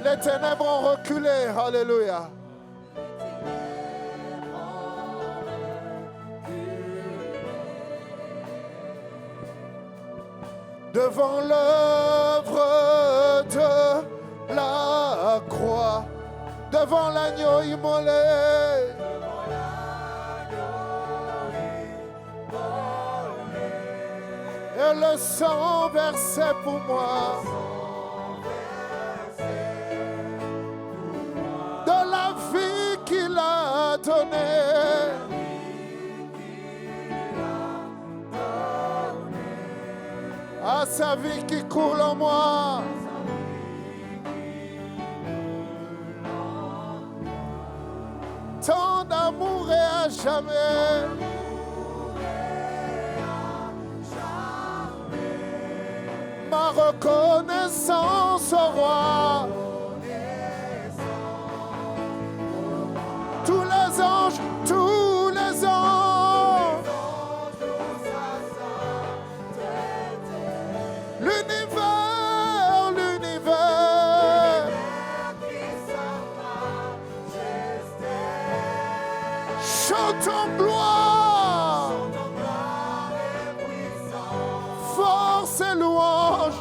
Les ténèbres ont reculé. Alléluia. Devant l'œuvre de la croix, devant l'agneau immolé, et le sang versé pour moi, de la vie qu'il a donnée, à sa vie qui coule en moi. Tant d'amour et à jamais. Ma reconnaissance au roi. Tous les anges, tous les anges. L'univers, l'univers. Chantons gloire. Force et louange.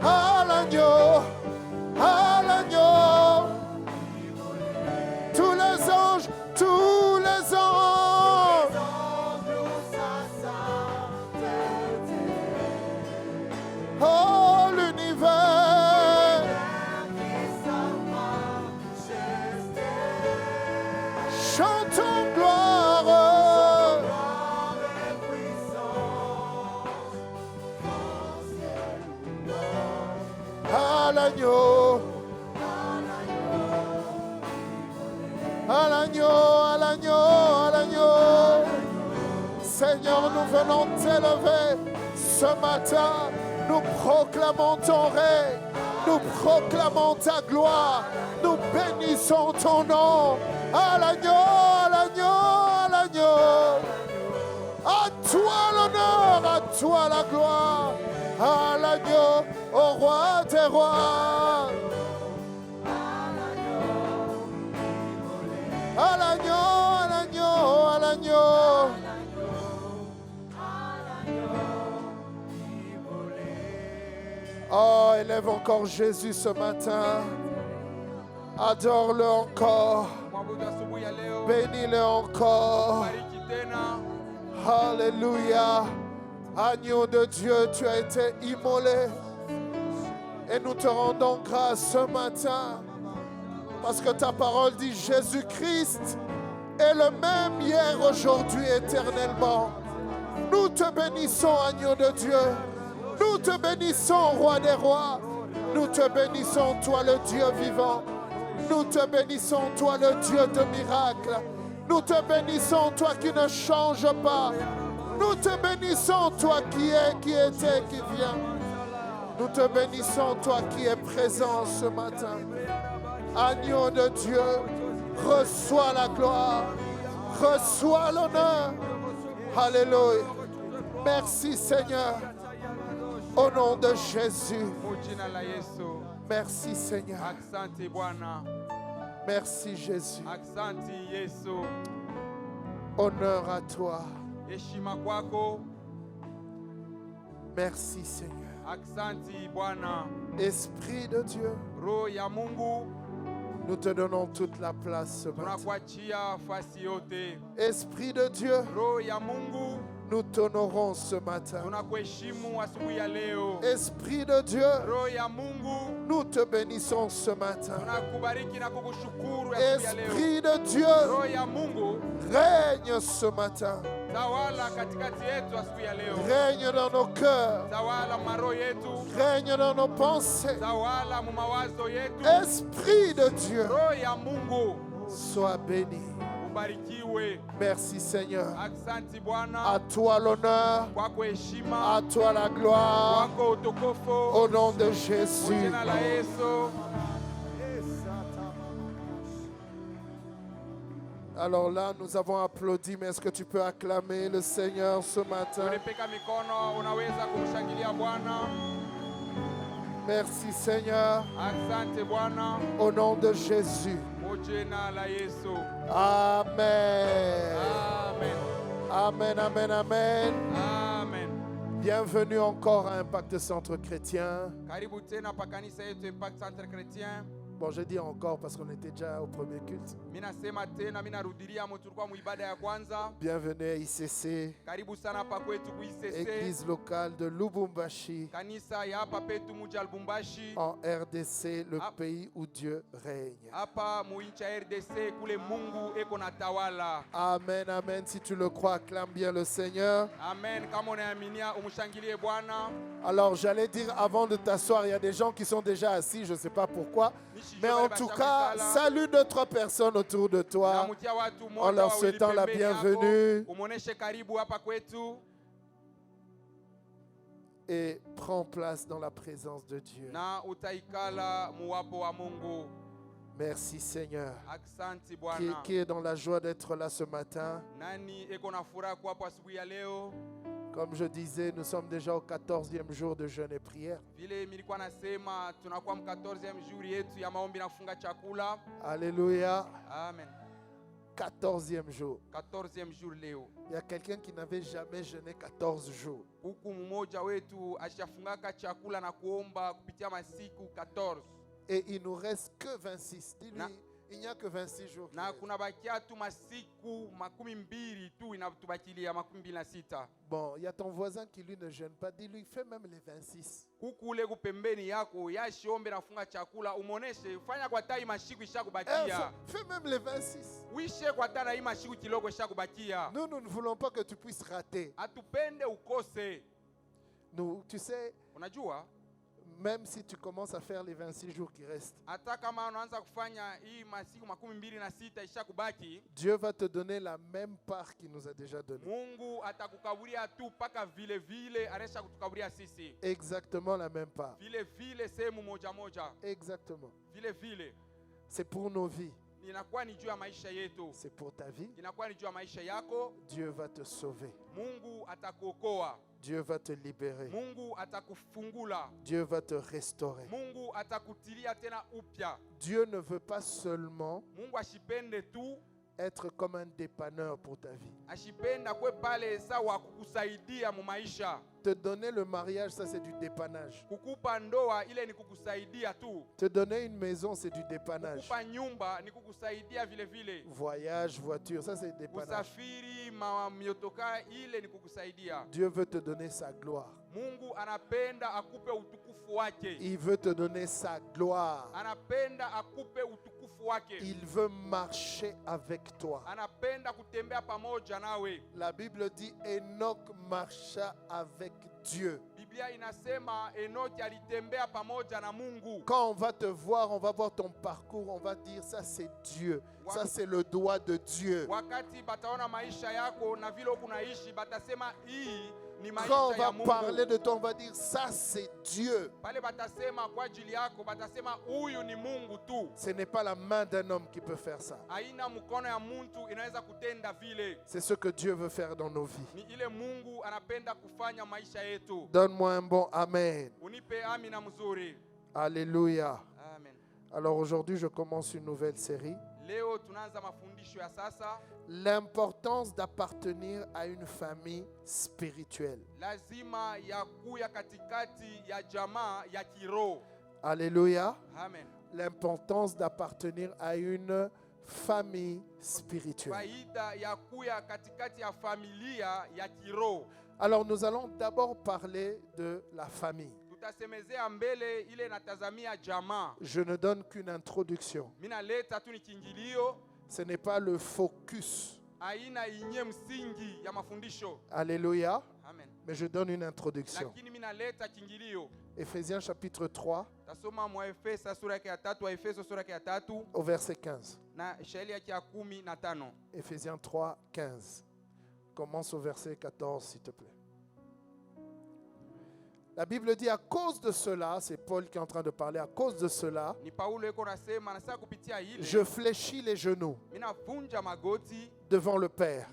À l'agneau, à l'agneau. Tous les anges, tous les anges. Oh, l'univers. Chantons gloire. À l'agneau. À l'agneau, à l'agneau, à l'agneau. Seigneur, nous venons t'élever ce matin. Nous proclamons ton règne. Nous proclamons ta gloire. Nous bénissons ton nom. À l'agneau, à l'agneau, à l'agneau. À toi l'honneur, à toi la gloire. À l'agneau, au roi des rois. À l'agneau, à l'agneau, à l'agneau. Oh, élève encore Jésus ce matin. Adore-le encore. Bénis-le encore. Alléluia. Agneau de Dieu, tu as été immolé. Et nous te rendons grâce ce matin. Parce que ta parole dit Jésus-Christ est le même hier, aujourd'hui, éternellement. Nous te bénissons, agneau de Dieu. Nous te bénissons, roi des rois. Nous te bénissons, toi le Dieu vivant. Nous te bénissons, toi le Dieu de miracles. Nous te bénissons, toi qui ne changes pas. Nous te bénissons, toi qui es, qui était, qui vient. Nous te bénissons, toi qui es présent ce matin. Agneau de Dieu, reçois la gloire, reçois l'honneur. Alléluia. Merci Seigneur. Au nom de Jésus. Merci Seigneur. Merci Jésus. Honneur à toi. Merci Seigneur. Esprit de Dieu. Nous te donnons toute la place ce matin. Esprit de Dieu, nous t'honorons ce matin. Esprit de Dieu, nous te bénissons ce matin. Esprit de Dieu, règne ce matin. Règne dans nos cœurs. Règne dans nos pensées. Esprit de Dieu, sois béni. Merci Seigneur. À toi l'honneur. À toi la gloire. Au nom de Jésus. Alors là, nous avons applaudi, mais est-ce que tu peux acclamer le Seigneur ce matin? Merci Seigneur. Asante Bwana. Au nom de Jésus. Mojena la Yesu. Amen. Amen. Amen, amen, amen. Amen. Bienvenue encore à Impact Centre Chrétien. Karibu tena pa kanisa yetu Impact Centre Chrétien. Bon, je dis encore parce qu'on était déjà au premier culte. Mina sema tena, mina rudilia tulikuwa muibada ya kwanza. Bienvenue à ICC, Karibu sana pa kwetu ku ICC. Église locale de Lubumbashi, Kanisa ya hapa petu muji Lubumbashi. en RDC, le pays où Dieu règne. Hapa muincha RDC kule Mungu eko na tawala. Amen, amen. Si tu le crois, acclame bien le Seigneur. Amen. Kama unaaminia umshangilie Bwana. Alors, j'allais dire avant de t'asseoir, il y a des gens qui sont déjà assis, je ne sais pas pourquoi. Mais en tout cas, salue 2-3 personnes autour de toi en leur souhaitant la bienvenue. Et prends place dans la présence de Dieu. Merci Seigneur. Qui est dans la joie d'être là ce matin? Comme je disais, nous sommes déjà au 14e jour de jeûne et prière. Alléluia. Amen. 14e jour. 14e jour leo. Il y a quelqu'un qui n'avait jamais jeûné 14 jours. Huku mmoja wetu ashafungaka chakula na kuomba kupitia masiku 14. Et il nous reste que 26. Dis-lui, il n'y a que 26 jours. Na kuna bakia tu masiku makumi mbili tu inatubakilia makumi mbili na sita. Bon, il y a ton voisin qui lui ne jeûne pas. Dis-lui, fais même les 26. Huku ule kupembeni yako yashiombe nafunga chakula umoneshe fanya kwa tai mashiku ishakubakia. Fais même les 26. Uishe kwa tana hii mashiku kidogo ishakubakia. Nous ne voulons pas que tu puisses rater. Atupende ukose. Nous, tu sais, unajua même si tu commences à faire les 26 jours qui restent, Dieu va te donner la même part qu'il nous a déjà donnée. Exactement la même part. Exactement. C'est pour nos vies. C'est pour ta vie. Dieu va te sauver. Dieu va te libérer. Dieu va te restaurer. Dieu ne veut pas seulement être comme un dépanneur pour ta vie. Te donner le mariage, ça c'est du dépannage. Te donner une maison, c'est du dépannage. Voyage, voiture, ça c'est du dépannage. Dieu veut te donner sa gloire. Il veut te donner sa gloire. Il veut marcher avec toi. La Bible dit Enoch marcha avec Dieu. Quand on va te voir, on va voir ton parcours, on va dire ça c'est Dieu. Ça c'est le doigt de Dieu. Quand on va parler de toi, on va dire ça c'est Dieu. Ce n'est pas la main d'un homme qui peut faire ça. C'est ce que Dieu veut faire dans nos vies. Donne-moi un bon amen. Alléluia. Alors aujourd'hui, je commence une nouvelle série. L'importance d'appartenir à une famille spirituelle. Alléluia. L'importance d'appartenir à une famille spirituelle. Alors nous allons d'abord parler de la famille. Je ne donne qu'une introduction. Ce n'est pas le focus. Alléluia. Mais je donne une introduction. Éphésiens chapitre 3 au verset 15. Éphésiens 3, 15. Commence au verset 14 s'il te plaît. La Bible dit à cause de cela, c'est Paul qui est en train de parler, à cause de cela, je fléchis les genoux devant le Père,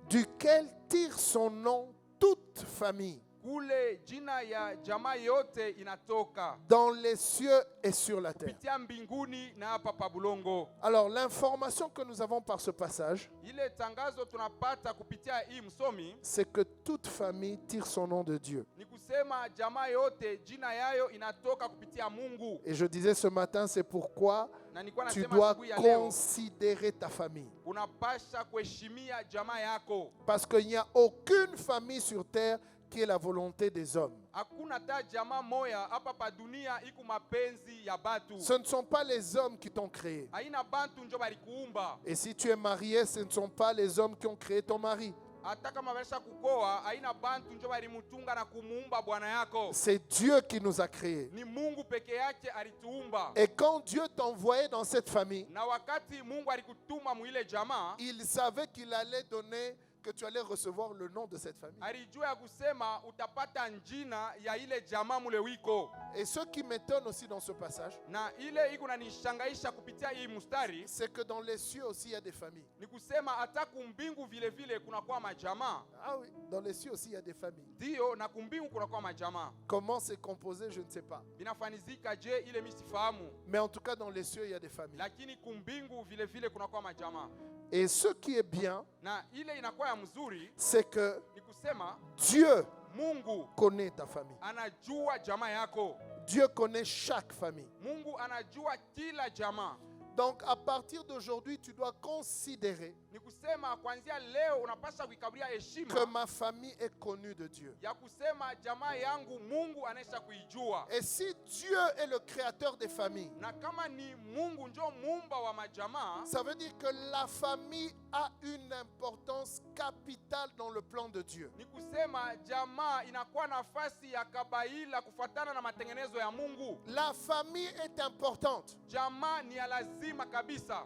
duquel tire son nom toute famille kule jina ya jamaa yote inatoka dans les cieux et sur la terre. kupitia mbinguni na hapa pa bulongo. Alors l'information que nous avons par ce passage, Ile tangazo tunapata kupitia hii msomi c'est que toute famille tire son nom de Dieu. ni kusema jamaa yote jina yayo inatoka kupitia Mungu. Et je disais ce matin, c'est pourquoi Na nilikuwa tu nasema dois asubuhi ya leo considérer ta famille. unapasha kuheshimia jamaa yako. Parce qu'il n'y a aucune famille sur terre qui est la volonté des hommes. Hakuna ta jamaa moya hapa pa dunia iku mapenzi ya batu. Ce ne sont pas les hommes qui t'ont créé. Haina bantu njo balikuumba. Et si tu es marié, ce ne sont pas les hommes qui ont créé ton mari. Hata kama basha kukoa haina bantu njo balimutunga na kumuumba bwana yako. C'est Dieu qui nous a créés. Ni Mungu peke yake alituumba. Et quand Dieu t'envoyait dans cette famille, Na wakati Mungu alikutuma muile jamaa, il savait qu'il allait donner, que tu allais recevoir le nom de cette famille. alijua ya kusema utapata njina ya ile jamaa mule wiko. Et ce qui m'étonne aussi dans ce passage, Na ile iko na nishangaisha kupitia hii mustari c'est que dans les cieux aussi il y a des familles. ni kusema hata kumbingu vile vile kunakuwa majamaa. Ah oui, dans les cieux aussi il y a des familles. Ndio, na kumbingu kunakuwa majamaa. Comment c'est composé, je ne sais pas. Binafanizika je ile mimi sifahamu. Mais en tout cas, dans les cieux, il y a des familles. Lakini kumbingu vile vile kunakuwa majamaa. Et ce qui est bien, Na ile inakuwa ya mzuri c'est que ni kusema Dieu Mungu connaît ta famille. anajua jamaa yako. Dieu connaît chaque famille. Mungu anajua kila jamaa. Donc à partir d'aujourd'hui, tu dois considérer Ni kusema kuanzia leo unapaswa kuikaburia que heshima ma famille est connue de Dieu. ya kusema jamaa yangu Mungu anaisha kuijua. Et si Dieu est le créateur des familles, Na kama ni Mungu njo muumba wa majamaa, ça veut dire que la famille a une importance capitale dans le plan de Dieu. ni kusema jamaa inakuwa nafasi ya kabaila kufuatana na matengenezo ya Mungu. La famille est importante. Jamaa ni ya lazima kabisa.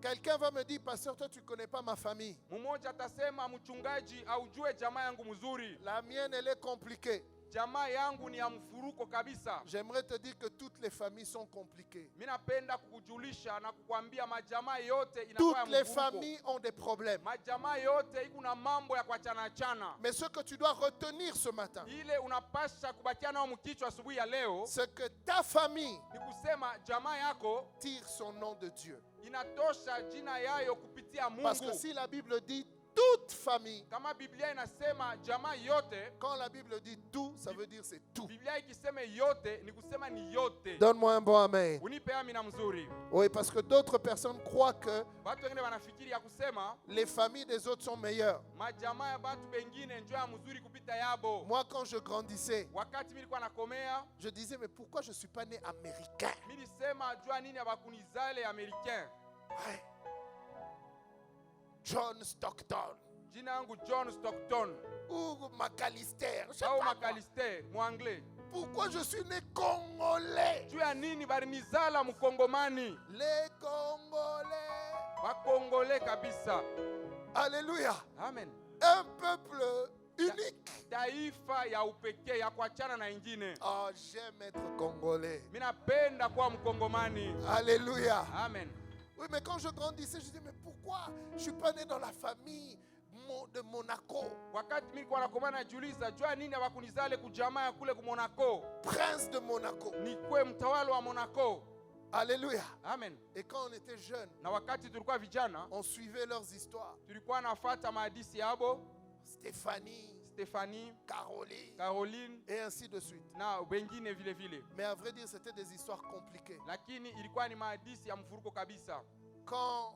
Quelqu'un va me dire, pasteur, toi tu ne connais pas ma famille. Mmoja atasema mchungaji, aujue jamaa yangu mzuri. La mienne, elle est compliquée. Jamaa yangu ni ya mfuruko kabisa. J'aimerais te dire que toutes les familles sont compliquées. Mimi napenda kukujulisha na kukwambia majamaa yote inakuwa ya Toutes les mfuruko. familles ont des problèmes. Majamaa yote iko na mambo ya kuachana chana. Mais ce que tu dois retenir ce matin, Ile unapasha kubakia nao mkichwa asubuhi ya leo c'est que ta famille ni kusema jamaa yako tire son nom de Dieu. inatosha jina yayo kupitia Parce que Mungu. si la Bible dit toute famille, Kama Biblia inasema jamaa yote, quand la Bible dit tout, ça veut dire c'est tout. Biblia ikisema yote ni kusema ni yote. Donne-moi un bon amen. Unipe amina mzuri. Oui, parce que d'autres personnes croient que Watu wengine wanafikiri ya kusema les familles des autres sont meilleures. majamaa ya batu bengine njo ya mzuri kupita yabo. Moi, quand je grandissais, Wakati mimi nilikuwa nakomea, je disais, mais pourquoi je ne suis pas né américain? mimi nisema jua nini abakunizale Americain. Ouais. John Stockton Jina yangu John Stockton ou McAllister. Je sais au pas moi. Macalister mwangle. Pourquoi je suis né congolais? Jua nini barinizala mkongomani. Les Congolais. Bakongole kabisa. Alléluia. Amen. Un peuple unique. Taifa ya upekee ya kuachana na ingine. Oh, j'aime être congolais. Mimi napenda kuwa mkongomani. Alléluia. Amen. Oui, mais quand je grandissais, je disais, mais pourquoi je ne suis pas né dans la famille de Monaco? Wakati mimi nilikuwa nakomana najiuliza jua nini abakunizale kujamaa ya kule ku Monaco. Prince de Monaco. Nikwe mtawala wa Monaco. Alléluia. Amen. Et quand on était jeunes, Na wakati tulikuwa vijana, on suivait leurs histoires. tulikuwa nafuata mahadisi yabo, Stéphanie, Stephanie, Caroline, Caroline et ainsi de suite. na wengine vile vile. Mais à vrai dire, c'était des histoires compliquées. Lakini ilikuwa ni mahadisi ya mfuruko kabisa. Quand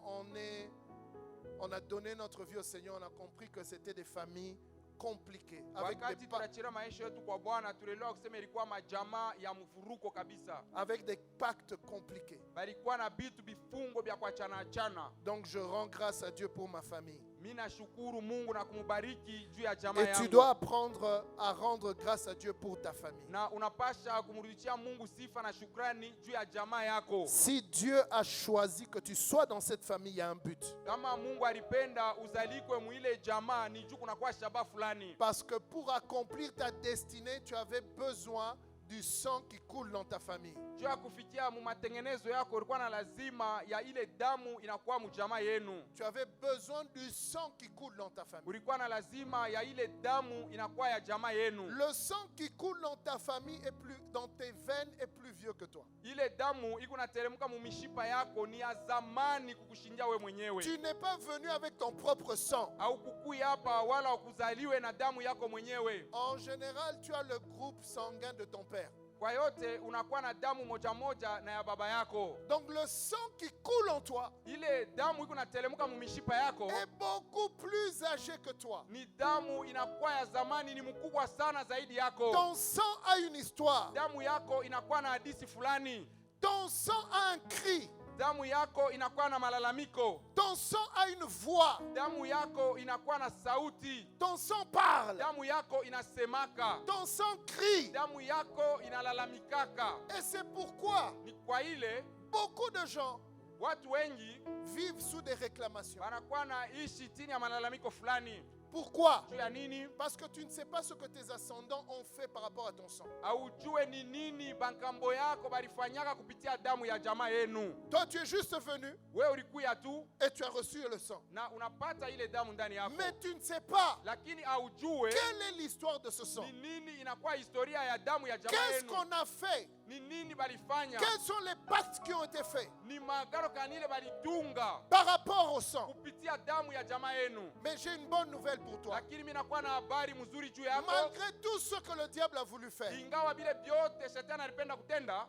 on a donné notre vie au Seigneur, on a compris que c'était des familles compliquées. Wakati tunachira maisha yetu kwa Bwana, tulielewa kusema ilikuwa majamaa ya mfuruko kabisa. Avec des pactes compliqués. Balikuwa na bitu bifungo vya kuachana achana. Donc je rends grâce à Dieu pour ma famille. Mimi nashukuru Mungu na kumubariki juu ya jamaa Et tu yangu. dois apprendre à rendre grâce à Dieu pour ta famille. Na unapasha kumrudishia Mungu sifa na shukrani juu ya jamaa yako. Si Dieu a choisi que tu sois dans cette famille, il y a un but. Kama Mungu alipenda uzalikwe muile jamaa, ni juu kunakuwa shaba fulani. Parce que pour accomplir ta destinée, tu avais besoin du sang qui coule dans ta famille. juu ya kufikia mu matengenezo yako ulikuwa na lazima ya ile damu inakuwa mjamaa yenu. Tu avais besoin du sang qui coule dans ta famille. Ulikuwa na lazima ya ile damu inakuwa ya jamaa yenu. Le sang qui coule dans ta famille est plus dans tes veines est plus vieux que toi. Ile damu iko nateremka mu mishipa yako ni ya zamani kukushindia we mwenyewe. Tu n'es pas venu avec ton propre sang. Au kukui hapa wala ukuzaliwe na damu yako mwenyewe. En général, tu as le groupe sanguin de ton père. Kwa yote unakuwa na damu moja moja na ya baba yako. Donc le sang qui coule en toi Ile damu iko nateremka mu mishipa yako est beaucoup plus âgé que toi. ni damu inakuwa ya zamani, ni mkubwa sana zaidi yako. Ton sang a une histoire. Damu yako inakuwa na hadithi fulani. Ton sang a un cri. Damu yako inakuwa na malalamiko. Ton sang a une voix. Damu yako inakuwa na sauti. Ton sang parle. Damu yako inasemaka. Ton sang crie. Damu yako inalalamikaka. Et c'est pourquoi Ni kwa ile beaucoup de gens watu wengi vivent sous des réclamations. wanakuwa na ishi chini ya malalamiko fulani. Pourquoi? Juu ya nini? Parce que tu ne sais pas ce que tes ascendants ont fait par rapport à ton sang. Haujue ni nini bankambo yako balifanyaka kupitia damu ya jamaa yenu. Toi, tu es juste venu Wewe ulikuya tu et tu as reçu le sang. na unapata ile damu ndani yako. Mais tu ne sais pas Lakini haujue quelle est l'histoire de ce sang. ni nini inakuwa historia ya damu ya jamaa Qu'est-ce yenu. qu'on a fait? Ni nini balifanya? Quels sont les pactes qui ont été faits Ni magano kanile balitunga par rapport au sang? kupitia damu ya jamaa yenu. Mais j'ai une bonne nouvelle pour toi. Lakini mimi nakuwa na habari mzuri juu yako. Malgré tout ce que le diable a voulu faire, Ingawa vile vyote shetani alipenda kutenda,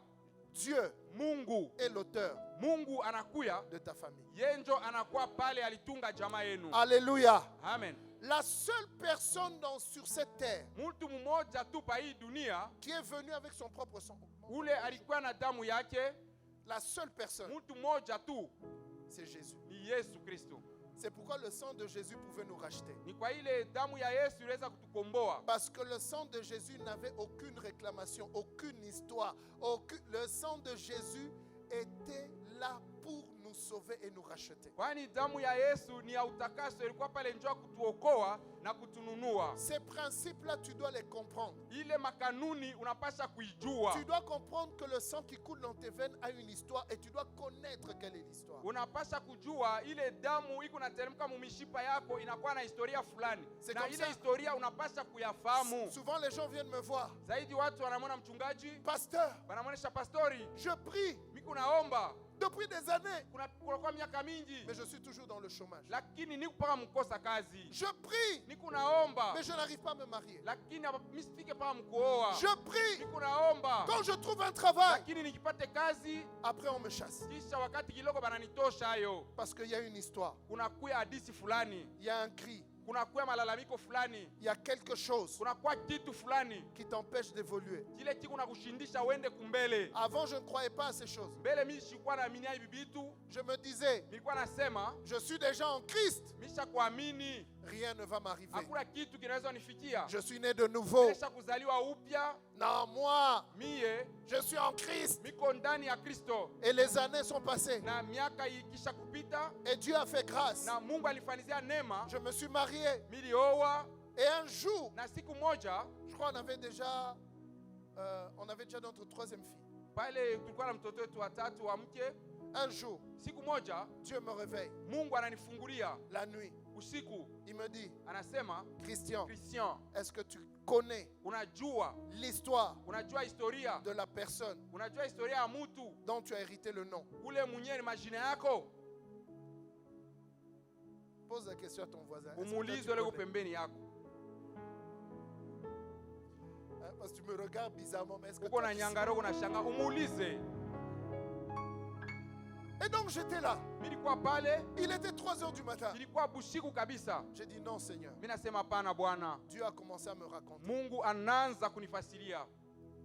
Dieu Mungu est l'auteur Mungu anakuya, de ta famille. yenjo anakuwa pale alitunga jamaa yenu. Alléluia. Amen. La seule personne sur cette terre Mtu mmoja tu pa hii dunia qui est venue avec son propre sang, ule alikuwa na damu yake, la seule personne, mtu mmoja tu c'est Jésus. ni Yesu Kristo. C'est pourquoi le sang de Jésus pouvait nous racheter. Ni kwa ile damu ya Yesu iliweza kutukomboa. Parce que le sang de Jésus n'avait aucune réclamation, aucune histoire. Le sang de Jésus était là pour nous sauver et nous racheter. Kwani damu ya Yesu ni ya utakaso, ilikuwa pale njoo kutuokoa na kutununua. Ces principes-là, tu dois les comprendre. Ile makanuni unapasha kuijua. Tu dois comprendre que le sang qui coule dans tes veines a une histoire et tu dois connaître quelle est l'histoire. Unapasha kujua ile damu iko nateremka mu mishipa yako inakuwa na historia fulani. C'est Na comme ile ça. historia unapasha kuyafahamu. Souvent, les gens viennent me voir. Zaidi watu wanamwona mchungaji, Pasteur, wanamwonyesha pastori, je prie mimi naomba depuis des années, kuna kwa miaka mingi, mais je suis toujours dans le chômage. lakini niko paka mkosa kazi. Je prie, Niko naomba, mais je n'arrive pas à me marier. lakini misifike paka mkuoa. Je prie, Niko naomba, quand je trouve un travail, lakini nikipate kazi, après on me chasse. kisha wakati kidogo bananitosha hayo. Parce qu'il y a une histoire, Kunakuya hadithi fulani, il y a un cri, kunakuya malalamiko fulani, il y a quelque chose kunakuwa kitu fulani qui t'empêche d'évoluer. kile kiko nakushindisha uende kumbele. Avant, je ne croyais pas à ces choses. Mbele mimi sikuwa naamini hivi vitu, Je me disais, nilikuwa nasema je suis déjà en Christ, misha kuamini rien ne va m'arriver. hakuna kitu kinaweza nifikia. Je suis né de nouveau. Nisha kuzaliwa upya, Non, moi, mie je suis en Christ. miko ndani ya Kristo, Et les années sont passées. na miaka ikisha kupita Et Dieu a fait grâce. na Mungu alifanizia neema, Je me suis marié. milioa. Et un jour, Na siku moja je crois on avait déjà notre troisième fille. pale tulikuwa na mtoto wetu watatu wa mke. Un jour, Siku moja Dieu me réveille Mungu ananifungulia la nuit. usiku, Il me dit, anasema, Christian, Christian, est-ce que tu connais unajua historia de la personne unajua historia ya mtu dont tu as hérité le nom? ule mwenyewe ni majina yako? Pose la question à ton voisin. Est-ce que toi, Umuulize tu ule connais? pembeni yako. Hein, parce que tu me regardes bizarrement, mais est-ce que Uko toi, na tu sais? nyangaro uko na shanga, umuulize. Et donc j'étais là. Nilikuwa pale, Il était 3h du matin. ilikuwa bushiku kabisa. J'ai dit non, Seigneur. Mimi nasema hapana Bwana. Dieu a commencé à me raconter. Mungu anaanza kunifasiria.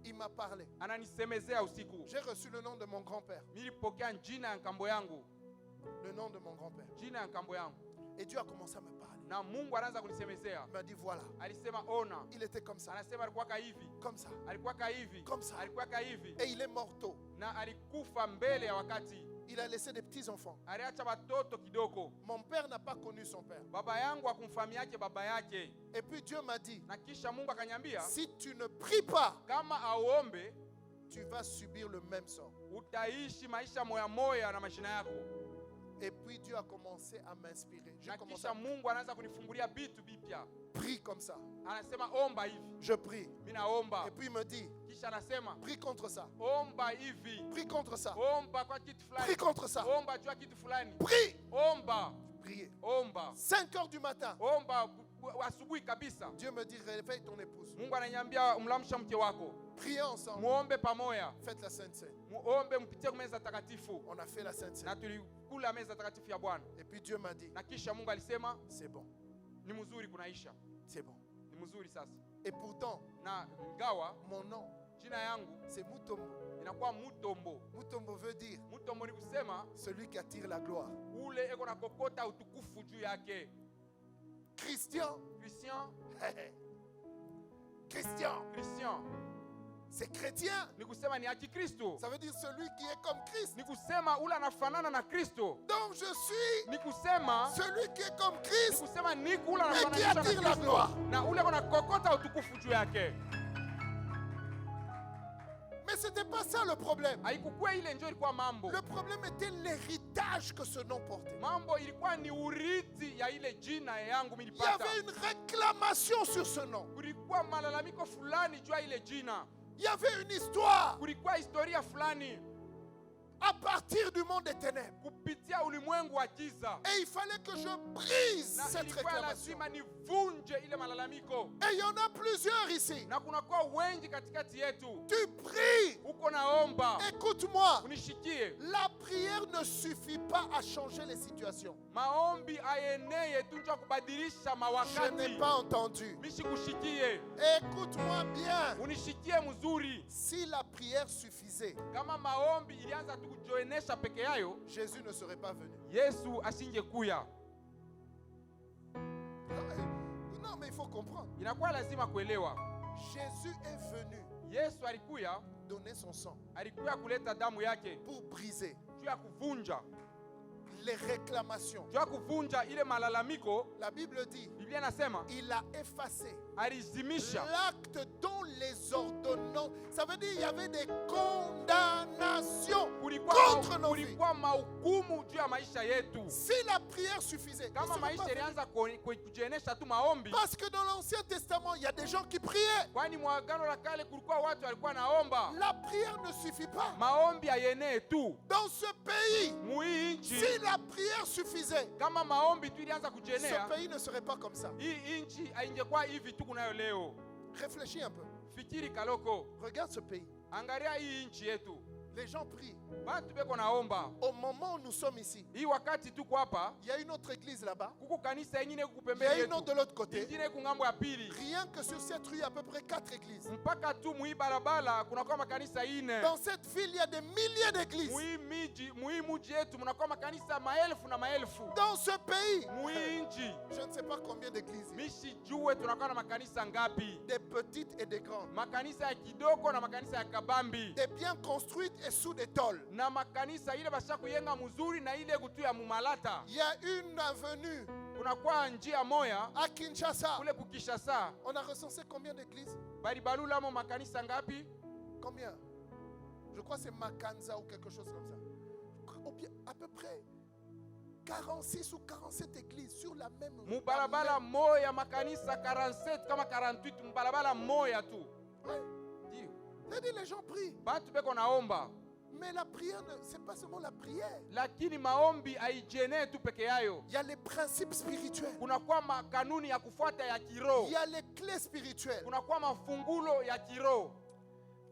Il m'a parlé. Ananisemezea usiku. J'ai reçu le nom de mon grand-père. Nilipokea jina ya nkambo yangu. Le nom de mon grand-père. Jina ya nkambo yangu. Et Dieu a commencé à me parler. Na Mungu anaanza kunisemezea. Il m'a dit voilà. Alisema ona. Il était comme ça. Anasema alikuwa hivi. Comme ça. Alikuwa hivi. Comme ça. Alikuwa hivi. Et il est mort tôt. Na alikufa mbele ya wakati. Il a laissé des petits-enfants. aliacha watoto kidogo. Mon père n'a pas connu son père. Baba yangu akumfahamia yake baba yake. Et puis Dieu m'a dit, Na kisha Mungu akaniambia, si tu ne pries pas, kama auombe, tu vas subir le même sort. utaishi maisha moya moya na mashina yako. Et puis Dieu a commencé à m'inspirer. J'ai Na commencé kisha à Mungu anaanza kunifungulia vitu vipya. prier comme ça. Anasema omba hivi. Je prie. Mimi naomba. Et puis il me dit, Kisha anasema prie contre ça. omba hivi. Prie contre ça. Omba kwa kitu fulani. Prie contre ça. Omba juu ya kitu fulani. Prie. Omba. Priez. Omba. 5 heures du matin. Omba asubuhi kabisa. Dieu me dit, réveille ton épouse. Mungu ananiambia umlamsha mke wako. Priez ensemble. Muombe pamoja. Faites la Sainte Seine. Muombe mpitie meza takatifu. On a fait la Sainte Na Seine. tulikula meza takatifu ya Bwana. Et puis Dieu m'a dit, Na kisha Mungu alisema c'est bon. ni mzuri kunaisha. C'est bon. Ni mzuri sasa. Et pourtant, Na ngawa mon nom, jina yangu c'est Mutombo. inakuwa Mutombo. Mutombo veut dire Mutombo ni kusema celui qui attire la gloire. ule eko na kokota utukufu juu yake. Christian, Christian, Christian, c'est chrétien. ni kusema ni haki Kristo. Ça veut dire celui qui est comme Christ. Ni kusema ule anafanana na Kristo. Donc je suis Ni kusema celui qui est comme ni Christ, kusema ni kule mais qui anafanana na attire la Kristo. gloire. Na ule eko na kokota utukufu juu yake. Mais ce n'était pas ça le problème. Haikukuwa ile njoo ilikuwa mambo. Le problème était l'héritage que ce nom portait. Mambo ilikuwa ni urithi ya ile jina yangu Il y nilipata. avait une réclamation sur ce nom. Kulikuwa malalamiko fulani juu ya ile jina. Il y avait une histoire Kulikuwa historia fulani à partir du monde des ténèbres. kupitia ulimwengu wa giza. Et il fallait que je brise Na cette ilikuwa réclamation. lazima nivunje ile malalamiko. Et il y en a plusieurs ici. Na kunakuwa wengi katikati yetu. Tu pries. Uko naomba. Écoute-moi. Unishikie. La prière ne suffit pas à changer les situations. Maombi ayeneye tu ndio kubadilisha Je n'ai mawakati. pas entendu. Mishikushikie. Écoute-moi bien. Unishikie mzuri. Si la prière suffisait, Kama maombi ilianza tu kujionesha peke yayo, Jésus ne serait pas venu. Yesu asingekuya. Non, mais il faut comprendre. Inakuwa lazima kuelewa. Jésus est venu Yesu alikuya, donner son sang alikuya kuleta damu yake pour briser juu ya kuvunja, les réclamations. juu ya kuvunja ile malalamiko. La Bible dit, Biblia inasema il a effacé alizimisha l'acte dont les ordonnances. Ça veut dire qu'il y avait des condamnations contre nos vies. kulikuwa mahukumu juu ya maisha yetu. Si la prière suffisait, il Kama serait pas maisha venu. ilianza kujienesha tu maombi, Parce que dans l'Ancien Testament, il y a des gens qui priaient. kwani mwagano la kale kulikuwa watu walikuwa naomba. La prière ne suffit pas. Maombi ayenee tu. Dans ce pays, Mui nchi, si la prière suffisait, kama maombi tu ilianza ce kujenea, pays ne serait pas comme ça. hii nchi haingekuwa hivi tu kunayo leo. Réfléchis un peu. Fikiri kaloko, Regarde ce pays. angalia hii nchi yetu. Les gens prient. Batu beko naomba. Au moment où nous sommes ici, Hii wakati tuko hapa, il y a une autre église là-bas. kuko kanisa ingine kuko Il y pembeni a une yetu. autre de l'autre côté. Ingine kungambo ya pili. Rien que sur cette rue, il y a à peu près 4 églises. Mpaka tu mui barabara kunakuwa makanisa ine. Dans cette ville, il y a des milliers d'églises. Mui muji yetu munakuwa makanisa maelfu na maelfu. Dans ce pays, Mui nchi, je ne sais pas combien d'églises. il y a. mishijue tunakuwa na makanisa ngapi. Des petites et des grandes. Makanisa ya kidogo na makanisa ya kabambi. Des bien construites et sous des tôles. Na makanisa ile basha kuyenga mzuri na ile kutu ya mumalata. Il y a une avenue Kunakuwa njia moya à Kinshasa. kule kukishasa. On a recensé combien d'églises? Balibalula mo makanisa ngapi? Combien? Je crois que c'est Makanza ou quelque chose comme ça. À peu près 46 ou 47 églises sur la même rue. Mubalabala moya makanisa 47 kama 48 mubalabala moya tu. Ouais. Ndio. C'est-à-dire les gens prient. Batu beko naomba. Mais la prière, c'est pas seulement la prière. Lakini maombi haijene tu peke yayo. Il y a les principes spirituels. Kunakuwa makanuni ya kufuata ya kiroho. Il y a les clés spirituelles. Kunakuwa mafungulo ya kiroho.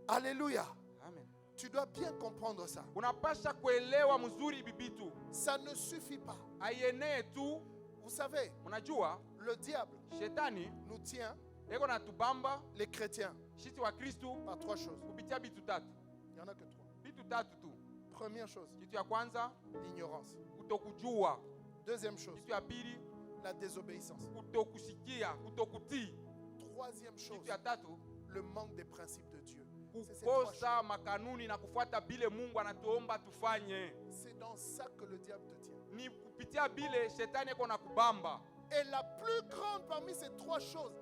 Alléluia. Amen. Tu dois bien comprendre ça. Unapasha kuelewa mzuri bibitu. Ça ne suffit pas. Aienee tu. Vous savez, Unajua le diable shetani nous tient, eko na tubamba les chrétiens, shiti wa Kristu par 3 choses. kupitia bitu tatu. Il n'y en a que 3. Bitu tatu tu. Première chose, Kitu ya kwanza l'ignorance. kutokujua. Deuxième chose, Kitu ya pili la désobéissance. kutokusikia, kutokutii. Troisième chose, Kitu ya tatu le manque des principes de Dieu. kukosa makanuni na kufuata bile Mungu anatuomba tufanye. C'est dans ça que le diable te tient. Ni kupitia bile shetani yako na kubamba. Et la plus grande parmi ces trois choses,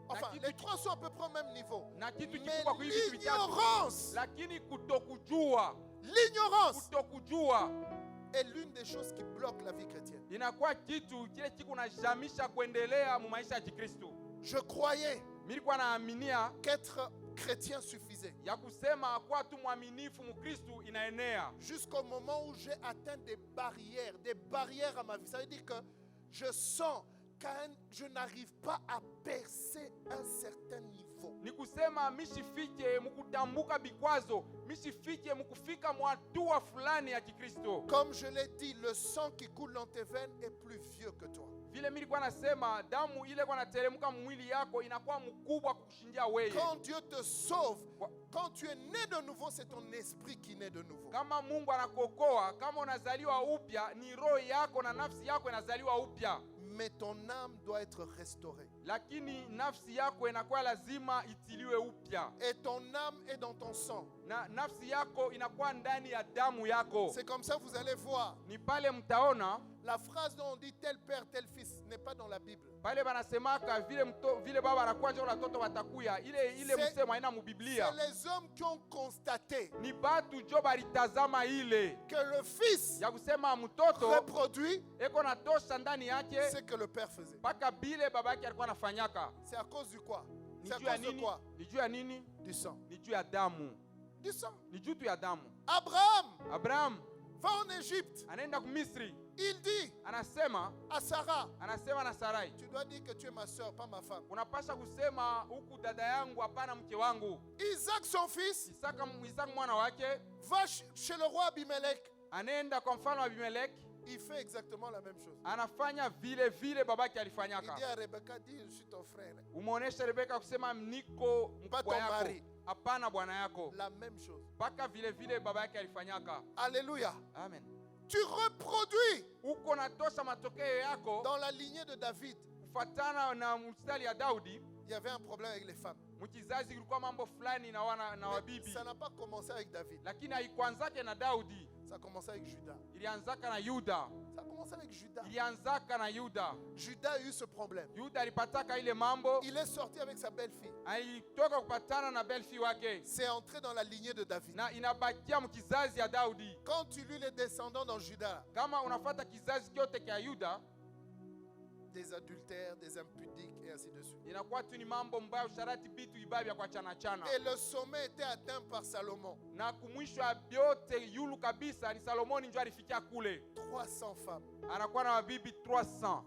enfin, les trois sont à peu près au même niveau. Na kitu Mais kikubwa kwa hivi vitu vitatu, l'ignorance, lakini kutokujua est l'une des choses qui bloquent la vie chrétienne. inakuwa kitu kile kiku najamisha kuendelea mu maisha ya Kikristo. Je croyais Nilikuwa naaminia qu'être chrétien suffisait. ya kusema kwa tu mwaminifu Mkristo inaenea. Jusqu'au moment où j'ai atteint des barrières à ma vie. Ça veut dire que je sens quand je n'arrive pas à percer un certain niveau. Ni kusema mishifike mukutambuka bikwazo, mishifike mukufika mwatua fulani ya Kikristo. Comme je l'ai dit, le sang qui coule dans tes veines est plus vieux que toi. Vile nilikuwa nasema damu ile kwa nateremka mwili yako inakuwa mkubwa kukushindia wewe. Quand Dieu te sauve, quand tu es né de nouveau, c'est ton esprit qui naît de nouveau. Kama Mungu anakuokoa, kama unazaliwa upya, ni roho yako na nafsi yako inazaliwa upya. Mais ton âme doit être restaurée. Lakini nafsi yako inakuwa lazima itiliwe upya. Et ton âme est dans ton sang. Na nafsi yako inakuwa ndani ya damu yako. C'est comme ça que vous allez voir. Ni pale mtaona La phrase dont on dit tel père, tel fils n'est pas dans la Bible. pale banasemaka vile baba anakuwa ndio watoto watakuya. Ile msemo haina mu Biblia. C'est les hommes qui ont constaté Ni batu jo balitazama ile que le fils ya kusema mtoto reproduit eko na tosha ndani yake ce que le père faisait. paka bile baba yake alikuwa anafanyaka. C'est à cause du quoi? Ni C'est à juu ya cause de nini? quoi? Ni juu ya nini? Du sang. Ni juu ya damu. Du sang. Ni juu tu ya damu. Abraham va en Égypte. Anaenda kumisri. Il dit anasema à Sarah, anasema na Sarai, tu dois dire que tu es ma soeur, pas ma femme. Unapasha kusema huku dada yangu hapana mke wangu. Isaac son fils, Isaka mwana wake, va chez le roi Abimelech. Anaenda kwa mfalme Abimelech. Il fait exactement la même chose. Anafanya vile babake alifanyaka. Il dit à Rebecca, dis je suis ton frère. Umuonesha Rebecca kusema niko mkubwa yako. Hapana bwana yako. La même chose. Paka vile baba yake alifanyaka. Alléluia. Amen. Tu reproduis uko natosha matokeo yako dans la lignée de David. Kufatana na mstari ya Daudi, il y avait un problème avec les femmes. Mkizazi kulikuwa mambo fulani na wabibi. Ça n'a pas commencé avec David. Lakini haikuanzake na Daudi. Ça a commencé avec Judas. Ilianzaka na Yuda. Ça a commencé avec Judas. Ilianzaka na Yuda. Judas a eu ce problème. Yuda alipataka ile mambo. Il est sorti avec sa belle-fille. Alitoka kupatana na belle-fille wake. C'est entré dans la lignée de David. Na inabakia mkizazi ya Daudi. Quand tu lis les descendants dans Judas, kama unafuata kizazi kyote kia Yuda, des adultères, des impudiques et ainsi de suite. Inakuwa tu ni mambo mbaya, usharati bitu ibabya kwa chana. Et le sommet était atteint par Salomon. Na kumwisho ya byote yulu kabisa ni Salomoni ndio alifikia kule. 300 femmes. Anakuwa na mabibi 300.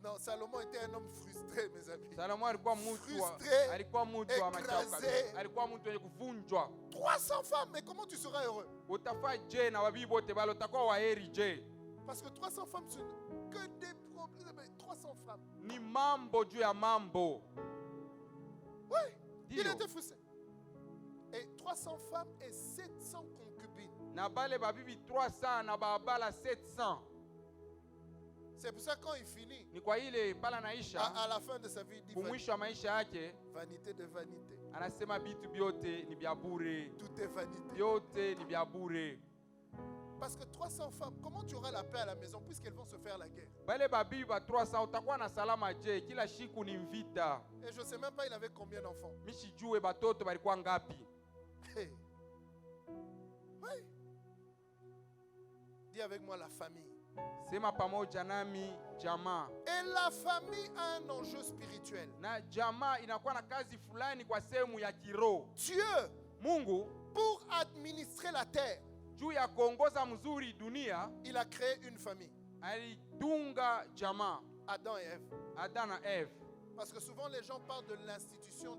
Non, Salomon était un homme frustré, mes amis. Salomon alikuwa mtu wa machoka. Alikuwa mtu mwenye kuvunjwa. 300 femmes, mais comment tu seras heureux? Utafaa je na wabibi wote balo utakuwa waheri je? Parce que 300 femmes, ce que des problèmes. 300 femmes. Ni mambo juu ya mambo. Oui, il était frustré. Et 300 femmes et 700 concubines. Na bale babibi 300 na babala 700. C'est pour ça quand il finit, ni kwa ile pala naisha, à la fin de sa vie, il dit mwisho wa maisha yake, vanité de vanité. Anasema bitu byote ni bya bure. Tout est vanité. Byote ni bya bure. Parce que 300 femmes, comment tu auras la paix à la maison puisqu'elles vont se faire la guerre? Bale babibi ba 300 utakuwa na salama je? Kila siku ni vita. Et je sais même pas il avait combien d'enfants. Mishijue batoto balikuwa ngapi. Hey. Oui. Dis avec moi la famille. Sema pamoja nami jamaa. Et la famille a un enjeu spirituel. Na jamaa inakuwa na kazi fulani kwa sehemu ya kiroho. Dieu, Mungu, pour administrer la terre, juu ya kuongoza mzuri dunia, il a créé une famille. Alitunga jamaa. Adam et Ève. Adam et Ève. Parce que souvent les gens parlent de l'institution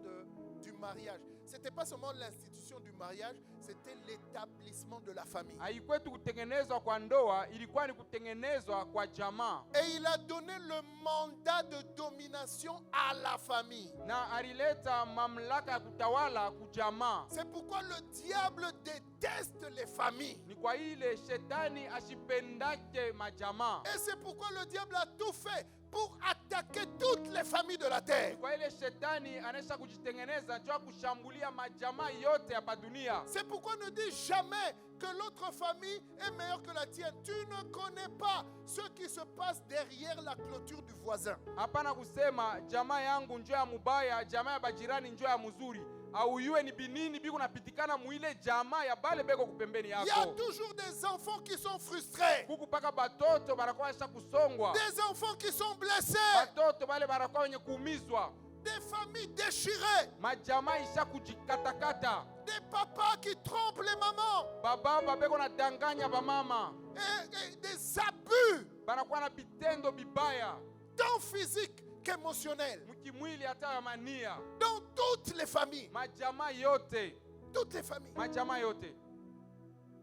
du mariage. C'était pas seulement l'institution du mariage, c'était l'établissement de la famille. Haikwetu kutengenezwa kwa ndoa, ilikuwa ni kutengenezwa kwa jamaa. Et il a donné le mandat de domination à la famille. Na alileta mamlaka ya kutawala kujamaa. C'est pourquoi le diable déteste les familles. Ni kwa ile shetani ashipendake majamaa. Et c'est pourquoi le diable a tout fait pour attaquer toutes les familles de la terre. Kwa ile shetani anaisha kujitengeneza jua kushambulia majamaa yote hapa dunia. C'est pourquoi ne dis jamais que l'autre famille est meilleure que la tienne. Tu ne connais pas ce qui se passe derrière la clôture du voisin. Hapana kusema jamaa yangu njoo ya mubaya, jamaa ya bajirani njoo ya mzuri. Au yue ni binini biku napitikana muile jamaa ya bale beko kupembeni yako. Il y a toujours des enfants qui sont frustrés. Kuku paka batoto barakuwa isha kusongwa. Des enfants qui sont blessés. Batoto bale barakuwa wenye kuumizwa. Des familles déchirées. Majamaa isha kujikatakata. Des papas qui trompent les mamans. Baba babeko na danganya ba mama. Et des abus. Barakuwa na bitendo bibaya. Tant physique qu'émotionnel. Mkimwili hata ya mania. Dans toutes les familles. Majamaa yote. Toutes les familles. Majamaa yote.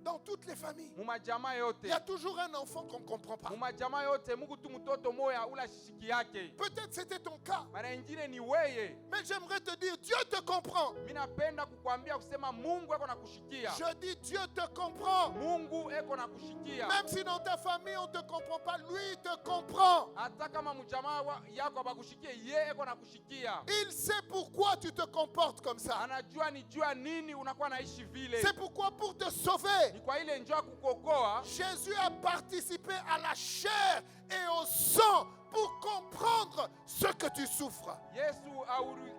Dans toutes les familles. Mumajamaa yote. Il y a toujours un enfant qu'on ne comprend pas. Mumajamaa yote Mungu tu mtoto moya ula shishiki yake. Peut-être c'était ton cas. Mara ingine ni weye. Mais j'aimerais te dire, Dieu te comprend. Mimi napenda kukwambia kusema Mungu eko nakushikia. Je dis, Dieu te comprend. Mungu eko nakushikia. Même si dans ta famille on ne te comprend pas, lui te comprend. Hata kama mjamaa yako abakushikie, yeye eko nakushikia. Il sait pourquoi tu te comportes comme ça. Anajua ni jua nini unakuwa naishi vile. C'est pourquoi pour te sauver, Ni kwa ile njoo kukokoa. Jésus a participé à la chair et au sang pour comprendre ce que tu souffres. Yesu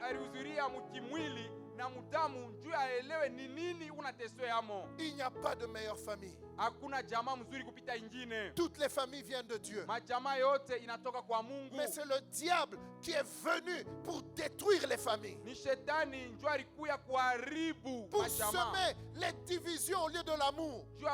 alihudhuria mkimwili na mudamu njoo aelewe ni nini unateswemo. Il n'y a pas de meilleure famille. Hakuna jamaa mzuri kupita ingine. Toutes les familles viennent de Dieu. Majamaa yote inatoka kwa Mungu. Mais c'est le diable qui est venu pour détruire les familles. Ni shetani njoo alikuya kuharibu Pour majamaa. semer les divisions au lieu de l'amour. Njoo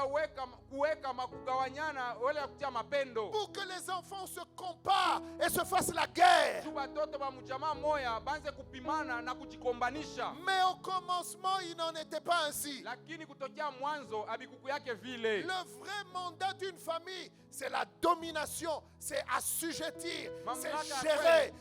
kuweka makugawanyana wale ya kutia mapendo. Pour que les enfants se comparent et se fassent la guerre. Njoo watoto ba mjamaa moya banze kupimana na kujikombanisha. Mais au commencement, il n'en était pas ainsi. Lakini kutokea mwanzo abikuku yake vile. Le vrai mandat d'une famille, c'est la domination, c'est assujettir, c'est gérer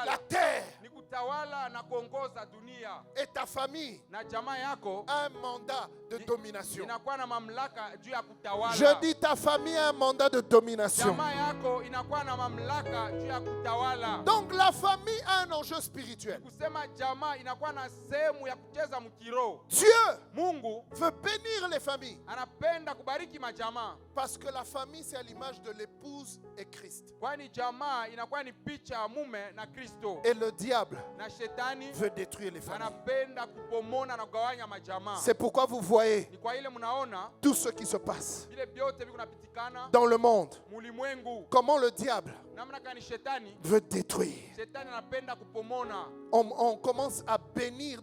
la terre. Ni kutawala na kuongoza dunia. Et ta famille Na jamaa yako a un mandat de domination. inakuwa na mamlaka juu ya kutawala. Je dis ta famille a un mandat de domination. Jamaa yako inakuwa na mamlaka juu ya kutawala. Donc la famille a un enjeu spirituel. Kusema jamaa inakuwa na sehemu ya kucheza mkiro. Dieu Mungu veut bénir les familles. anapenda kubariki majamaa. Parce que la famille, c'est à l'image de l'épouse et Christ. Kwani jamaa inakuwa ni picha ya mume na Kristo. Et le diable Na shetani veut détruire les familles. anapenda kupomona na kugawanya majamaa. C'est pourquoi vous voyez Ni kwa ile mnaona tout ce qui se passe vile vyote viko napitikana dans le monde. mulimwengu. Comment le diable Namna gani shetani veut détruire. Shetani anapenda kupomona. On commence à bénir,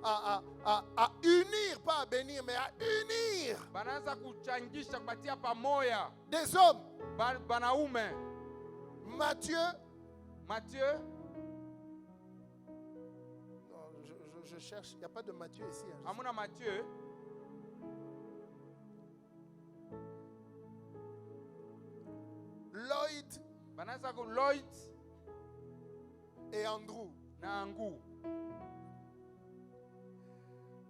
à unir, pas à bénir, mais à unir Banaanza kuchangisha kupatia pamoja des hommes. banaume. Matthieu, Matthieu, non, je cherche, il n'y a pas de Matthieu ici. Hein. hamuna Matthieu. Lloyd Banaanza ku Lloyd et Andrew. na Angu.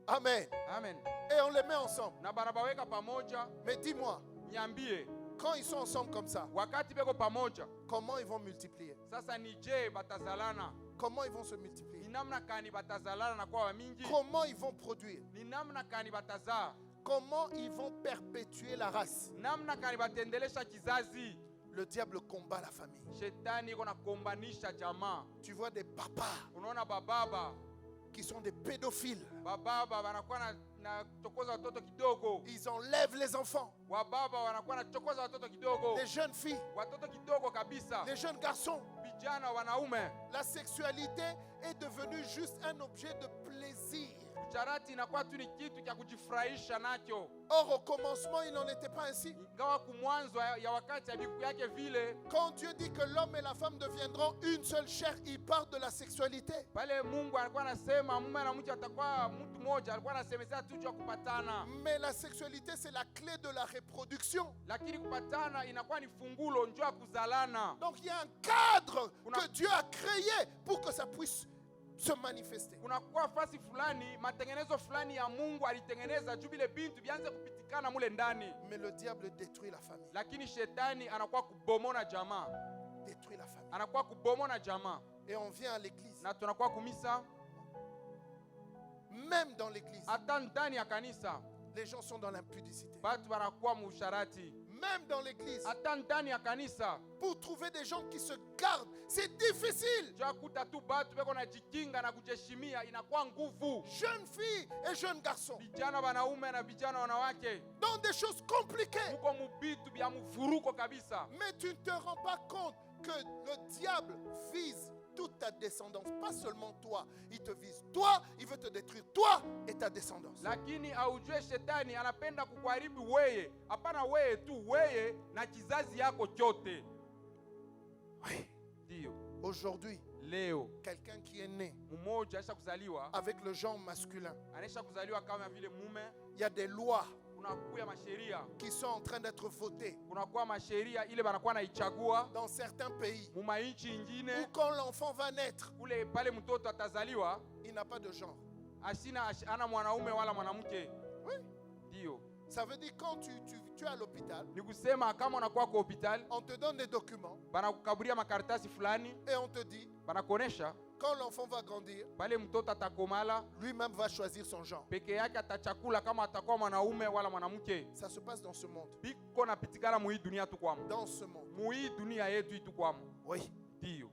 Amen. Amen. Et on les met ensemble. Na banabaweka pamoja. Mais dis-moi, Niambie, quand ils sont ensemble comme ça, wakati beko pamoja, comment ils vont multiplier? sasa ni je batazalana? Comment ils vont se multiplier? Ni namna kani batazalana na kwa mingi? Comment ils vont produire? Ni namna kani batazaa? Comment ils vont perpétuer la race? Namna kani batendelesha kizazi? Le diable combat la famille. Shetani iko nakombanisha jamaa. Tu vois des papas Unaona bababa qui sont des pédophiles. bababa wanakuwa na chokoza watoto kidogo. Ils enlèvent les enfants. Wababa wanakuwa na chokoza watoto kidogo. Les jeunes filles, Watoto kidogo kabisa. les jeunes garçons. Vijana wanaume. La sexualité est devenue juste un objet de plaisir. Charati inakuwa tu ni kitu cha kujifurahisha nacho. Or, au commencement, il n'en était pas ainsi. Ingawa kumwanzo ya wakati ya biku yake vile. Quand Dieu dit que l'homme et la femme deviendront une seule chair, il parle de la sexualité. Pale Mungu alikuwa anasema mume na mke watakuwa mtu mmoja, alikuwa anasemezea tu juu ya kupatana. Mais la sexualité, c'est la clé de la reproduction. Lakini kupatana inakuwa ni fungulo njoo ya kuzalana. Donc, il y a un cadre que Dieu a créé pour que ça puisse se manifester. Kuna kwa fasi fulani, matengenezo fulani ya Mungu alitengeneza juu bile bintu bianze kupitikana mule ndani. Mais le diable détruit la famille. Lakini shetani anakuwa kubomona jamaa. Détruit la famille. Anakuwa kubomona jamaa. Et on vient à l'église. na tunakuwa kumisa. Même dans l'église, Hata ndani ya kanisa les gens sont dans l'impudicité. batu banakuwa musharati. Même dans l'église, Hata ndani ya kanisa pour trouver des gens qui se gardent, c'est difficile. jua kuta tu batu beko na jikinga na kujeshimia inakuwa nguvu. Jeunes filles et jeunes garçons, Vijana wanaume na vijana wanawake dans des choses compliquées. muko mubitu bya mufuruko kabisa. Mais tu ne te rends pas compte que le diable vise toute ta descendance, pas seulement toi. Il te vise toi, il veut te détruire toi et ta descendance. Lakini aujue shetani anapenda kukuharibu weye, hapana weye tu, weye na kizazi yako chote. Oui. Ndio Aujourd'hui, leo quelqu'un qui est né mmoja aisha kuzaliwa, avec le genre masculin, anaisha kuzaliwa kama vile mume, il y a des lois kunakuwa masheria, qui sont en train d'être votées kunakuwa masheria ile banakuwa naichagua dans certains pays mumainchi où ingine, quand l'enfant va naître, kule pale mtoto atazaliwa il n'a pas de genre. ana mwanaume wala mwanamke. Oui. Ndio Ça veut dire quand tu es à l'hôpital, ni kusema kama unakuwa kwa hospitali on te donne des documents banakukaburia makaratasi fulani, et on te dit, banakuonesha quand l'enfant va grandir, pale mtoto atakomala lui-même va choisir son genre. peke yake atachakula kama atakuwa mwanaume wala mwanamke. Ça se passe dans ce monde. Biko napitikana muhii dunia tu kwamo, Dans ce monde. muhii dunia yetu itu kwamo. Oui. Ndio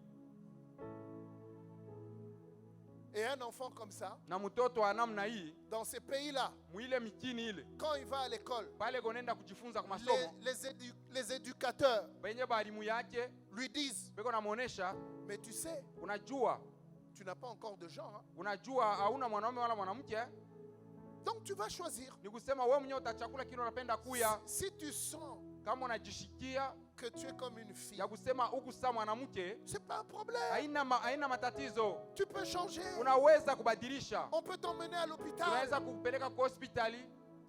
Et un enfant comme ça, na mtoto wa namna hii dans ces pays-là, muile mikini ile quand il va à l'école, pale gonenda kujifunza kwa masomo, les éducateurs benye balimu yake lui disent, beko namuonesha, mais tu sais, unajua tu n'as pas encore de genre, hein? unajua hauna mwanaume wala mwanamke, Donc tu vas choisir. ni kusema wewe mwenyewe utachakula kile unapenda kuya. Si tu sens Kama unajishikia que tu es comme une fille, ya kusema huku saa mwanamke, c'est pas un problème. haina matatizo, Tu peux changer. unaweza kubadilisha. On peut t'emmener à l'hôpital Unaweza kupeleka kwa hospitali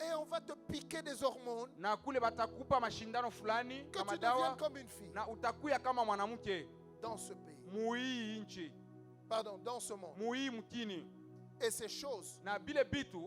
et on va te piquer des hormones na kule batakupa mashindano fulani que kama tu deviennes dawa comme une fille. na utakuya kama mwanamke Dans ce pays, muhii nchi, pardon, dans ce monde. muhii mkini. Et ces choses, Na bile bitu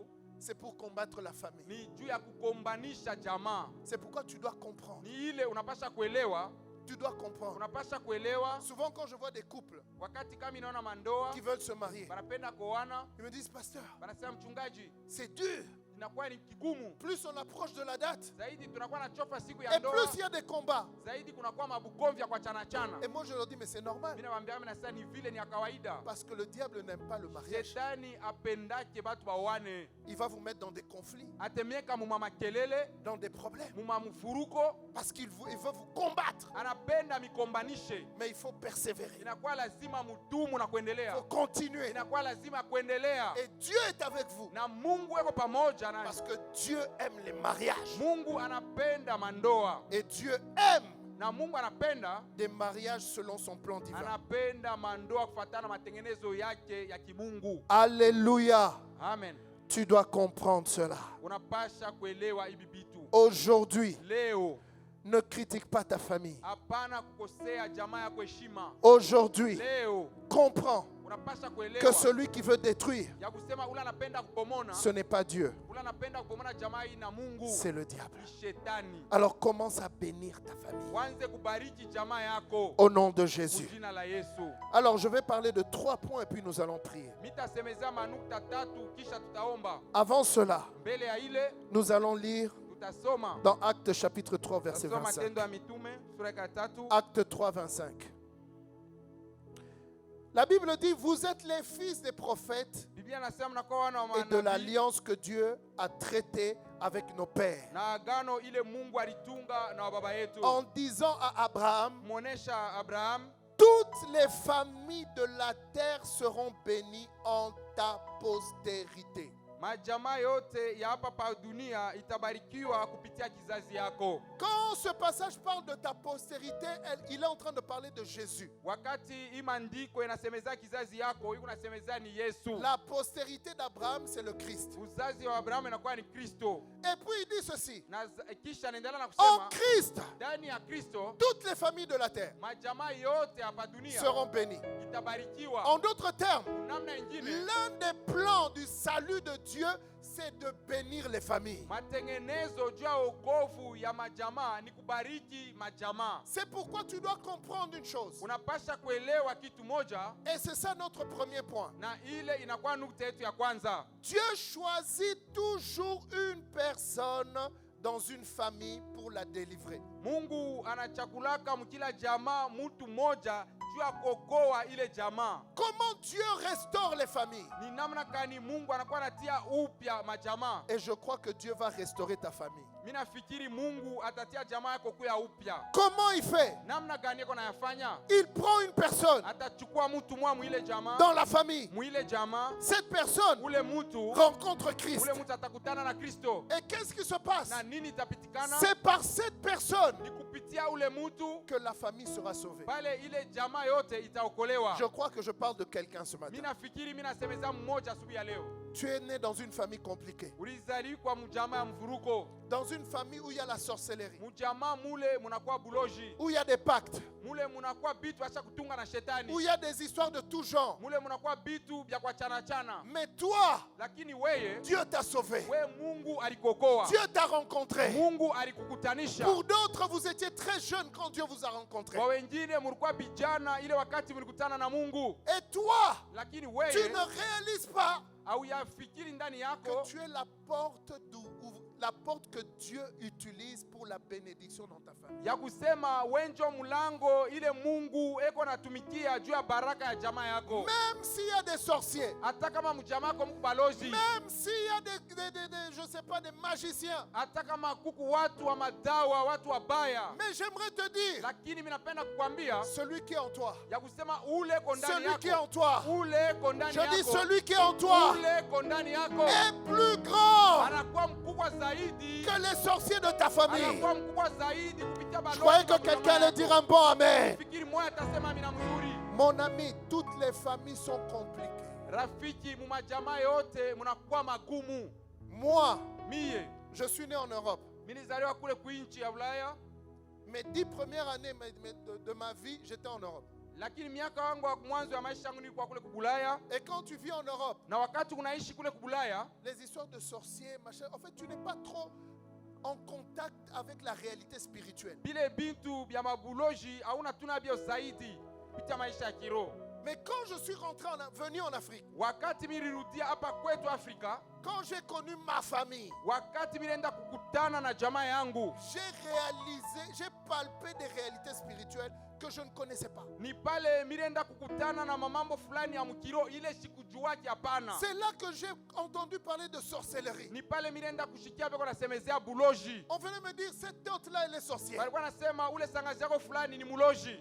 c'est pour combattre la famille. ni juu ya kukombanisha jamaa. C'est pourquoi tu dois comprendre. Ni ile unapasha kuelewa, Tu dois comprendre. unapasha kuelewa. Souvent quand je vois des couples Wakati kama inaona mandoa qui veulent se marier, banapenda kuoana, ils me disent, pasteur, banasema mchungaji, c'est dur. inakuwa ni kigumu Plus on approche de la date, zaidi, tunakuwa na chofa siku ya et ndoa plus il y a des combats. zaidi, kunakuwa mabukomvya kwa chana chana. Et moi je leur dis, mais c'est normal. Mimi nawaambia mimi nasema ni vile, ni ya kawaida. Parce que le diable n'aime pas le mariage. Shetani apendake batu baoane, Il va vous mettre dans des conflits, atemieka muma makelele, dans des problèmes. muma mfuruko, Parce qu'il il veut vous combattre. anapenda mikombanishe. Mais il faut persévérer. Inakuwa lazima mudumu na Il kuendelea, faut continuer. inakuwa lazima kuendelea, Et Dieu est avec vous. na Mungu yuko pamoja na Parce que Dieu aime les mariages. Mungu anapenda mandoa, Et Dieu aime na Mungu anapenda des mariages selon son plan divin. anapenda mandoa kufuatana matengenezo yake ya kimungu. Alléluia. Amen. Tu dois comprendre cela. Unapasha kuelewa hivi vitu Aujourd'hui, leo. ne critique pas ta famille. Hapana kukosea jamaa yako heshima. Aujourd'hui, Leo comprends unapasha que kuelewa celui qui veut détruire, ya kusema ule anapenda kupomona, ce n'est pas Dieu, ule anapenda kupomona jamaa hii na Mungu c'est le diable. ni shetani. Alors commence à bénir ta famille Wanze kubariki jamaa yako au nom de Jésus. jina la Yesu. Alors je vais parler de 3 points et puis nous allons prier. Mitasemezea manukta tatu kisha tutaomba. Avant cela, Mbele ya ile nous allons lire tutasoma dans Actes chapitre 3 verset tutasoma 25. Matendo ya Mitume sura ya 3. Acte 3 25. La Bible dit, vous êtes les fils des prophètes Biblia inasema mnakuwa wana wa et de manabii l'alliance que Dieu a traitée avec nos pères. na agano ile Mungu alitunga na baba yetu, En disant à Abraham, muonesha Abraham, toutes les familles de la terre seront bénies en ta postérité. majamaa yote ya hapa pa dunia itabarikiwa kupitia kizazi yako. Quand ce passage parle de ta postérité, il est en train de parler de Jésus. Wakati hii maandiko inasemeza kizazi yako, iko nasemeza ni Yesu. La postérité d'Abraham, c'est le Christ. Uzazi wa Abrahamu inakuwa ni Kristo. Et puis il dit ceci, Na kisha anaendelea na en kusema Christ, ndani ya Kristo toutes les familles de la terre majamaa yote hapa dunia seront bénies. itabarikiwa. En d'autres termes, Namna nyingine, l'un des plans du salut de Dieu, c'est de bénir les familles. Matengenezo juu ya wokovu ya majamaa ni kubariki majamaa. C'est pourquoi tu dois comprendre une chose. Unapasha kuelewa kitu moja, Et c'est ça notre premier point. na ile inakuwa nukta yetu ya kwanza. Dieu choisit toujours une personne dans une famille pour la délivrer. Mungu anachakulaka mkila jamaa mtu moja juu ya kuokoa ile jamaa. Comment Dieu restaure les familles? Ni namna gani Mungu anakuwa anatia upya majamaa. Et je crois que Dieu va restaurer ta famille. Mimi nafikiri Mungu atatia jamaa yako kuya upya. Comment il fait? Namna gani yako nayafanya? Il prend une personne Atachukua mtu mwa mwile jamaa. dans la famille. Mwile jamaa. Cette personne Ule mtu rencontre Christ. ule mtu atakutana na Kristo. Et qu'est-ce qui se passe? Na nini itapitikana? C'est par cette personne Ni kupitia ule mtu que la famille sera sauvée. pale ile jamaa yote itaokolewa. Je crois que je parle de quelqu'un ce matin. Mimi nafikiri mimi nasemeza mmoja asubuhi ya leo. Tu es né dans une famille compliquée. Ulizaliwa kwa mjamaa ya mvuruko. Dans une famille où il y a la sorcellerie. Mjamaa mule munakuwa buloji. Où il y a des pactes. Mule munakuwa bitu acha kutunga na shetani. Où il y a des histoires de tout genre. Mule munakuwa bitu vya kwa chana chana. Mais toi, Lakini weye, Dieu t'a sauvé. we Mungu alikokoa. Dieu t'a rencontré. Mungu alikukutanisha. Pour d'autres, vous étiez très jeunes quand Dieu vous a rencontré. Kwa wengine mulikuwa vijana ile wakati mlikutana na Mungu. Et toi, Lakini tu weye ne réalises pas au yafikiri ndani que yako tu es la porte que Dieu utilise pour la bénédiction dans ta famille. ya kusema wenjo mulango ile Mungu eko natumikia juu ya baraka ya jamaa yako. Même s'il y a des sorciers, Hata kama mjamaa yako mko balozi, même s'il y a je sais pas, des magiciens. hata kama kuku watu wa madawa, watu wabaya. Mais j'aimerais te dire, Lakini mimi napenda kukwambia celui qui est en toi, ya kusema ule eko ndani celui qui est yako. en toi, Ule eko ndani je dis yako. celui qui est en toi Ule eko ndani yako. est plus grand Anakuwa mkubwa zaidi. que les sorciers de ta famille. Anakuwa mkubwa zaidi kupitia Je balozi. croyais que wa quelqu'un jamaa allait dire yako. un bon amen. Fikiri moja atasema mina mzuri. Mon ami, toutes les familles sont compliquées. Rafiki mumajamaa yote munakuwa magumu. Moi, Mie je suis né en Europe. mimi nilizaliwa kule kuinchi ya Ulaya, Mes 10 premières années de ma vie, j'étais en Europe. lakini miaka wangu wa mwanzo ya maisha yangu nilikuwa kule kubulaya. Et quand tu vis en Europe, Na wakati unaishi kule kubulaya, les histoires de sorciers, machin, en fait, tu n'es pas trop en contact avec la réalité spirituelle. bile bintu bya mabuloji hauna tuna bio zaidi kupitia maisha ya kiroho. Mais quand je suis venu en Afrique, Wakati mimi nilirudia hapa kwetu Afrika, quand j'ai connu ma famille, wakati mimi nenda kukutana na jamaa yangu, j'ai palpé des réalités spirituelles que je ne connaissais pas. ni pale mimi nenda kukutana na mamambo fulani ya mkiro ile sikujuaki hapana. C'est là que j'ai entendu parler de sorcellerie. Ni pale mimi nenda kushikia beko nasemezea buloji. On venait me dire, cette tante-là, elle est sorcière. Walikuwa nasema ule sangazi yako fulani ni muloji.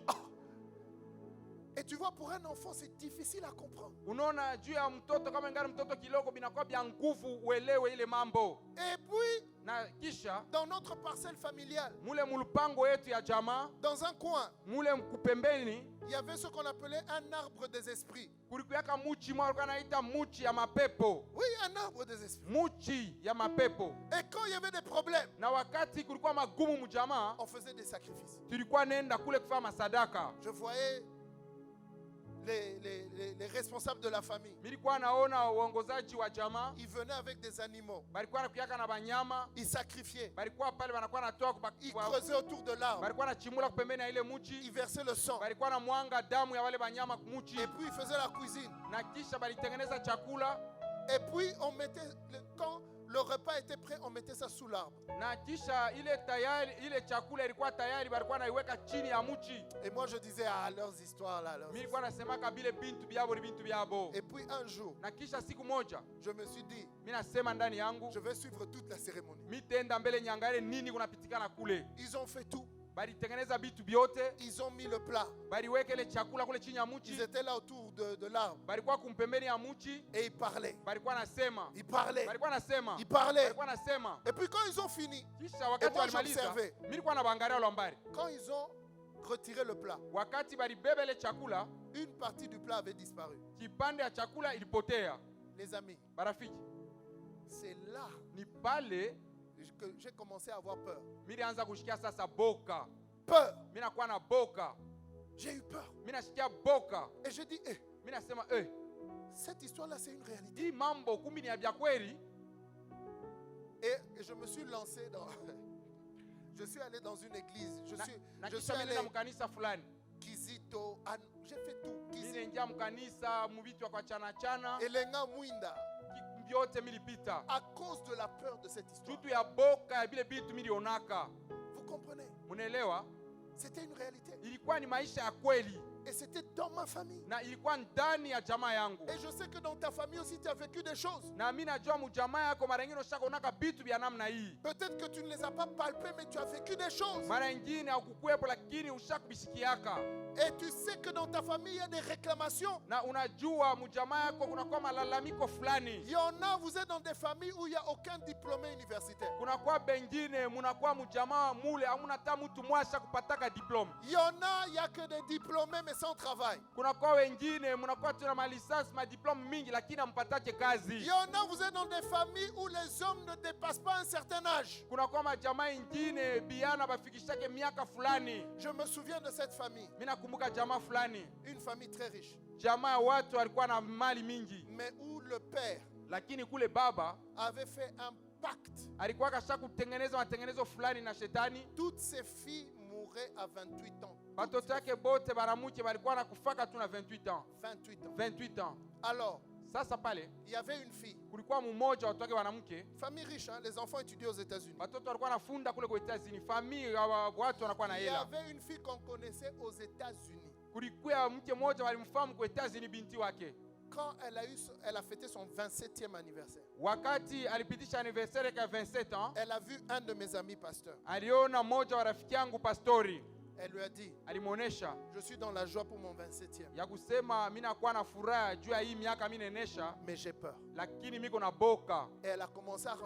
Et tu vois, pour un enfant, c'est difficile à comprendre. Unaona juu ya mtoto kama ngari mtoto kiloko binakuwa bya nguvu uelewe ile mambo. Et puis, Na kisha dans notre parcelle familiale, mule mulupango yetu ya jamaa, dans un coin, mule mkupembeni il y avait ce qu'on appelait un arbre des esprits. kulikuyaka muchi mwa walikuwa naita muchi ya mapepo. Oui, un arbre des esprits. Muchi ya mapepo. Et quand il y avait des problèmes, Na wakati kulikuwa magumu mjamaa, on faisait des sacrifices. tulikuwa nenda kule kufanya masadaka. Je voyais les responsables de la famille. Nilikuwa naona uongozaji wa jamaa, Ils venaient avec des animaux. balikuwa nakuyaka na banyama, Ils sacrifiaient. balikuwa pale banakuwa natoa Ils creusaient autour de l'arbre. balikuwa nachimula kupembeni ya ile Ils muchi, versaient le sang. balikuwa na mwanga damu ya wale banyama kumuchi, Et puis, ils faisaient la cuisine. na kisha balitengeneza chakula, Et puis, on mettait, quand le repas était prêt, on mettait ça sous l'arbre. na kisha ile chakula ilikuwa tayari, balikuwa naiweka chini ya muchi. Et moi, je disais, ah, leurs histoires là. Mimi nilikuwa nasemaka bile bintu byabo ni bintu byabo. Et puis, un jour, Na kisha siku moja je me suis dit, mimi nasema ndani yangu, je vais suivre toute la cérémonie. mitenda mbele nyangale nini kunapitikana kule. Ils ont fait tout. Balitengeneza bitu byote, Ils ont mis le plat. baliweka ile chakula kule chini ya Ils muchi, étaient là autour de l'arbre. balikuwa kumpembeni ya muchi, Et ils parlaient. balikuwa nasema, Ils parlaient. balikuwa nasema, Ils parlaient. balikuwa nasema. Et puis, quand ils ont fini, Kisha wakati moi, walimaliza, j'observais. mimi nilikuwa nabangalia lwambari. quand ils ont retiré le plat, Wakati balibeba ile chakula, une partie du plat avait disparu. kipande ya chakula ilipotea. Les amis, Barafiki, c'est là ni pale que j'ai commencé à avoir peur. mimi nilianza kushikia sasa boka. Peur. Mimi nakuwa na boka. J'ai eu peur. Mimi nashikia boka. Et j'ai dit, Mimi nasema cette histoire-là, c'est une réalité. hii mambo kumbi ni ya vya kweli. Et je me suis lancé dans... Je suis allé dans une église. Je suis allé na mkanisa fulani. Kizito. J'ai fait tout. Niliingia mkanisa mubitu wa chana chana. Elenga Mwinda. Vyote milipita. À cause de la peur de cette histoire. Tutu ya boka ya bile bitu milionaka. Vous comprenez? Munaelewa? C'était une réalité. Ilikuwa ni maisha ya kweli. Et c'était dans ma famille. Na ilikuwa ndani ya jamaa yangu. Et je sais que dans ta famille aussi tu as vécu des choses. Na mimi najua mujamaa yako mara nyingine ushakonaka bitu vya namna hii. Peut-être que tu ne les as pas palpés, mais tu as vécu des choses. Mara nyingine haukukuepo lakini ushakubishikiaka. Et tu sais que dans ta famille il y a des réclamations. Na unajua mujamaa yako kunakuwa malalamiko fulani. Il y en a, vous êtes dans des familles où il n'y a aucun diplômé universitaire. Kunakuwa bengine munakuwa mujamaa mule hamuna hata mtu mwasha kupataka diplome. Il y en a, il n'y a que des diplômés mais sans travail. Kunakuwa wengine munakuwa tuna malisasi madiplome mingi lakini hampatache kazi. Il y en a, vous êtes dans des familles où les hommes ne dépassent pas un certain âge. Kunakuwa majamaa ingine biana bafikishake miaka fulani. Je me souviens de cette famille. Mimi nakumbuka jamaa fulani. Une famille très riche. Jamaa watu walikuwa na mali mingi. Mais où le père lakini kule baba avait fait un pacte. Alikuwa kasha kutengeneza matengenezo fulani na shetani. Toutes ses filles mouraient à 28 ans. Watoto yake bote baramuke walikuwa nakufaka tu na 28 ans. 28 ans. 28 ans. Alors, sasa pale il y avait une fille. Kulikuwa mmoja watoto wake wanamke. Famille riche, hein? Les enfants étudiaient aux États-Unis. Watoto walikuwa nafunda kule kwa États-Unis. Famille watu wanakuwa na hela. Il y avait une fille qu'on connaissait aux États-Unis. Kulikuwa mke mmoja walimfahamu kwa États-Unis binti wake. Quand elle a fêté son 27e anniversaire. Wakati alipitisha anniversaire ya 27 ans. Elle a vu un de mes amis pasteurs. Aliona mmoja wa rafiki yangu pastori. Elle lui a dit, alimuonesha, je suis dans la joie pour mon 27e. Ya kusema mimi nakuwa na furaha juu ya hii miaka mimi nenesha, mais j'ai peur. Lakini miko na boka. Et elle a commencé à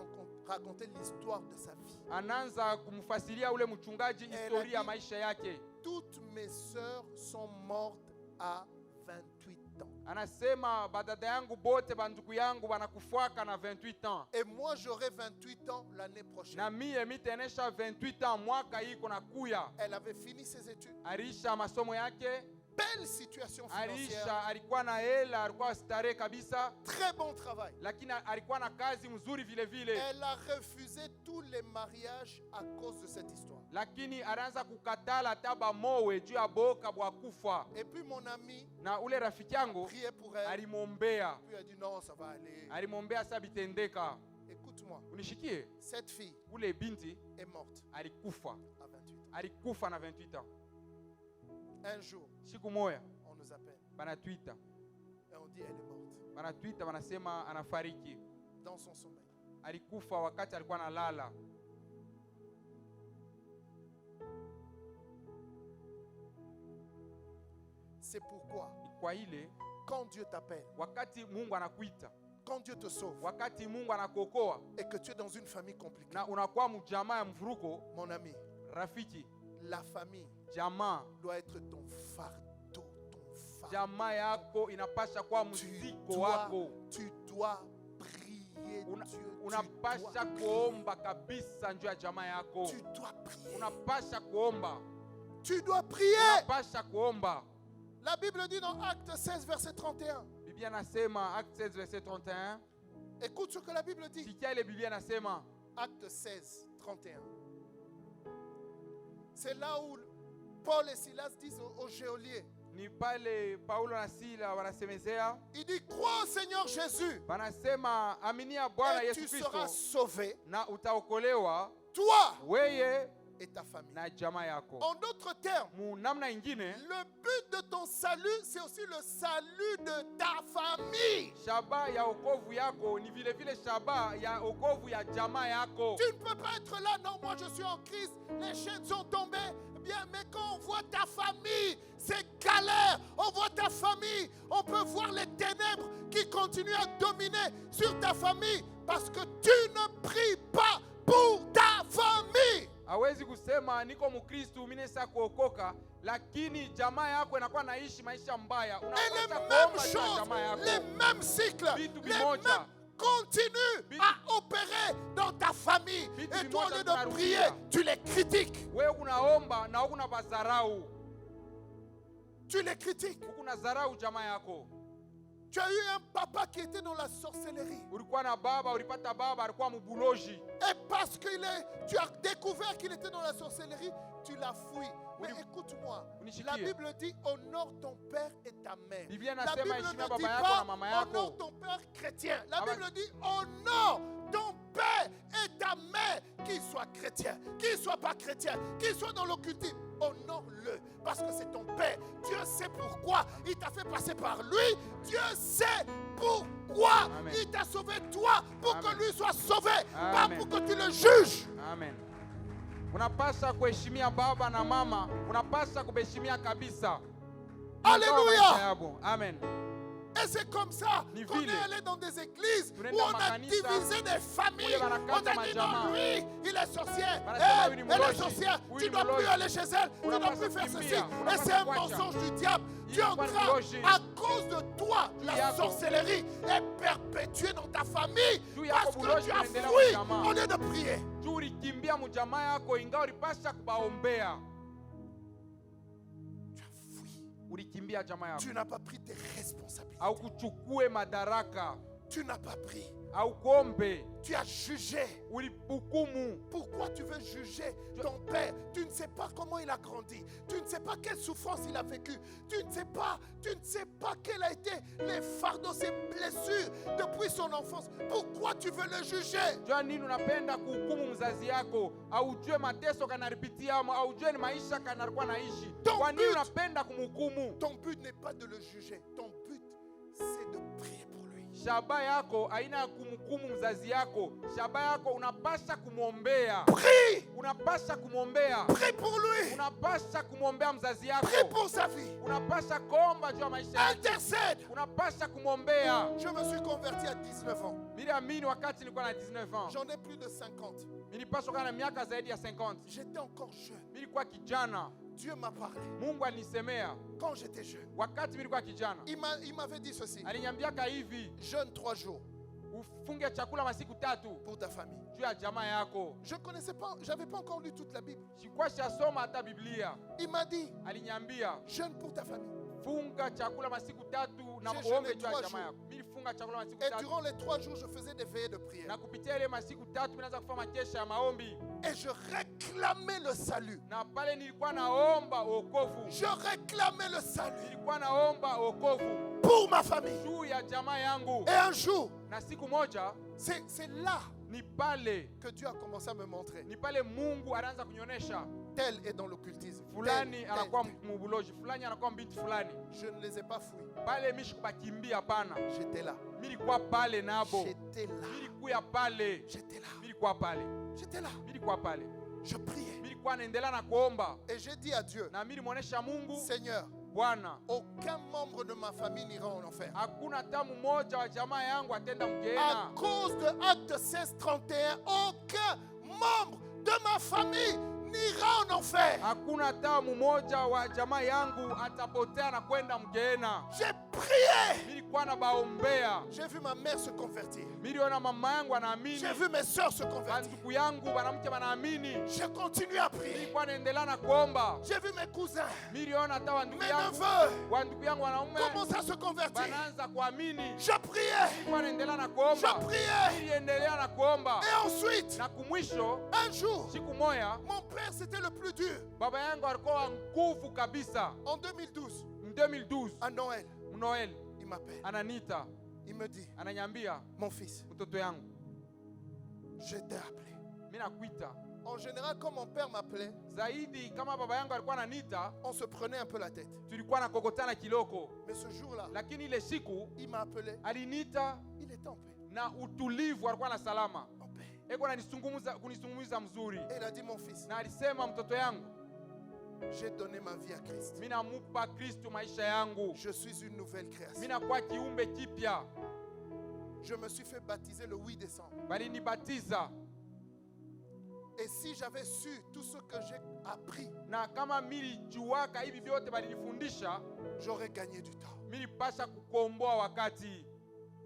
raconter l'histoire de sa vie. Anaanza kumfasiria ule mchungaji historia ya maisha yake. Toutes mes sœurs sont mortes à 28 ans. Anasema badada yangu bote banduku yangu banakufuaka na 28 ans. Et moi j'aurai 28 ans l'année prochaine. Na mie mitenesha 28 ans mwaka hii kuna kuya. Elle avait fini ses études. Arisha masomo yake. Belle situation financière. Arisha alikuwa na hela, alikuwa starehe kabisa. Très bon travail. Lakini alikuwa na kazi mzuri vile vile. Elle a refusé tous les mariages à cause de cette histoire. Lakini anaanza kukatala taba mowe juu ya boka bwa kufa. Et puis mon ami na ule rafiki yangu priait pour elle. Alimwombea. Puis elle a dit non, ça va aller. Alimwombea sa bitendeka. Écoute-moi. Unishikie. Cette fille ule binti est morte. Alikufa. À 28 ans. Alikufa na 28 ans. Un jour, siku moja on nous appelle. Banatwita. Et on dit elle est morte. Banatwita banasema anafariki. Dans son sommeil. Alikufa wakati alikuwa analala. C'est pourquoi kwa ile quand Dieu t'appelle, wakati Mungu anakuita, quand Dieu te sauve, wakati Mungu anakuokoa, et que tu es dans une famille compliquée, na unakuwa mjamaa ya mvuruko, mon ami, rafiki, la famille jamaa doit être ton fardeau, ton fardeau. Jamaa yako inapasha kuwa mzigo wako. Tu dois prier Dieu. Unapasha kuomba kabisa njoo ya jamaa yako. Tu dois prier. Unapasha kuomba. Tu dois prier. Unapasha kuomba. La Bible dit dans Acte 16 verset 31. Biblia nasema Acte 16 verset 31. Écoute ce que la Bible dit. Sikia ile Biblia nasema. Acte 16 31. C'est là où Paul et Silas disent aux geôliers. Ni pale Paulo na Sila wanasemezea. Il dit crois au Seigneur Jésus. Banasema aminia Bwana Yesu Kristo. Et tu seras sauvé. Na utaokolewa. Toi. Weye et ta famille. Na jamaa yako. En d'autres termes, namna ingine, le but de ton salut, c'est aussi le salut de ta famille. Shaba ya okovu yako ni vile vile shaba ya okovu ya jamaa yako. Tu ne peux pas être là, non, moi je suis en Christ, les chaînes sont tombées. Bien, mais quand on voit ta famille, c'est galère. On voit ta famille, on peut voir les ténèbres qui continuent à dominer sur ta famille parce que tu ne pries pas pour ta famille. Hawezi kusema niko Mkristo mimi nesa kuokoka lakini jamaa yako inakuwa naishi maisha mbaya. Unapaswa kuomba jamaa yako. Les mêmes cycles, les mêmes continuent à opérer dans ta famille. Et toi, au lieu de prier, tu les critiques. Wewe unaomba na una bazarau. Tu les critiques. Ukuna zarau jamaa yako. Tu as eu un papa qui était dans la sorcellerie. Ulikuwa na baba, ulipata baba alikuwa mubuloji. Et parce tu as découvert qu'il était dans la sorcellerie, tu l'as fui. Mais écoute-moi, la Bible dit honore ton père et ta mère. La Bible ne dit pas honore ton père chrétien. La Bible dit honore ton père et ta mère, qu'il soit chrétien, qu'il soit pas chrétien, qu'il soit dans l'occultisme. Honore-le parce que c'est ton père. Dieu sait pourquoi il t'a fait passer par lui. Dieu sait pourquoi il t'a sauvé toi, pour que lui soit sauvé, pas pour que tu le juges. Amen. Unapaswa kuheshimia baba na mama, unapaswa kuheshimia kabisa. Alléluia. Amen. Et c'est comme ça qu'on est allé dans des églises où on a divisé des familles. On a dit non, lui, il est sorcier. Elle est sorcière. Tu ne dois plus aller chez elle. Tu ne dois plus faire ceci. Et c'est un mensonge du diable. Tu es en train, à cause de toi, la sorcellerie est perpétuée dans ta famille parce que tu as fui au lieu de prier. Tu n'as pas pris tes responsabilités. Tu n'as pas pris. Tu as jugé. Pourquoi tu veux juger ton père? Tu ne sais pas comment il a grandi. Tu ne sais pas quelle souffrance il a vécu. Tu ne sais pas quels a été les fardeaux, ses blessures depuis son enfance. Pourquoi tu veux le juger? Ton but n'est pas de le juger. Ton but, c'est de prier pour lui. Shaba yako haina ya kumhukumu mzazi yako. Shaba yako unapasha kumwombea. Prie. Unapasha kumwombea. Prie pour lui. Unapasha kumwombea mzazi yako. Prie pour sa vie. Unapasha kuomba juu ya maisha yake. Intercède. Unapasha kumwombea. Je me suis converti à 19 ans. Niliamini wakati nilikuwa na 19 ans. J'en ai plus de 50. Nilipaswa kuwa na miaka zaidi ya 50. J'étais encore jeune. Nilikuwa kijana. Dieu m'a parlé. Mungu alinisemea. Quand j'étais jeune. Wakati nilikuwa kijana. Il m'avait dit ceci. Aliniambiaka hivi. Jeûne 3 jours. Ufunge chakula masiku 3 pour ta famille. Juu ya jamaa yako. Je connaissais pas, j'avais pas encore lu toute la Bible. Sikuwa shasoma hata Biblia. Il m'a dit. Aliniambia. Jeûne pour ta famille. Funga chakula masiku 3 na uombe juu ya jamaa yako. Mimi funga chakula masiku 3. Et durant les 3 jours, je faisais des veillées de prière. Na kupitia ile masiku 3 mimi naanza kufanya makesha ya maombi. Et je réclamais le salut. Na pale nilikuwa naomba wokovu. Je réclamais le salut. Nilikuwa naomba wokovu pour ma famille. Juu ya jamaa yangu. Et un jour, na siku moja, c'est là ni pale que Dieu a commencé à me montrer. Ni pale Mungu anaanza kunionyesha. Tel est dans l'occultisme. Fulani anakuwa mubuloji, fulani anakuwa binti fulani. Je ne les ai pas fouillés. Pale mishi kubakimbia hapana. J'étais là. Milikuwa pale nabo. J'étais là. Milikuwa pale. J'étais là. Milikuwa pale. J'étais là. Milikuwa pale. Je priais. Milikuwa naendelea na kuomba. Et j'ai dit à Dieu. Na milimuonesha Mungu. Seigneur. Bwana. Aucun membre de ma famille n'ira en enfer. Hakuna hata mmoja wa jamaa yangu atenda mgeena. À cause de Acte 16:31, aucun membre de ma famille n'ira en enfer. Hakuna hata mmoja wa jamaa yangu atapotea na kwenda mgeena. J'ai prié. Nilikuwa na baombea. J'ai vu ma mère se convertir. Niliona mama yangu anaamini. J'ai vu mes sœurs se convertir. Ndugu yangu wanamke wanaamini. J'ai continué à prier. Nilikuwa naendelea na kuomba. J'ai vu mes cousins. Niliona hata wandugu mes yangu. neveux. Wandugu yangu wanaume. Commencent à se convertir. Wanaanza kuamini. Je priais. Nilikuwa naendelea na kuomba. Je priais. Niliendelea na kuomba. Et ensuite, na kumwisho, un jour, siku moja, mon père c'était le plus dur. Baba yangu alikuwa nguvu kabisa. En 2012. En 2012. À Noël. Noël. Il m'appelle. Ananita. Il me dit. Ananiambia. Mon fils. Mtoto yangu. Je t'ai appelé. Mimi nakuita. En général, quand mon père m'appelait, zaidi kama baba yangu alikuwa ananiita, on se prenait un peu la tête. Tulikuwa na kokotana kiloko. Mais ce jour-là, lakini ile siku, il m'a appelé. Aliniita. Il était en paix. Na utulivu, alikuwa na salama. En paix. Eko kunisungumuza mzuri. Et il a dit, mon fils. Na alisema, mtoto yangu, j'ai donné ma vie à Christ. Mimi namupa Kristo maisha yangu. Je suis une nouvelle création. Mimi nakuwa kiumbe kipya. Je me suis fait baptiser le 8 décembre. Balinibatiza. Et si j'avais su tout ce que j'ai appris, na kama milijuaka hivi vyote balinifundisha, j'aurais gagné du temps. Milipasha kukomboa wakati.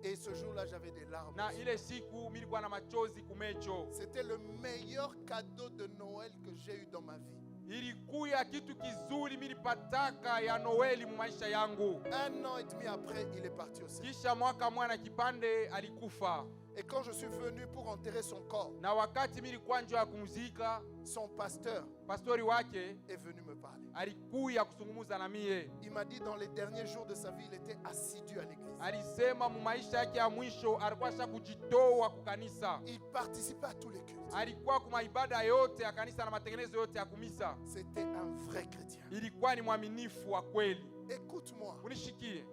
Et ce jour-là, j'avais des larmes. Na ile siku milikuwa na machozi kumecho. C'était le meilleur cadeau de Noël que j'ai eu dans ma vie. Ilikuya kitu kizuri milipataka ya Noeli mu maisha yangu. 1 an et demi après, il est parti au ciel. kisha mwaka mwana kipande alikufa. Et quand je suis venu pour enterrer son corps, Na wakati mimi nilikuwa njoo ya kumzika, son pasteur pastori wake est venu me parler. alikuya kusungumuza na mie. Il m'a dit dans les derniers jours de sa vie, il était assidu à l'église. Alisema mu maisha yake ya mwisho alikuwa sha kujitoa kukanisa. Il participait à tous les cultes. Alikuwa kuma ibada yote ya kanisa na matengenezo yote ya kumisa. C'était un vrai chrétien. Ilikuwa ni mwaminifu wa kweli. Écoute-moi, Unishikie.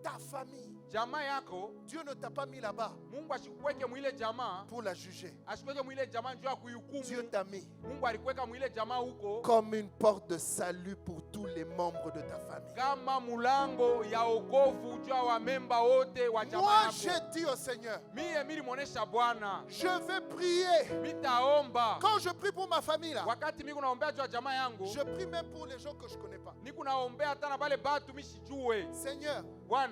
ta famille, Jamaa yako Dieu ne t'a pas mis là-bas Mungu ashikuweke mwile jamaa, pour la juger. ashikuweke mwile jamaa njoo ya Dieu kuihukumu. t'a mis Mungu alikuweka mwile jamaa huko comme une porte de salut pour tous les membres de ta famille. kama mulango ya okovu juu ya wamemba wote wa jamaa Moi, yako. j'ai dit au Seigneur, Mie milimwonesha Bwana, je vais prier. mitaomba. Quand je prie pour ma famille là, Wakati miku naombea juu ya jamaa yangu, je prie même pour les gens que je ne connais pas. niku naombea hata na bale batu mishijue. Seigneur, Bwana,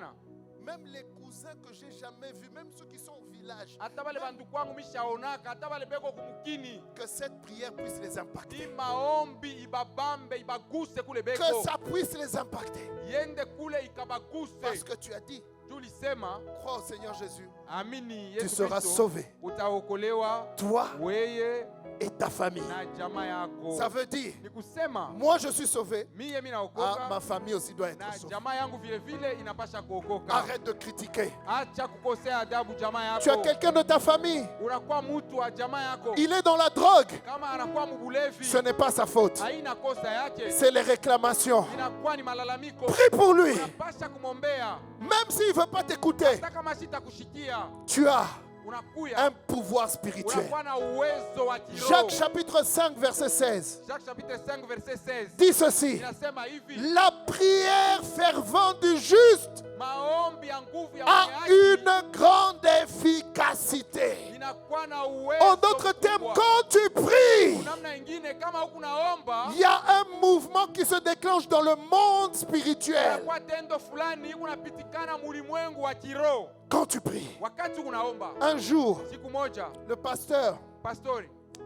même les cousins que j'ai jamais vus, même ceux qui sont au village, hata bale bandu kwangu mishaonaka, hata bale beko kumukini, que cette prière puisse les impacter. i maombi ibabambe ibaguse kule Que beko, ça puisse les impacter. yende kule ikabaguse. Parce que tu as dit, Tulisema crois au Seigneur Jésus, amini tu Yesu seras Kristo, sauvé. utaokolewa Toi weye et ta famille. na jamaa yako. Ça veut dire, Ni kusema moi je suis sauvé, mie ah, minaokoka ma famille aussi doit être na sauvée. jamaa yangu vile vile inapasha kuokoka. Arrête de critiquer. Acha kukosea adabu jamaa Tu as yako. quelqu'un de ta famille, Unakuwa mtu wa jamaa yako, il est dans la drogue. kama anakuwa mbulevi, Ce n'est pas sa faute, haina kosa yake, c'est les réclamations. inakuwa ni malalamiko. Prie pour lui. Unapasha kumwombea, Même s'il ne veut pas t'écouter, hata kama sitakushikia, tu as unakuya un pouvoir spirituel. unakuwa na uwezo wa kiroho. Jacques chapitre 5 verset 16 Jacques chapitre 5 verset 16 dit ceci: inasema hivi, la prière fervente du juste maombi ya nguvu ya a mwenye haki une grande efficacité. inakuwa na uwezo En d'autres termes, mkubwa. quand tu pries, Namna ingine kama huku naomba, il y a un mouvement qui se déclenche dans le monde spirituel. inakuwa tendo fulani unapitikana mulimwengu wa kiroho. Quand tu pries, Wakati unaomba, un jour, siku moja le pasteur,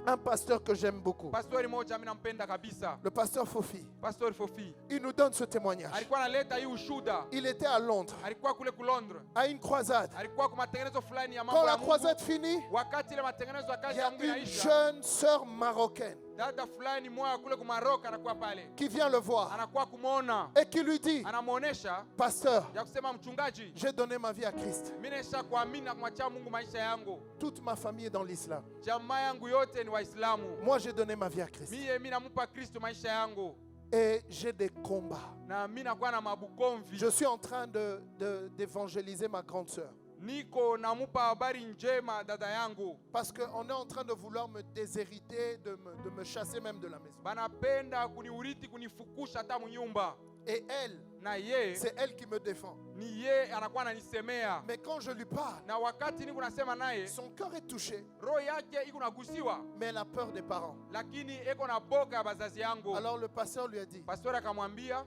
un pasteur que j'aime beaucoup, pastori moja mimi nampenda kabisa, le pasteur Fofi, Pastori Fofi, il nous donne ce témoignage. alikuwa analeta hii ushuda. Il était à Londres, Alikuwa kule ku Londres, à une croisade. alikuwa kwa matengenezo fulani ya Quand mambo la ya Mungu. croisade finit, Wakati ile matengenezo ya il kazi y ya a Mungu une inaisha, jeune sœur marocaine dada fulani moja kule ku Maroka anakuwa pale, qui vient le voir anakuwa kumwona, et qui lui dit: anamuonesha pasteur, ya kusema, mchungaji, j'ai donné ma vie à Christ. mimi naisha kuamini na kumwachia Mungu maisha yangu, Toute ma famille est dans l'islam. jamaa yangu yote ni Waislamu, Moi, j'ai donné ma vie à Christ. mimi namupa Kristo maisha yangu, Et j'ai des combats. na mimi nakuwa na mabukomvi. Je suis en train d'évangéliser ma grande sœur. Niko namupa habari njema dada yangu, Parce qu'on est en train de vouloir me déshériter, de me chasser même de la maison. banapenda kuniuriti kunifukusha hata munyumba, Et elle, na ye c'est elle qui me défend. ni ye anakuwa ananisemea, Mais quand je lui parle, na wakati niko nasema naye, son cœur est touché, roho yake iko nagusiwa, mais elle a peur des parents. lakini eko na boka ya bazazi yangu. Alors le pasteur lui a dit: Pastori akamwambia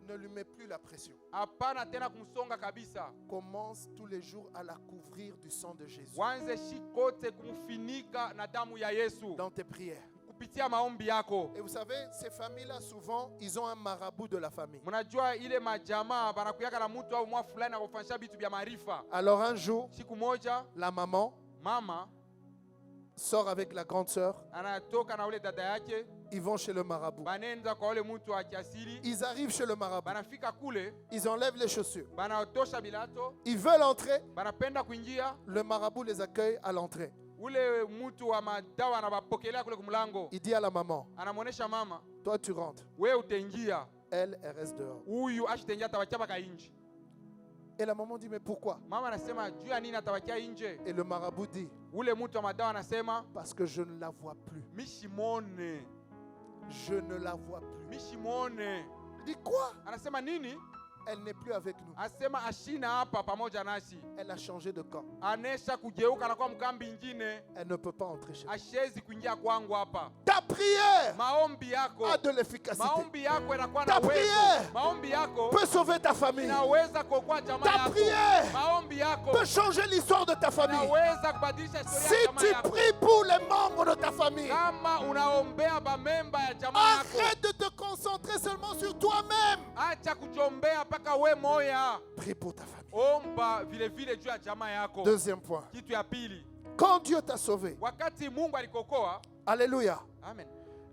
ne lui mets plus la pression. hapana tena kumsonga kabisa, Commence tous les jours à la couvrir du sang de Jésus wanze shikote kumfinika na damu ya Yesu dans tes prières. kupitia maombi yako. Et vous savez, ces familles-là, souvent, ils ont un marabout de la famille. Mnajua ile majamaa banakuyaka na mtu au mwa fulani akufanyisha vitu vya maarifa. Alors un jour, Siku moja la maman mama sort avec la grande sœur. anatoka na ule dada yake, Ils vont chez le marabout. banenda kwa ule mtu wa kiasili, Ils arrivent chez le marabout. banafika kule, Ils enlèvent les chaussures. banatosha bilato, Ils veulent entrer. banapenda kuingia, Le marabout les accueille à l'entrée. ule mtu wa madawa anabapokelea kule kumlango, Il dit à la maman: anamuonesha mama, toi tu rentres. we utaingia, Elle reste dehors. huyu ashitengia atabakia paka inji. Et la maman dit: mais pourquoi? Mama anasema juu ya nini atabakia nje? Et le marabout dit: Ule mtu wa madawa anasema parce que je ne la vois plus. mishimone, Je ne la vois plus. mishimone. Il dit: quoi? Anasema nini? Elle n'est plus avec nous. Asema ashina hapa pamoja nasi, Elle a changé de camp. anesha kugeuka na kwa mkambi ingine, Elle ne peut pas entrer chez nous. ashezi kuingia kwangu hapa. Ta prière Maombi yako, a de l'efficacité. maombi yako inakuwa Ta na uwezo. prière Maombi yako Peut sauver ta famille. inaweza kuokoa jamaa Ta yako. prière Maombi yako peut changer l'histoire de ta famille. inaweza kubadilisha historia ya Si jamaa tu yako. pries pour les membres de ta famille, Kama unaombea bamemba ya jamaa yako, arrête de te concentrer seulement sur toi-même. acha kujombea mpaka we moya. Prie pour ta famille. Omba vile vile juu ya jamaa yako. Deuxième point. Kitu ya pili, Quand Dieu t'a sauvé, wakati Mungu alikokoa, alléluia, amen.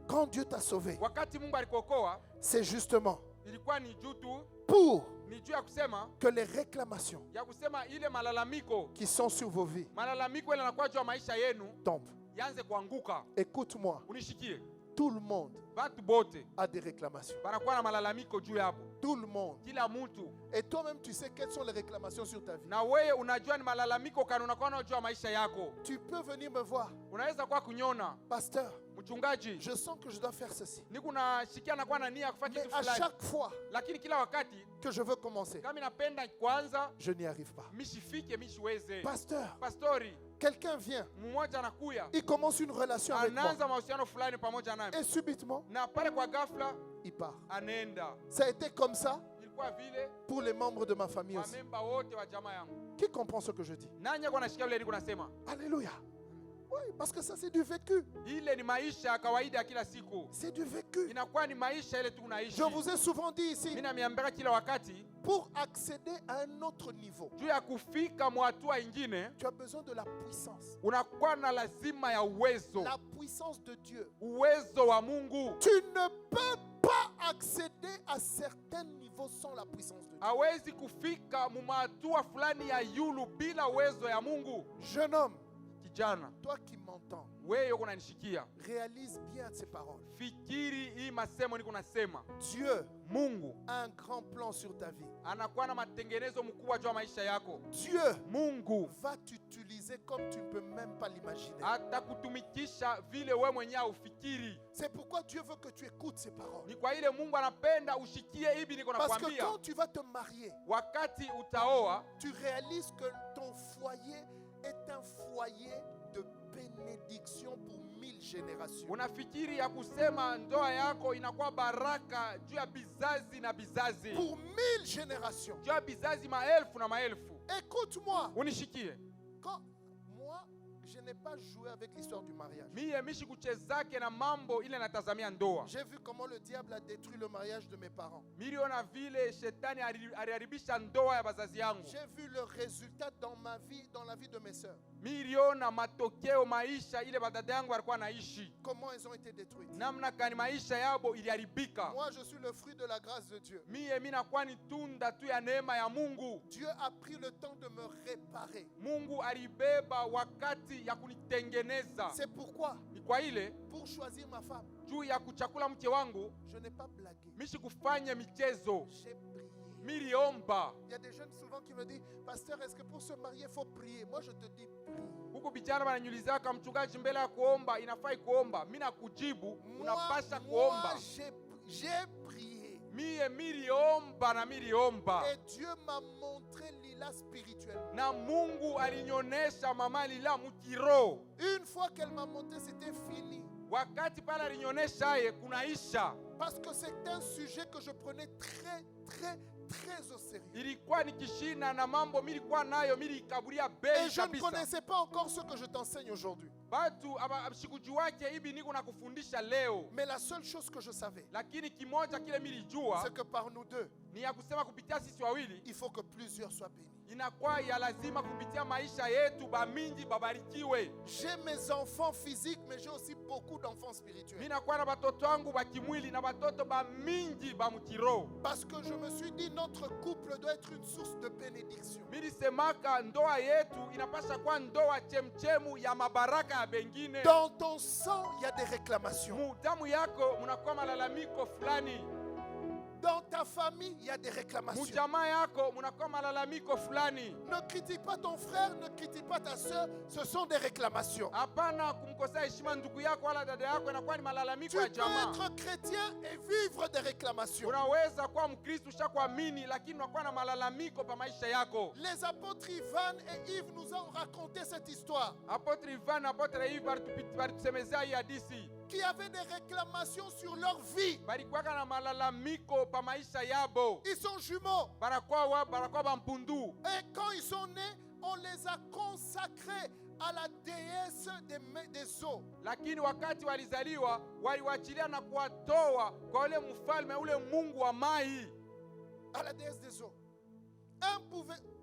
quand Dieu t'a sauvé, Wakati Mungu alikokoa, c'est justement ilikuwa ni juu tu, pour ni juu ya kusema, que les réclamations ya kusema ile malalamiko, qui sont sur vos vies malalamiko ile yanakuwa juu ya maisha yenu tombent. yanze kuanguka. Écoute-moi, Unishikie. tout le monde Watu bote a des réclamations. banakuwa na malalamiko juu yapo. Tout le monde. Kila mtu. Et toi-même, tu sais quelles sont les réclamations sur ta vie. Na wewe unajua ni malalamiko kana unakuwa na juu ya maisha yako. Tu peux venir me voir. Unaweza kwa kunyona. Pasteur, mchungaji, je sens que je dois faire ceci. Niko nashikia na kwa na nia kufanya Mais kitu à fulani. chaque fois Lakini kila wakati que je veux commencer, kama napenda kwanza je n'y arrive pas. mishifike mishiweze. Pasteur, Pastori, quelqu'un vient, mmoja anakuya, il commence une relation avec moi. anaanza mahusiano fulani pamoja nami. Et subitement, Na pale kwa ghafla il part. anaenda. Ça a été comme ça Ilikuwa vile pour les membres de ma famille kwa aussi. memba wote wa jamaa yangu. Qui comprend ce que je dis? Nani yako anashikia vile niko nasema? Alléluia. Oui, parce que ça c'est du vécu. Ile ni maisha ya kawaida ya kila siku. C'est du vécu. Inakuwa ni maisha ile tu unaishi. Je vous ai souvent dit ici, Mimi namiambia kila wakati pour accéder à un autre niveau, juu ya kufika mwatua ingine tu as besoin de la puissance. unakuwa na lazima ya uwezo. La puissance de Dieu. Uwezo wa Mungu. Tu ne peux pas accéder à certains niveaux sans la puissance de Dieu. Hawezi kufika mumatua fulani ya yulu bila uwezo ya Mungu. Jeune homme, Kijana, toi qui m'entends, wewe uko unanishikia. réalise bien ces paroles. Fikiri hii masemo niko nasema. Dieu Mungu a un grand plan sur ta vie. anakuwa na matengenezo mkubwa juu ya maisha yako. Dieu Mungu va t'utiliser comme tu ne peux même pas l'imaginer. atakutumikisha vile wewe mwenyewe ufikiri. C'est pourquoi Dieu veut que tu écoutes ces paroles. Ni kwa ile Mungu anapenda ushikie hivi niko Parce que nakwambia. quand tu vas te marier, Wakati utaoa, tu réalises que ton foyer est un foyer de bénédiction pour 1000 générations. unafikiri ya kusema ndoa yako inakuwa baraka juu ya bizazi na bizazi. Pour 1000 générations. Juu ya bizazi maelfu na maelfu. Écoute-moi. Unishikie. Quand moi, je n'ai pas joué avec l'histoire du mariage. Mie mishi kuchezake na mambo ile natazamia ndoa. J'ai vu comment le diable a détruit le mariage de mes parents. Miliona vile shetani aliharibisha ndoa ya bazazi yangu. J'ai vu le résultat dans ma vie, dans la vie de mes sœurs. Miliona matokeo maisha ile badada yangu walikuwa naishi. Comment elles ont été détruites. Namna kani maisha yabo iliharibika. Moi, je suis le fruit de la grâce de Dieu. Mie nakuwa ni tunda tu ya neema ya Mungu. Dieu a pris le temps de me réparer. Mungu alibeba wakati ya kunitengeneza. C'est pourquoi, Ni kwa ile pour choisir ma femme, juu ya kuchakula mke wangu je n'ai pas blagué. mishi kufanya michezo. J'ai prié. Miliomba. Il y a des jeunes souvent qui me disent, pasteur, est-ce que pour se marier, il faut prier? Moi, je te dis, prie. Huko vijana wananyulizaka mchungaji mbele ya kuomba inafai kuomba. Mimi nakujibu unapasha kuomba. J'ai prié. Mie miliomba na miliomba. Et Dieu m'a montré Lila spirituellement. Na Mungu alinyonesha mama Lila mukiro. Une fois qu'elle m'a montré, c'était fini. Wakati pala alinyonesha ye kunaisha. Parce que c'est un sujet que je prenais très au sérieux. Ilikuwa nikishina na mambo milikuwa nayo milikaburia Et bei je ne kabisa. connaissais pas encore ce que je t'enseigne aujourd'hui. Batu abashikujuwake hivi niko na kufundisha leo. Mais la seule chose que je savais, Lakini kimoja kile milijua c'est que par nous deux, ni ya kusema kupitia sisi wawili il faut que plusieurs soient bénis. inakuwa ya lazima kupitia maisha yetu bamingi babarikiwe. J'ai mes enfants physiques, mais j'ai aussi beaucoup d'enfants spirituels. Mimi nakuwa na batoto wangu ba kimwili na batoto bamingi ba mukiro. Parce que je me suis dit, notre couple doit être une source de bénédiction. Mimi semaka ndoa yetu inapasha kuwa ndoa chemchemu ya mabaraka ya bengine. Dans ton sang, il y a des réclamations. Mu damu yako munakuwa malalamiko fulani. Dans ta famille, il y a des réclamations. Mujamaa yako munakuwa malalamiko fulani. Ne critique pas ton frère, ne critique pas ta soeur, ce sont des réclamations. Hapana kumkosea heshima ndugu yako wala dada yako, inakuwa ni malalamiko Tu ya peux jamaa. être chrétien et vivre des réclamations. Unaweza kuwa Mkristo ushakuamini lakini unakuwa na malalamiko pa maisha yako. Les apôtres Ivan et Yves nous ont raconté cette histoire. Apotre Ivan, apotre Yves baritusemezea hii hadithi. Qui avaient des réclamations sur leur vie. Balikuwaka na malalamiko pa maisha yabo. Ils sont jumeaux. Barakuwa bampundu. Et quand ils sont nés, on les a consacrés à la déesse des eaux. Lakini wakati walizaliwa waliwachilia na kuwatoa kwa ule mfalme ule Mungu wa mai. à la déesse des eaux.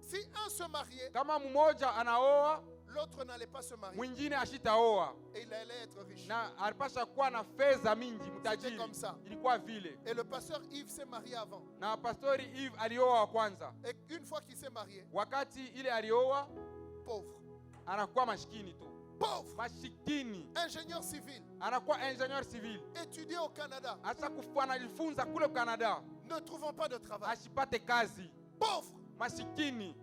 Si un se mariait, Kama mmoja anaoa, l'autre n'allait pas se marier. mwingine ashitaoa. Et il allait être riche. Na alipasha kuwa na fedha mingi, C'était mtajiri. comme ça. Ilikuwa vile. Et le pasteur Yves s'est marié avant. Na pastori Yves alioa wa kwanza. Et une fois qu'il s'est marié, Wakati ile alioa, pauvre. anakuwa mashikini tu. Pauvre. Mashikini. Ingénieur civil. Anakuwa ingénieur civil. Étudié au Canada. Asa anajifunza kule Canada. Ne trouvant pas de travail. Ashipate kazi. Pauvre. Mashikini.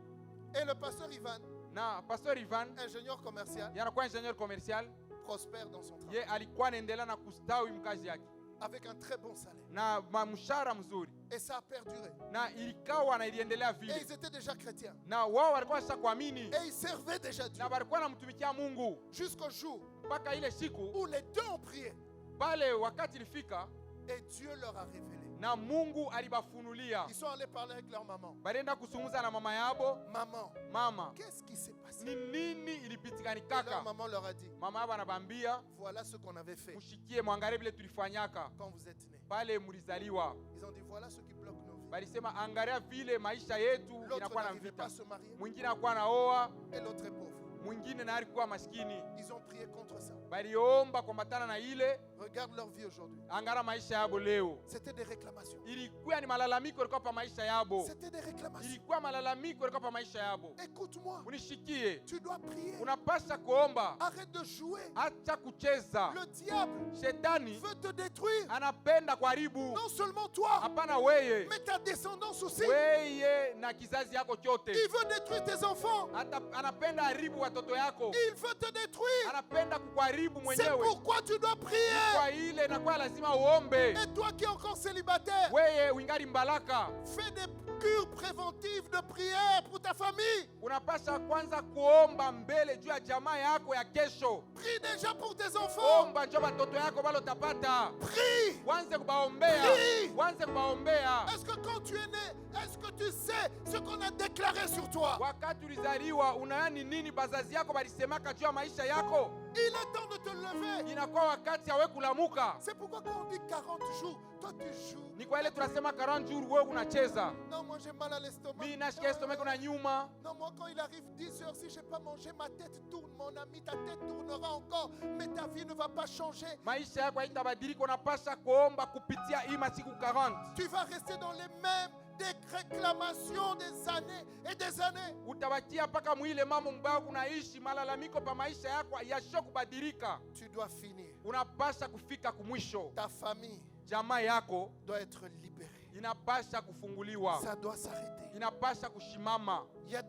Et le pasteur Ivan, Na pastor Ivan, ingénieur commercial, yanakuwa ingénieur commercial. prospère dans son travail. Ye alikuwa anaendelea na kustawi mkazi yake. Avec un très bon salaire. Na mshahara mzuri. Et ça a perduré. Na ilikawa na iliendelea Et vile. ils étaient déjà chrétiens. Na wao walikuwa sasa kuamini. Et ils servaient déjà Dieu. Na walikuwa namtumikia Mungu. Jusqu'au jour Mpaka ile siku où les deux ont prié. pale wakati ilifika Et Dieu leur a révélé. na Mungu alibafunulia. Ils sont allés parler avec leur maman. Balienda kusungumza na mama yabo. Maman, Mama, qu'est-ce qui s'est passé? ni nini ilipitikani Et leur kaka? maman leur a dit, Mama yabo anabambia, voilà ce qu'on avait fait mushikie mwangalie vile tulifanyaka quand vous êtes nés. pale mulizaliwa. Ils ont dit, voilà ce qui bloque nos vies. Balisema angalia vile maisha yetu L'autre inakuwa na n'arrivait pas vita. à se marier Mwingine anakuwa naoa, et l'autre est pauvre. mwingine naye alikuwa maskini. Ils ont prié contre ça. Baliomba kuambatana na ile, Regarde leur vie aujourd'hui. angara maisha yabo leo. C'était des réclamations. Ilikuwa ni malalamiko ilikuwa pa maisha yabo. C'était des réclamations. Ilikuwa malalamiko ilikuwa pa maisha yabo. Écoute-moi, Unishikie. tu dois prier. Unapasha kuomba. Arrête de jouer. Acha kucheza. Le diable Shetani veut te détruire. anapenda kuharibu. Non seulement toi, Hapana weye. mais ta descendance aussi. Weye na kizazi yako chote. Il veut détruire tes enfants. Anapenda haribu watoto yako. Il veut te détruire. Anapenda kukuharibu C'est mwenyewe. pourquoi tu dois prier. Kwa ile inakuwa lazima uombe. Et toi qui es encore célibataire, Weye wingali mbalaka. fais des cures préventives de prière pour ta famille. Unapasha kwanza kuomba mbele juu ya jamaa yako ya kesho. Prie déjà pour tes enfants. Omba njoo watoto yako balo utapata. Prie. Wanze kubaombea. Prie. Wanze kubaombea. Est-ce que quand tu es né, est-ce que tu sais ce qu'on a déclaré sur toi? Wakati ulizaliwa unayani nini bazazi yako balisemaka juu ya maisha yako? Il est temps de te lever. Inakuwa wakati yawe kulamuka. C'est pourquoi quand on dit 40 jours, toi tu joues. Ni kwa ile tunasema 40 jours wewe unacheza. Non, moi j'ai mal à l'estomac. Mimi nasikia estomako na nyuma. Non, moi quand il arrive 10 heures, si j'ai pas mangé, ma tête tourne, mon ami, ta tête tournera encore, mais ta vie ne va pas changer. Maisha yako haitabadilika, unapasha kuomba kupitia hii masiku 40. Tu vas rester dans les mêmes des réclamations des années et des années. Utabakia paka mwile mambo mbaya kunaishi malalamiko pa maisha yako yasho kubadilika. Tu dois finir. Unapasha kufika kumwisho. Ta famille Jamaa yako doit être libérée. inapasha kufunguliwa. Ça doit s'arrêter. Inapasha kushimama. Il y a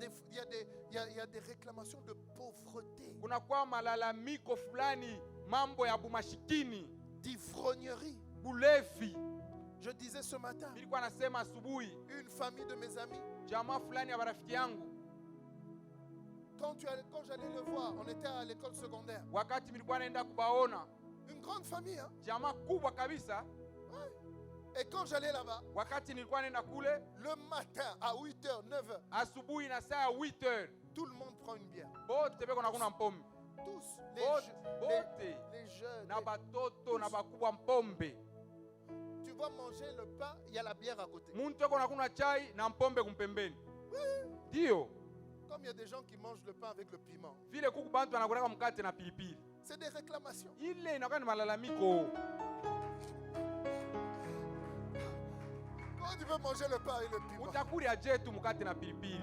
des réclamations de pauvreté, Kunakuwa malalamiko fulani, mambo ya bumashikini, d'ivrognerie. bulevi. Je disais ce matin, Nilikuwa nasema asubuhi, une famille de mes amis, jamaa fulani ya marafiki yangu, quand j'allais le voir, on était à l'école secondaire. wakati nilikuwa naenda kubaona, Une grande famille, hein? jamaa kubwa kabisa. Et quand j'allais là-bas, Wakati nilikuwa naenda kule le matin à 8h, 9h, asubuhi na saa ya 8h, tout le monde prend une bière. bote beko nakuna mpombe, Tous, bote les jeunes. na batoto na bakubwa mpombe. Tu vas manger le pain, il y a la bière à côté. Muntu eko nakuna chai na mpombe kumpembeni. Ndio Comme il y a des gens qui mangent le pain avec le piment. vile kuku bantu anakulaka mkate na pilipili. C'est des réclamations. Ile inakuwa ni malalamiko. Comment tu veux manger le pain avec le piment? Utakuli aje tu mkate na pilipili?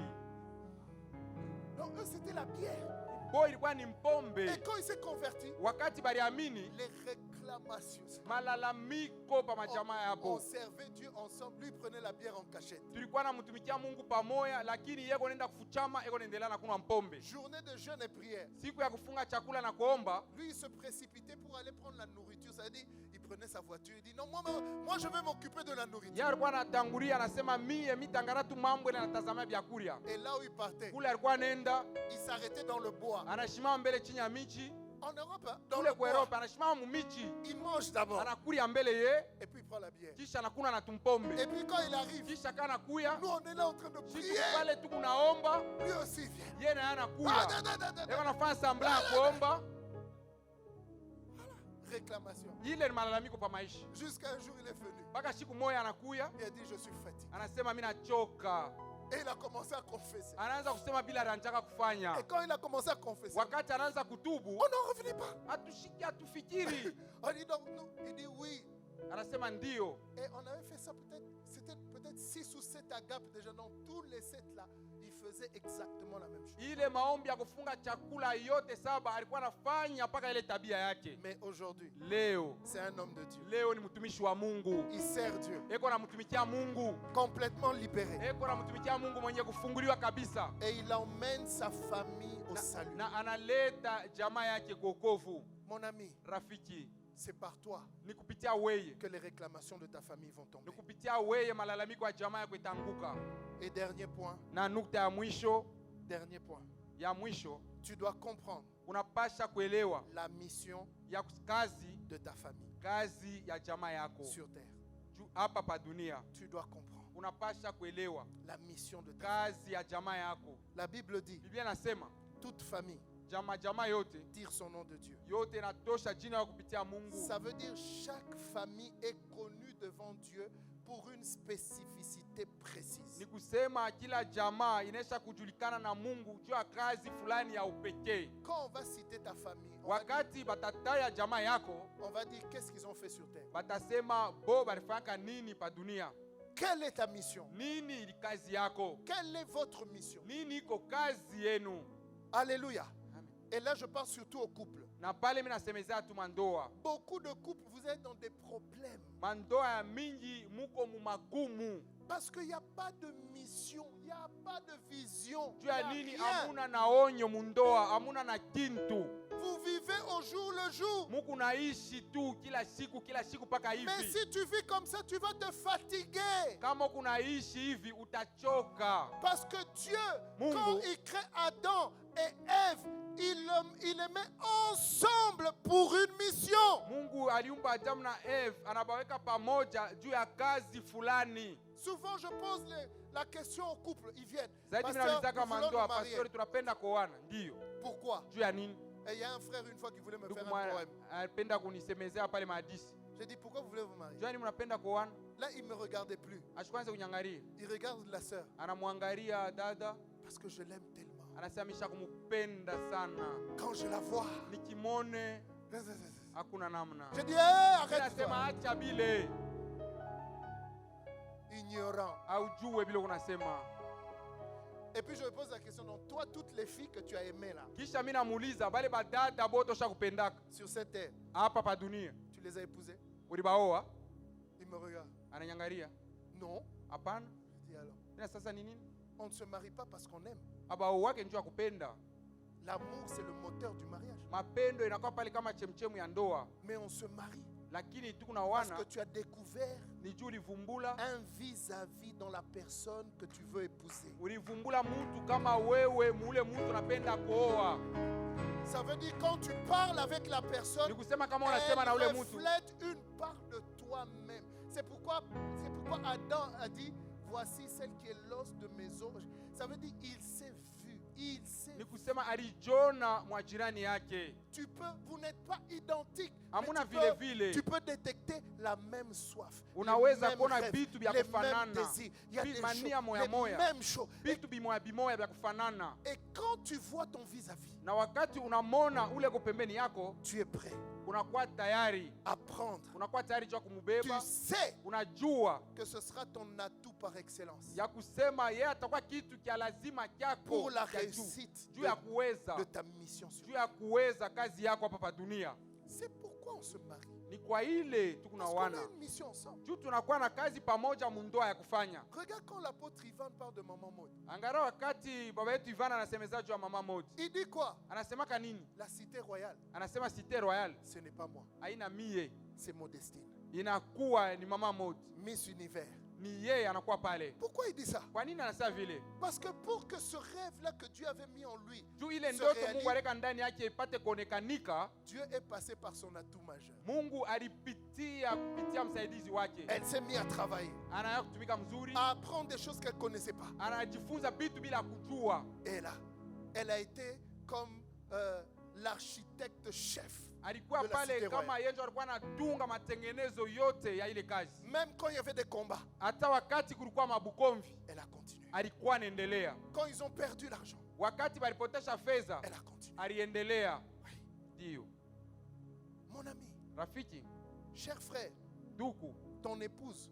Non, eux c'était la bière. Bo ilikuwa ni mpombe. Et quand il s'est converti, Wakati baliamini, les réclamations. malalamiko pa majamaa On yabo. servait Dieu ensemble. Lui il prenait la bière en cachette. Tulikuwa namtumikia Mungu pamoja, lakini yeko nenda kufuchama, yeko naendelea na kunywa mpombe. Journée de jeûne et prière. Siku ya kufunga chakula na kuomba, Lui, il se précipitait pour aller prendre la nourriture. Ça veut dire, il prenait sa voiture. Il dit, non, moi je vais m'occuper de la nourriture. yeye alikuwa anatangulia, anasema mie mitangara tu mambo ile anatazamia vyakulia. Et là où il partait, Kule alikuwa anaenda, il s'arrêtait dans le bois. anashimama mbele chini ya michi. En Europe, hein, dans Kule le kwa bois, Europe anashimama mumichi, il mange d'abord. anakulia mbele ye, Et puis il prend la bière. kisha anakuna na tumpombe. Et puis quand il arrive, Kisha kana kuya, nous on est là en train de siku prier. pale tu kunaomba, Lui aussi vient. yeye na Ah, anakuya. da, da, da, da, da. Yeye anafanya sambla ya kuomba. réclamations. Ile ni malalamiko pa maisha. Jusqu'à un jour, il est venu. Mpaka siku moja anakuya, Il a dit, je suis fatigué. anasema mimi nachoka. Et il a commencé à confesser. Anaanza kusema bila anataka kufanya. Et quand il a commencé à confesser, Wakati anaanza kutubu, on n'en revenait pas. hatufikiri. On dit donc non. Il dit oui. Anasema ndio. Et on avait fait ça peut-être, c'était peut-être 6 ou 7 agapes déjà. Dans tous les 7 là, il faisait exactement la même chose. Ile maombi ya kufunga chakula yote 7 alikuwa anafanya mpaka ile tabia yake. Mais aujourd'hui, Leo, c'est un homme de Dieu. leo ni mtumishi wa Mungu. Il sert Dieu. Eko na mtumikia Mungu. Complètement libéré. Eko na mtumikia Mungu mwenye kufunguliwa kabisa. Et il emmène sa famille au salut. Na analeta jamaa yake kokovu. Mon ami, Rafiki, c'est par toi ni kupitia weye. que les réclamations de ta famille vont tomber. Ni kupitia weye malalamiko ya jamaa yako itanguka. Et dernier point, Na nukta ya mwisho, tu dois comprendre unapasha kuelewa la mission ya kazi de ta famille kazi ya jamaa yako sur terre. hapa pa dunia. Tu dois comprendre Unapasha kuelewa la mission de ta famille. kazi ya jamaa yako. La Bible dit, Biblia nasema toute famille jamaa yote tire son nom de Dieu. yote natosha jina ya kupitia Mungu. Ça veut dire chaque famille est connue devant Dieu pour une spécificité précise. Ni kusema kila jamaa inaisha kujulikana na Mungu juu ya kazi fulani ya upekee. Quand on va citer ta famille, Wakati batataya jamaa yako, on va dire qu'est-ce qu'ils ont fait sur terre. batasema bo balifanya nini pa dunia. Quelle est ta mission? Nini ni kazi yako? Quelle est votre mission? Nini iko kazi yenu? Alléluia. Amen. Et là, je parle surtout aux couples. Na pale mimi nasemezea tu mandoa. Beaucoup de couples, vous êtes dans des problèmes. Mandoa ya mingi muko mu magumu. Parce qu'il n'y a pas de mission, il n'y a pas de vision. Juu ya Il nini y a rien. amuna na onyo mundoa, amuna na kintu. Vous vivez au jour le jour. Muku naishi tu kila siku paka hivi. Mais si tu vis comme ça, tu vas te fatiguer. Kama kunaishi hivi utachoka. Parce que Dieu, Mungu, quand il crée Adam et Ève, il les met ensemble pour une mission. Mungu aliumba Adamu na Eve, anabaweka pamoja juu ya kazi fulani. Souvent, je pose la question aux couples. Ils viennent. Zaidi Pasteur, mnaulizaka nous voulons mandoa, nous marier. pastori tunapenda kuoana. Ndio. Pourquoi? Juu ya nini? Et il y a un frère une fois qui voulait me Ndugu faire un mwana poème. anapenda kunisemezea pale mahadisi. J'ai dit, pourquoi vous voulez vous marier? Juu ya nini mnapenda kuoana? Là, il ne me regardait plus. Ashikwanza kunyangalia. Il regarde la sœur. Anamwangalia dada, Parce que je l'aime tellement. anasema kumupenda sana. Quand je la vois, Nikimone hakuna namna. je dis, arrête-toi. Anasema acha bile. Ignorant. Aujue bile unasema. Et puis je me pose la question, donc toi, toutes les filles que tu as aimées là, Kisha mimi namuuliza bale badada boto shakupendaka sur cette terre, hapa pa dunia. tu les as épousées? Ulibaoa? Il me regarde. Ananyangalia. Non. Hapana. Je dis alors, Tena sasa ni nini? on ne se marie pas parce qu'on aime. Abao wake njoo akupenda. L'amour, c'est le moteur du mariage. Mapendo inakuwa pale kama chemchemu ya ndoa. Mais on se marie Lakini tu parce kunawana que tu as découvert ni juu ulivumbula. un vis-à-vis dans la personne que tu veux épouser. Ulivumbula mtu kama wewe mule mtu unapenda kuoa. Ça veut dire quand tu parles avec la personne, Ni kusema kama unasema na ule elle mtu. reflète une part de toi-même. C'est pourquoi Adam a dit, voici celle qui est l'os de mes os. Ça veut dire il s'est vu, il s'est Ni vu. kusema alijona mwa jirani yake. Vous n'êtes pas identiques. Hamuna mais vile. tu peux détecter la même soif. Unaweza les mêmes kuona rêves, vitu vya les mêmes kufanana. désirs. Il y a des Mania choses, moya les moya. mêmes choses. Vitu bimoya vya kufanana. Et quand tu vois ton vis-à-vis, Na wakati unamona ule ko pembeni yako, tu es prêt unakuwa tayari. à prendre. Unakuwa tayari jua Tu kumubeba. sais Unajua que ce sera ton atout par excellence ya kusema yeye atakuwa kitu kia lazima kyako pour la kya juu. réussite Juu ya kuweza. de ta mission sur Juu ya kuweza kazi yako hapa pa dunia. C'est pourquoi on se marie. Ni kwa ile Parce qu'on tukunawana. a une mission ensemble. Juu tunakuwa na kazi pamoja mundoa ya kufanya. Regarde quand l'apôtre Ivan parle de Maman Maud. Angara wakati baba yetu Ivana anasemeza juu ya mama Maud. Il dit quoi? Anasemaka nini? La cité royale, Anasema Cité Royale ce n'est pas moi, haina mie. c'est Modestine. Inakuwa ni mama Maud. Miss Univers. Ni yeye anakuwa pale. Pourquoi il dit ça? Kwa nini anasema vile? Parce que pour que ce rêve-là que Dieu avait mis en lui Juu ile se ndoto réalise, Mungu aleka ndani yake ipate kuonekanika, Dieu est passé par son atout majeur. Mungu alipitia kupitia msaidizi wake. Elle s'est mise à travailler, Anaanza kutumika mzuri, à apprendre des choses qu'elle ne connaissait pas. anajifunza vitu bila kujua. Et là, elle a été comme l'architecte chef alikuwa de la pale cité kama royale. yeye alikuwa anatunga matengenezo yote ya ile kazi. Même quand il y avait des combats, Hata wakati kulikuwa mabukomvi, elle a continué. alikuwa anaendelea. Quand ils ont perdu l'argent, Wakati walipotesha fedha, elle a continué. aliendelea. Oui. Ndio. Mon ami, Rafiki, cher frère, ndugu, ton épouse,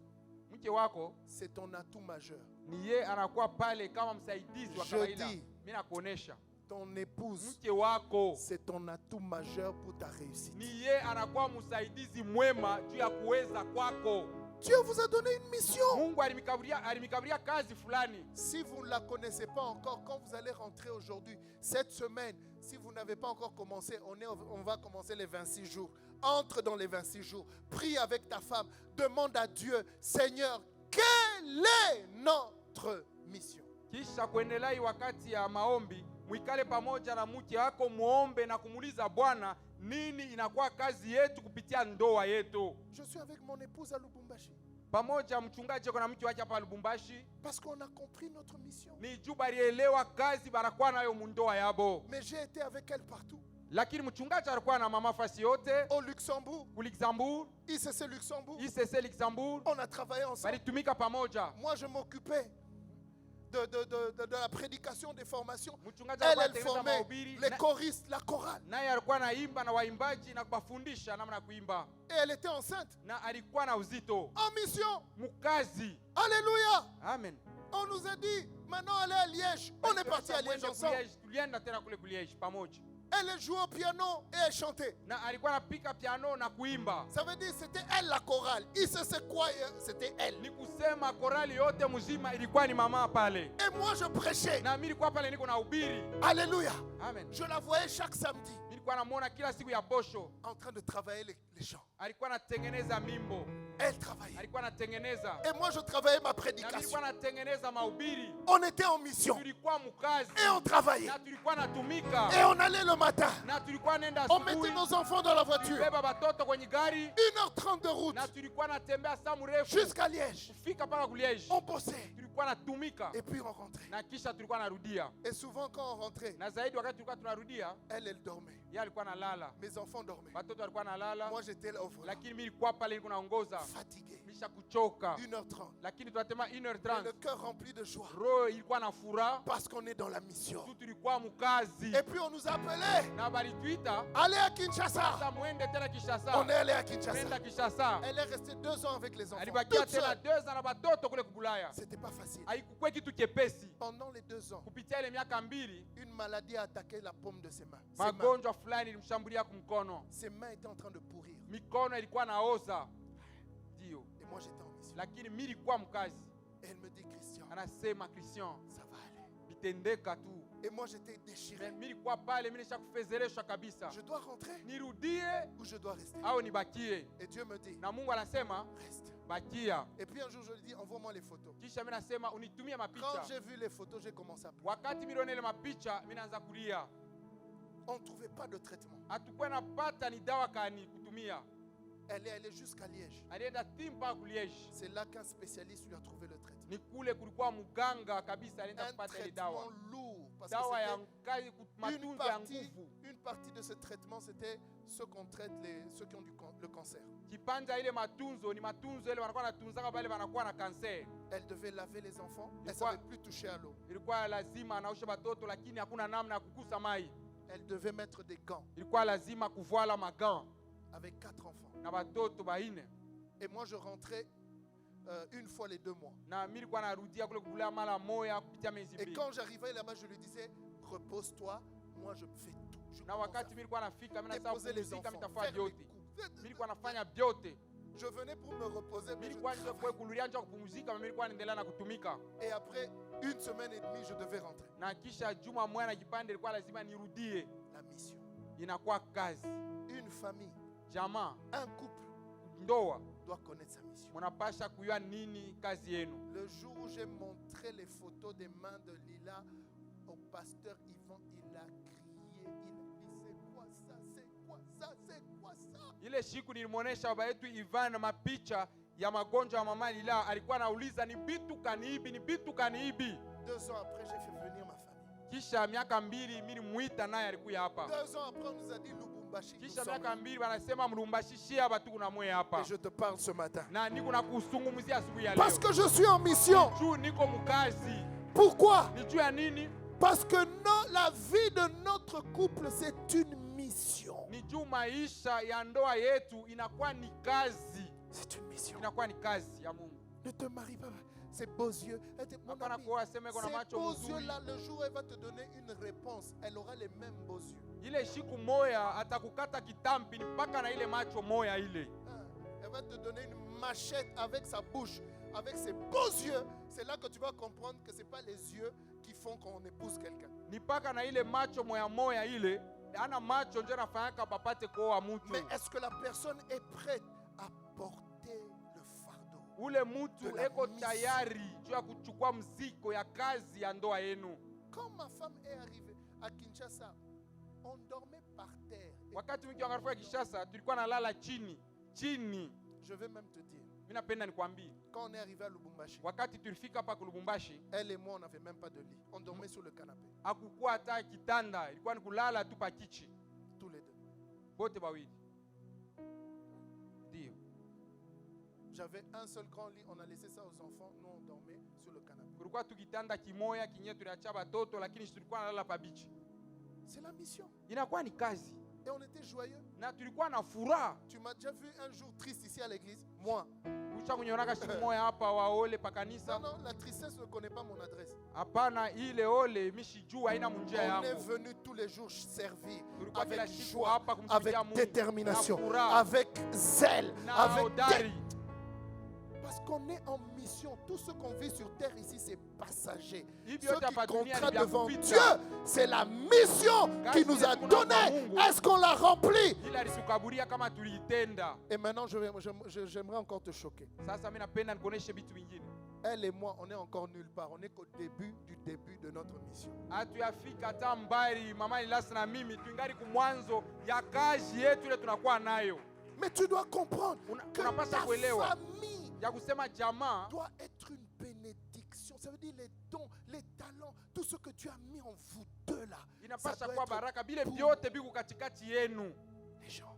mke wako c'est ton atout majeur. ni yeye anakuwa pale kama msaidizi wa Je kawaida. dis, Mimi nakuonesha, ton épouse, mke wako c'est ton atout majeur pour ta réussite. ni yeye anakuwa msaidizi mwema juu ya kuweza kwako. Dieu vous a donné une mission. Mungu alimikaburia kazi fulani. Si vous ne la connaissez pas encore, quand vous allez rentrer aujourd'hui, cette semaine, si vous n'avez pas encore commencé, on va commencer les 26 jours. Entre dans les 26 jours. Prie avec ta femme. Demande à Dieu, Seigneur, quelle est notre mission? Kisha kuendelea hii wakati ya maombi, mwikale pamoja na mke wako muombe na kumuuliza Bwana, nini inakuwa kazi yetu kupitia ndoa yetu. Je suis avec mon épouse à Lubumbashi. Pamoja mchungaji yuko na mke wake hapa Lubumbashi. Parce qu'on a compris notre mission. Ni juu balielewa kazi barakuwa nayo mundoa yabo. Mais j'ai été avec elle partout. Lakini mchungaji alikuwa na mama fasi yote. Au Luxembourg. Ku Luxembourg. ICC Luxembourg. ICC Luxembourg. On a travaillé ensemble. Balitumika pamoja. Moi je m'occupais de la prédication, des formations. Mchungaji Elle formait les choristes, la chorale. Naye alikuwa naimba na waimbaji na kubafundisha namna ya kuimba. Et elle était enceinte. Na alikuwa na uzito. En mission. Mukazi. Alléluia. Amen. On nous a dit, maintenant elle est à Liège. On est parti à Liège ensemble. Tulienda tena kule Liège pamoja. Elle jouait au piano et elle chantait. Na alikuwa anapika piano na kuimba. Ça veut dire c'était elle la chorale. C'est quoi? C'était elle. Ni kusema korali yote mzima ilikuwa ni mama pale. Et moi je prêchais. Na mimi nilikuwa pale niko na hubiri. Alléluia. Amen. Je la voyais chaque samedi. Nilikuwa namuona kila siku ya posho. En train de travailler les gens. Alikuwa anatengeneza mimbo. Elle travaillait. Alikuwa anatengeneza. Et moi je travaillais ma Na prédication. nilikuwa anatengeneza mahubiri. On était en mission. Tulikuwa mkazi. Et on travaillait. Na tulikuwa natumika. Et on allait le matin. Na tulikuwa nenda On asubuhi. mettait nos enfants dans la voiture. Tulibeba batoto kwenye gari. 1h30 de route. Na tulikuwa natembea saa mrefu. Jusqu'à Liège. Kufika paka ku Liège. On bossait. Tulikuwa natumika. Et puis on rentrait. Na kisha tulikuwa narudia. Et souvent quand on rentrait, Na zaidi wakati tulikuwa tunarudia, elle dormait. yeye alikuwa analala. Mes enfants dormaient. Watoto walikuwa analala. Moi j'étais là au volant. Lakini mimi nilikuwa pale niko naongoza. Fatigué. Nisha kuchoka. 1h30. Lakini tunatema Et 1h30. le cœur rempli de joie. Roho ilikuwa na furaha. Parce qu'on est dans la mission. Tu tulikuwa mkazi. Et puis on nous appelait. Na balituita. Allez à Kinshasa. Sasa muende tena Kinshasa. On est allé à Kinshasa. Nenda Kinshasa. Elle est restée 2 ans avec les enfants. Alibakia Toute tena seule. 2 ans na batoto kule kubulaya. C'était pas facile. Haikuwa kitu chepesi. Pendant les 2 ans, Kupitia ile miaka mbili, une maladie a attaqué la paume de ses mains. Ses mains, magonjwa fulani ilimshambulia kumkono. ses mains étaient en train de pourrir. Mikono ilikuwa naoza. Ndio. Et moi j'étais en mission. Lakini mimi nilikuwa mkazi. Et elle me dit, Christian, Anasema Christian, ça va aller. bitendeka tu. Et moi j'étais déchiré. Mimi nilikuwa pale, mimi nishakufezereshwa kabisa. Je dois rentrer Nirudie ou je dois rester? au nibakie? Et Dieu me dit, Na Mungu anasema reste. bakia. Et puis un jour je lui dis, envoie-moi les photos. Kisha mimi nasema unitumie Quand mapicha. j'ai vu les photos, j'ai commencé à pleurer. Wakati mimi niona ile mapicha, mimi naanza kulia. On ne trouvait pas de traitement. Hatukuwa napata ni dawa kani kutumia. Elle est allée jusqu'à Liège. Alienda timpa ku Liège. C'est là qu'un spécialiste lui a trouvé le traitement. Ni kule kulikuwa muganga kabisa alienda Un kupata ile traitement dawa. lourd. Parce que Dawa ya c'était matunzo ya nguvu. une partie de ce traitement, c'était ceux qu'on traite, ceux qui ont le cancer. Kipanja ile matunzo ni matunzo ile wanakuwa natunzaka pale wanakuwa na kanser. Elle devait laver les enfants. Elle ne quoi? savait plus toucher à l'eau. Ilikuwa lazima anaosha batoto lakini hakuna namna ya kukusa mai. Elle devait mettre des gants Ilikuwa lazima kuvala magan avec 4 enfants. na batoto baine. Et moi, je rentrais une fois les 2 mois. Na mimi nilikuwa narudia kule kubula mara moya kupitia miezi Et mbili. quand j'arrivais là-bas, je lui disais, repose-toi, moi je fais tout. Je Na commence wakati à mimi nilikuwa nafika mimi nasema déposer les kupumzika enfants, mitafanya faire les vyote. coups. Mimi nilikuwa nafanya vyote. Je venais pour me reposer, mais Mimi je nilikuwa nje kwa travaillais. kululia nje kupumzika, mimi nilikuwa naendelea na kutumika. Et après 1 semaine et demie, je devais rentrer. Na kisha juma moja na kipande ilikuwa lazima nirudie. La mission. Inakuwa kazi. Une famille, Jamaa, un couple ndoa, doit connaître sa mission. mnapasha kujua nini kazi yenu. Le jour où j'ai montré les photos des mains de Lila au pasteur Yvan, il a crié, il a dit, c'est quoi ça, c'est quoi ça, c'est quoi ça? Ile siku nilimwonesha baba yetu Ivan mapicha ya magonjwa ya mama Lila, alikuwa anauliza ni bitu kaniibi, ni bitu kaniibi. 2 ans après, j'ai fait venir ma famille. Kisha miaka mbili mimi nimuita naye alikuya hapa. 2 ans après, on nous a dit Lubumbashi. Lubumbashi. Nous Kisha sommes miaka là. mbili wanasema mlumbashishia batu kuna mwe hapa. Et je te parle ce matin. Na niko na kusungumzia asubuhi ya leo. Parce que je suis en mission. Juu niko mkazi. Pourquoi? Ni juu ya nini? Parce que la vie de notre couple, c'est une mission. Ni juu maisha ya ndoa yetu inakuwa ni kazi. C'est une mission. Inakuwa ni kazi ya Mungu. Ne te marie pas. Ces beaux yeux. Mon Hapana ami, kuoa sema iko na ces macho beaux mzuri. yeux-là, le jour où elle va te donner une réponse, elle aura les mêmes beaux yeux. Ile shiku moya atakukata kitampi mpaka na ile macho moya ile. Elle va te donner une machette avec sa bouche, avec ses beaux yeux. C'est là que tu vas comprendre que ce n'est pas les yeux qui font qu'on épouse quelqu'un. Ni mpaka na ile macho moya moya ile. Ana macho ndio nafanyaka papate kuoa mtu. Mais est-ce que la personne est prête à porter le fardeau? Ule mtu eko tayari juu ya kuchukua mzigo ya kazi ya ndoa yenu. Quand ma femme est arrivée à Kinshasa, on dormait par terre. Wakati mke wangu alifika Kinshasa, tulikuwa nalala chini. Je vais même te dire. Mimi napenda nikwambie. Quand on est arrivé à Lubumbashi, Wakati tulifika hapa ku Lubumbashi, elle et moi, on n'avait même pas de lit. On dormait sur le canapé, hakukuwa hata kitanda, ilikuwa ni kulala tu pa kichi. tous les deux. Bote bawili. Ndio. J'avais un seul grand lit, on a laissé ça aux enfants, nous on dormait sur le canapé. Kulikuwa tu kitanda kimoya kinye tuliacha batoto, lakini tulikuwa nalala pa bichi. C'est la mission. Inakuwa ni kazi. Et on était joyeux. Na tulikuwa na furaha. Tu m'as déjà vu un jour triste ici à l'église? Moi. Usha kunionaka siku moya hapa waole pa kanisa. Non, non, la tristesse ne connaît pas mon adresse. Hapana, ile ole mishijua haina munjia yangu. On est venu tous les jours servir Tulikuwa kila avec siku joie, hapa kumtumikia avec Mungu. détermination, Na furaha. avec zèle, Na avec hodari. parce qu'on est en mission. Tout ce qu'on vit sur terre ici, c'est passager. Hivi Ce yote qui hapa dunia comptera ni vya devant kupita. Dieu, c'est la mission qu'il nous a donnée. Est-ce qu'on l'a remplie? Ila alisukaburia kama tuliitenda. Et maintenant, j'aimerais encore te choquer. Sasa mimi napenda nikuoneshe vitu vingine. Elle et moi, on est encore nulle part. On n'est qu'au début de notre mission. Hatuyafika hata mbali, mama Ilasi na mimi tuingali kumwanzo ya kazi yetu ile tunakuwa nayo. Mais tu dois comprendre que unapaswa ta kuelewa famille ya kusema jamaa doit être une bénédiction. Ça veut dire les dons, les talents, tout ce que tu as mis en vous deux là. Ça inapasha doit kuwa être baraka bile pour vyote biku katikati yenu. les gens.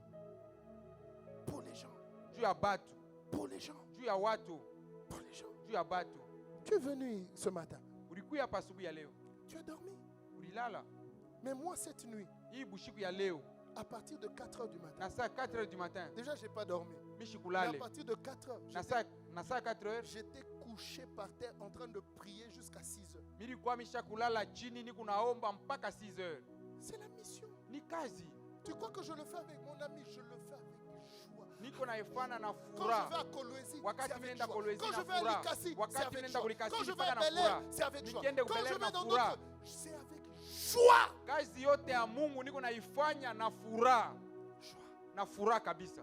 Pour les gens. Juu ya batu, Pour les gens. juu ya watu, Pour les gens. juu ya batu. Tu es venu ce matin. Ulikuya hapa asubuhi ya leo. Tu as dormi. Ulilala. Mais moi, cette nuit, Hii bushiku ya leo à partir de 4 heures du matin, na saa 4h du matin déjà, je n'ai pas dormi. Mais à mishikulale. partir de 4 heures, Na saa 4h j'étais couché par terre en train de prier jusqu'à 6 heures. milikuwa mishakulala chini ni kunaomba mpaka 6h. C'est la mission. Ni kazi. Tu crois que je le fais avec mon ami? Je le fais avec joie. Niko naifana na Quand je vais furaha. à Kolwezi, c'est Wakati avec ninaenda joie. Kolwezi Quand na je vais à furaha. Likasi, c'est Wakati avec ninaenda joie. Kulikasi Quand je vais mpaka à na Bel Air, furaha. c'est avec joie. Nikiende Quand Bel je Air vais na dans furaha. d'autres, c'est avec joie. Kazi yote ya Mungu niko naifanya na furaha. Joie. Na furaha kabisa.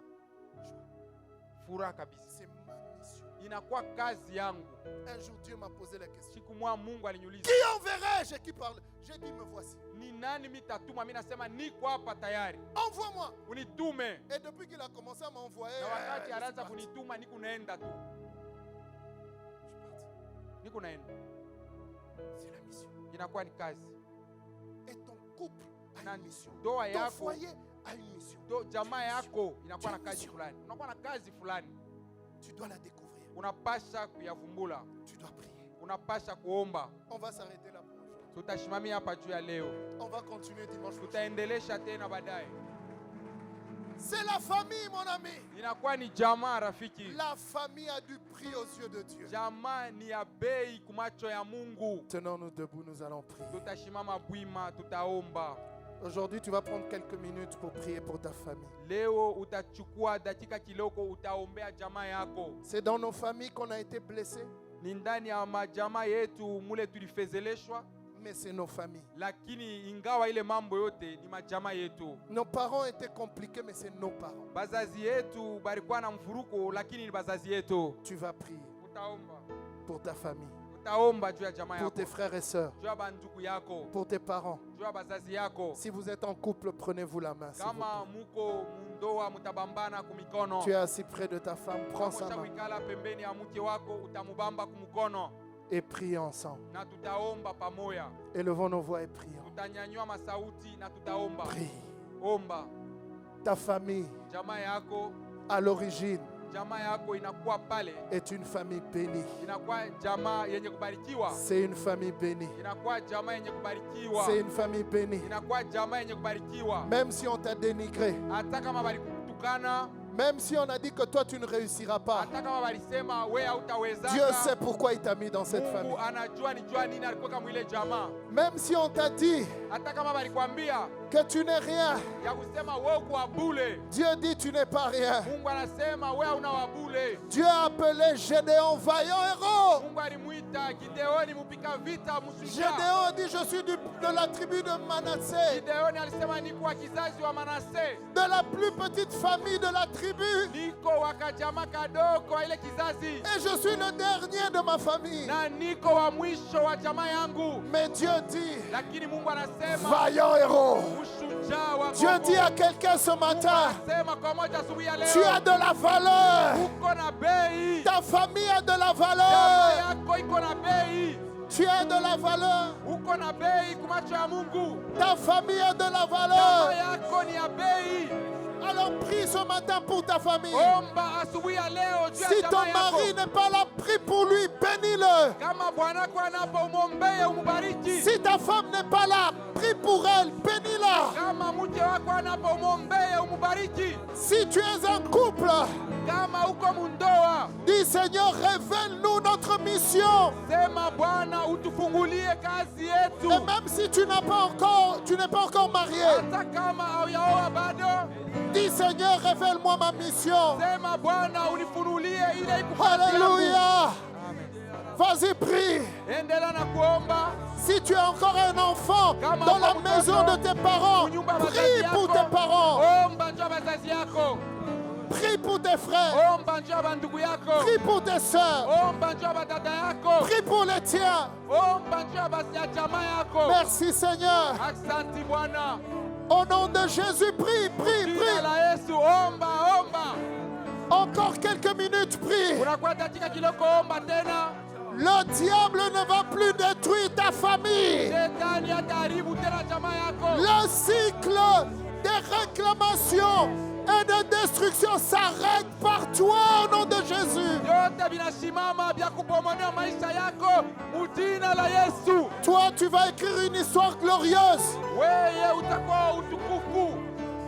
Furaha kabisa. C'est ma mission. Inakuwa kazi yangu. Un jour, Dieu m'a posé la question. Siku moja Mungu aliniuliza, Qui enverrai-je? Qui parle? J'ai dit, me voici. ni nani mitatuma? Mimi nasema niko hapa tayari. Envoie-moi. Unitume. Et depuis qu'il a commencé à m'envoyer, Na wakati je suis alianza parti. kunituma niko naenda tu. Niko naenda. C'est la mission. Inakuwa ni kazi. Et ton couple a Na une mission. ndoa Ton yako, foyer a une mission. jamaa yako inakuwa na Tu as kazi mission. fulani. Unakuwa na kazi fulani. Tu dois la découvrir. Unapasha kuyavumbula. Tu dois prier. Unapasha kuomba. On va s'arrêter là pour aujourd'hui. Tutashimamia hapa juu ya leo. On va continuer dimanche prochain. Tutaendelesha tena baadaye. C'est la famille, mon ami. Inakuwa ni jamaa rafiki. La famille a du prix aux yeux de Dieu. Jamaa ni ya bei kumacho ya Mungu. Tenons-nous debout, nous allons prier. Tutashimama bwima, tutaomba. Aujourd'hui, tu vas prendre quelques minutes pour prier pour ta famille. Leo utachukua dakika kiloko utaombea jamaa yako. C'est dans nos familles qu'on a été blessés, Ni ndani ya majamaa yetu mule tulifezeleshwa, mais c'est nos familles. lakini ingawa ile mambo yote ni majamaa yetu. Nos parents étaient compliqués, mais c'est nos parents. Bazazi yetu balikuwa na mfuruko, lakini ni bazazi yetu. Tu vas prier Utaomba. pour ta famille, Utaomba juu ya jamaa pour yako, tes frères et sœurs, juu ya bandugu yako, pour tes parents. juu ya bazazi yako. Si vous êtes en couple, prenez-vous la main. s'il vous Kama plaît. muko mundoa mutabambana kumikono. Tu es assis près de ta femme, prends sa Kama main ushawikala pembeni ya mke wako utamubamba kumukono et priez ensemble. na tutaomba pamoja. Élevons nos voix et prions. Tutanyanyua masauti na tutaomba. Prie. Omba. ta famille, jamaa yako, à l'origine, jamaa yako inakuwa pale, est une famille bénie. inakuwa jamaa yenye kubarikiwa, C'est une famille bénie. inakuwa jamaa yenye kubarikiwa, C'est une famille bénie. inakuwa jamaa yenye kubarikiwa. Même si on t'a dénigré, Hata kama balikutukana, même si on a dit que toi tu ne réussiras pas, hata kama balisema wewe hautawezaka, Dieu sait pourquoi il t'a mis dans cette Mungu famille. anajua ni jua nini alikuweka mwile jamaa. Même si on t'a dit Hata kama balikwambia que tu n'es rien, ya kusema wewe kwa bule, Dieu dit tu n'es pas rien. Mungu anasema wewe una wabule. Dieu a appelé Gédéon vaillant héros. Mungu alimuita Gideoni mupika vita mshujaa. Gédéon dit je suis de la tribu de Manassé, Gideoni alisema niko wa kizazi wa Manase, de la plus petite famille de la tribu, niko wa kajama kadogo wa ile kizazi, et je suis le dernier de ma famille. na niko wa mwisho wa jamaa yangu. Mais Dieu dit Lakini Mungu anasema vaillant héros. mshujaa wa Dieu Mungu. dit à quelqu'un ce matin, Anasema kwa moja asubuhi ya tu leo, as de la valeur. uko na bei. Ta famille a de la Jamaa valeur. yako iko na bei. Tu as de la valeur. Uko na bei kwa macho ya Mungu. Ta famille a de la Jamaa valeur. yako ni ya bei. Alors prie ce matin pour ta famille. Omba asubuhi ya leo juu ya Si ton jamaa yako. mari n'est pas là, prie pour lui, bénis-le. Kama bwanako anapo umwombee umubariki. Si ta femme n'est pas là, prie pour elle, bénis-la. Kama mke wako anapo umwombee umubariki. Si tu es en couple, Kama uko mundoa, dis Seigneur, révèle-nous notre mission. sema Bwana utufungulie kazi yetu. Et même si tu n'es pas encore marié, Hata kama haujaoa bado, dis Seigneur, révèle-moi ma mission. sema Bwana unifunulie ile iko kazi yangu. Alléluia. Vas-y, prie. Endelea na kuomba. Si tu as encore un enfant dans la maison de tes parents, prie pour tes parents. Omba njoo wazazi yako. Prie pour tes frères. Omba njoo bandugu yako. Prie pour tes sœurs. Omba njoo badada yako. Prie pour les tiens. Omba njoo basi ya jamaa yako. Merci Seigneur. Asante Bwana. Au nom de Jésus, prie, prie, Jina prie. la Yesu, omba, omba. Encore quelques minutes, prie. Unakuwa katika kiloko, omba tena. Le diable ne va plus détruire ta famille. Shetani ataharibu tena jamaa yako. Le cycle des réclamations et de destruction s'arrête par toi au nom de Jésus. Yote vinasimama vya kubomolewa maisha yako mujina la Yesu. Toi, tu vas écrire une histoire glorieuse. Wewe utakuwa utukufu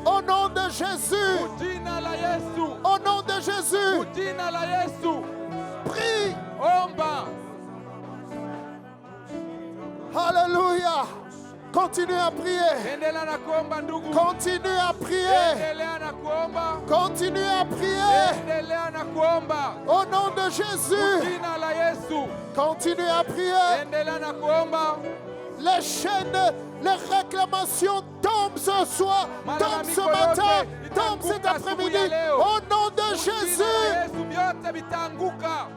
Au nom de Jésus. mujina la Yesu. Au nom de Jésus. Mujina la Yesu. Prie. Omba. Alléluia. Continue à prier. Endelea na kuomba ndugu. Continue à prier. Endelea na kuomba. Continue à prier. Endelea na kuomba. Au nom de Jésus. Jina la Yesu. Continue à prier. Endelea na kuomba. Les chaînes, les réclamations tombent ce soir, tombent ce matin, tombent cet après-midi. Au nom de Jésus. Yesu vyote vitanguka.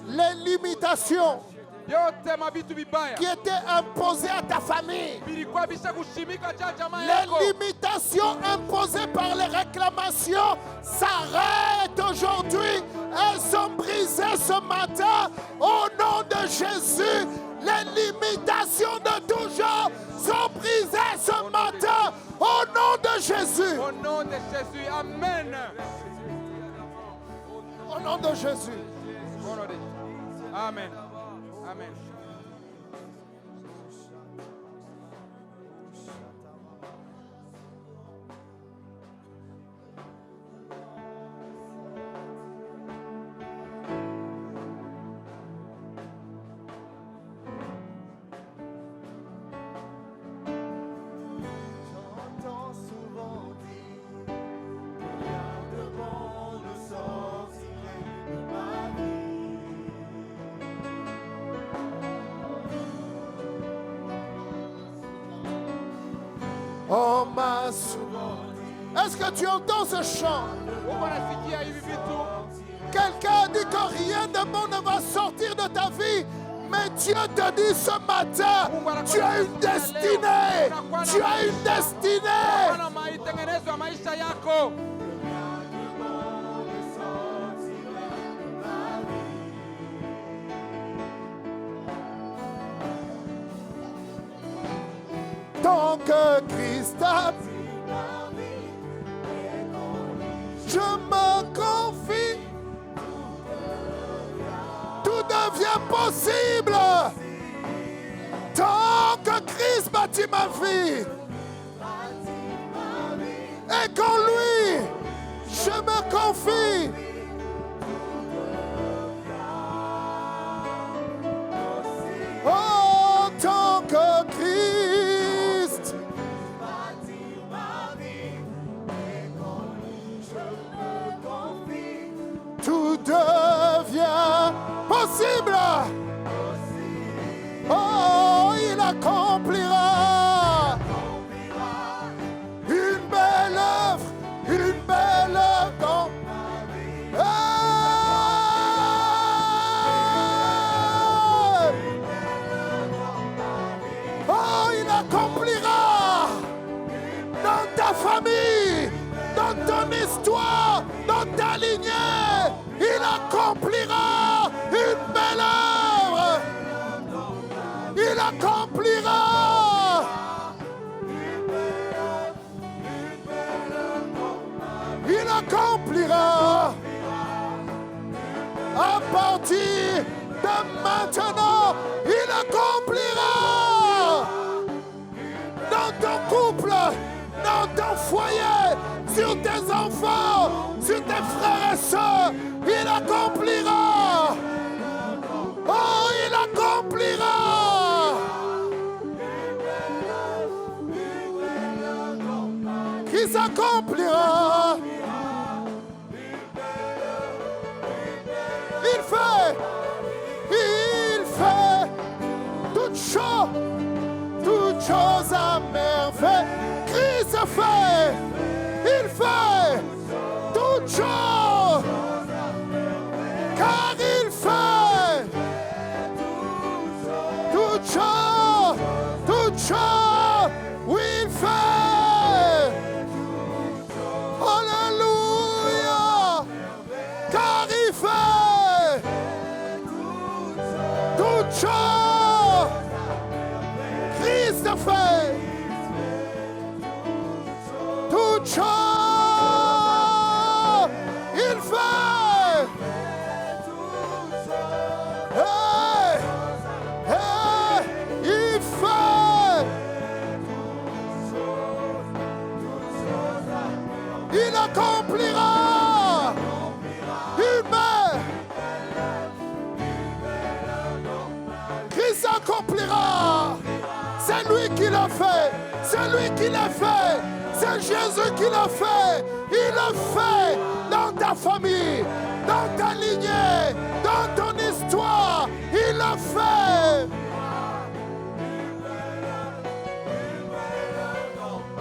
Les limitations Vyote mavitu vibaya. qui étaient imposées à ta famille. Vilikuwa bisha kushimika cha jamaa Les yako. limitations imposées par les réclamations s'arrêtent aujourd'hui. Elles sont brisées ce matin. Au nom de Jésus, les limitations de tout genre sont brisées ce matin. Au nom de Jésus. Au nom de Jésus. Amen. Au nom de Jésus. Au nom de Jésus. Amen. Amen. J'entends souvent dire, rien de bon ne sortirait de ma vie. Oh ma souvent. Est-ce que tu entends ce chant? Uko nasikia hivi vitu? Quelqu'un dit que rien de bon ne va sortir de ta vie. Mais Dieu te dit ce matin, tu as une destinée. Tu as une destinée. Bwana maitengenezo ya maisha yako. Tant que Christ a possible. Tant que Christ bâtit ma vie et qu'en lui je me confie. Oh, tant que Christ tout devient possible. Oh, il accomplira une belle œuvre dans oh, il accomplira dans ta famille, dans ton histoire, dans ta lignée. Il accomplira une belle œuvre. Il accomplira. Il accomplira. À partir de maintenant, il accomplira. Dans ton couple, dans ton foyer, sur tes enfants, sur tes frères et sœurs, il accomplira. Oh, il accomplira. Qui s'accomplira. Il fait toutes choses à merveille. Christ fait, il fait toutes choses, car il fait toutes choses, oui il fait, alléluia, car il fait toutes choses, Christ fait toutes choses, il fait. Hey, hey, il fait. Il accomplira. Il met. Christ accomplira. C'est lui qui l'a fait. C'est lui qui l'a fait. C'est Jésus qui l'a fait. Il l'a fait dans ta famille, dans ta lignée, dans ton histoire. Il l'a fait.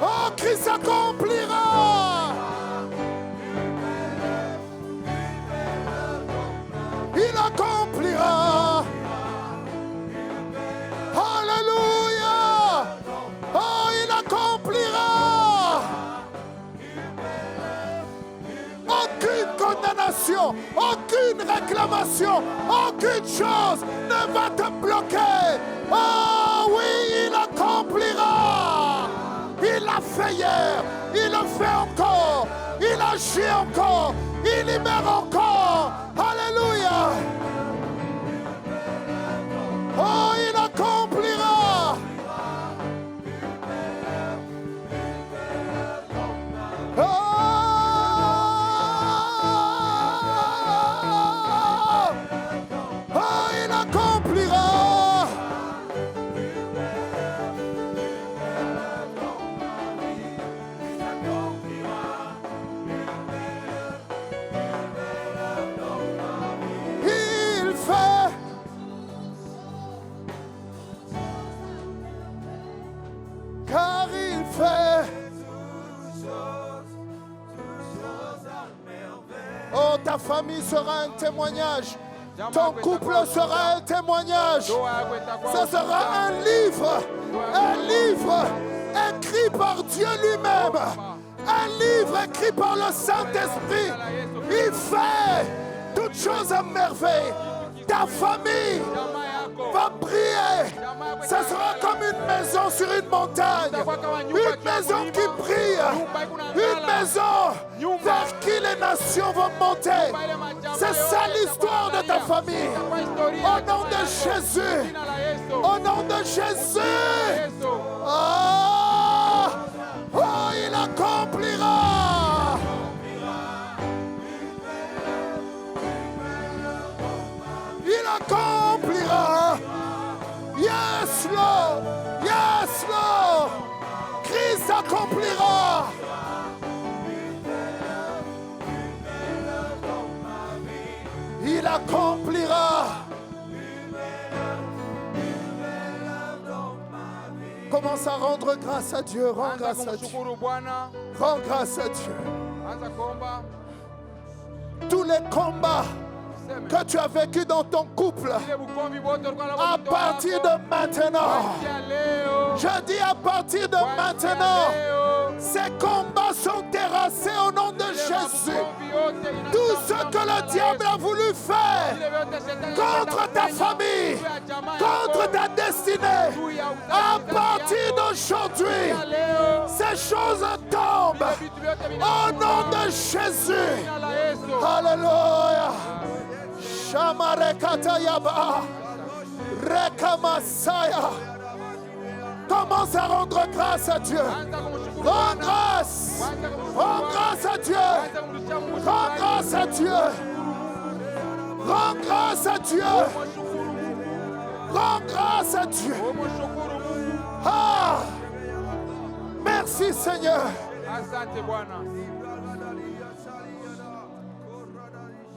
Oh, Christ accomplira. Il accomplira. Alléluia. Oh, il accomplira. Aucune condamnation, aucune réclamation, aucune chose ne va te bloquer. Oh oui, il accomplira. Il l'a fait hier, il le fait encore, il agit encore, il libère encore. Alléluia. Oh, il accomplira. Oh, il accomplira. Il fait. Car il fait. Oh, ta famille sera un témoignage. Ton couple sera un témoignage. Ce sera un livre écrit par Dieu lui-même. Un livre écrit par le Saint-Esprit. Il fait toutes choses à merveille. Ta famille va briller. Ce sera comme une maison maison sur une montagne. Une maison qui brille. Une maison vers qui les nations vont monter. C'est ça l'histoire de ta famille. Au nom de Jésus. Au nom de Jésus. Oh, il accomplira. Il accomplira. Yes, Lord. Yes, Lord. Christ accomplira. Il accomplira. Commence à rendre grâce à Dieu. Rends grâce à Dieu. Rends grâce à Dieu. Tous les combats que tu as vécu dans ton couple, à partir de maintenant, je dis à partir de maintenant, ces combats sont terrassés au nom de Jésus. Tout ce que le diable a voulu faire contre ta famille, contre ta destinée, à partir d'aujourd'hui, ces choses tombent au nom de Jésus. Alléluia. Shamarekatayaba, Rekamasaya. Commence à rendre grâce à Dieu. Rends grâce. Rends grâce à Dieu. Rends grâce à Dieu. Rends grâce à Dieu. Rends grâce à Dieu. Ah, merci Seigneur.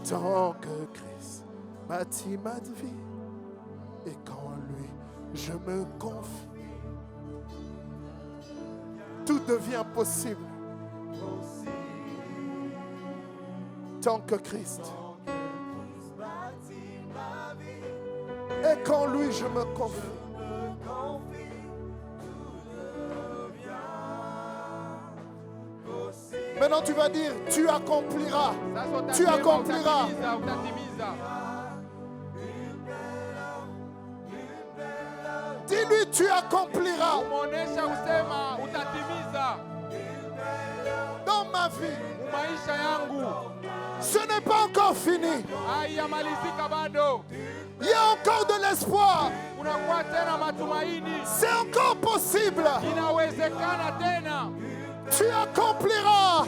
Tant que Christ bâtit ma vie et qu'en lui je me confie, tout devient possible. Tant que Christ et qu'en lui je me confie. Maintenant tu vas dire, tu accompliras. Tu accompliras. Dis-lui, tu accompliras. Dans ma vie, ce n'est pas encore fini. Il y a encore de l'espoir. C'est encore possible. Tu accompliras.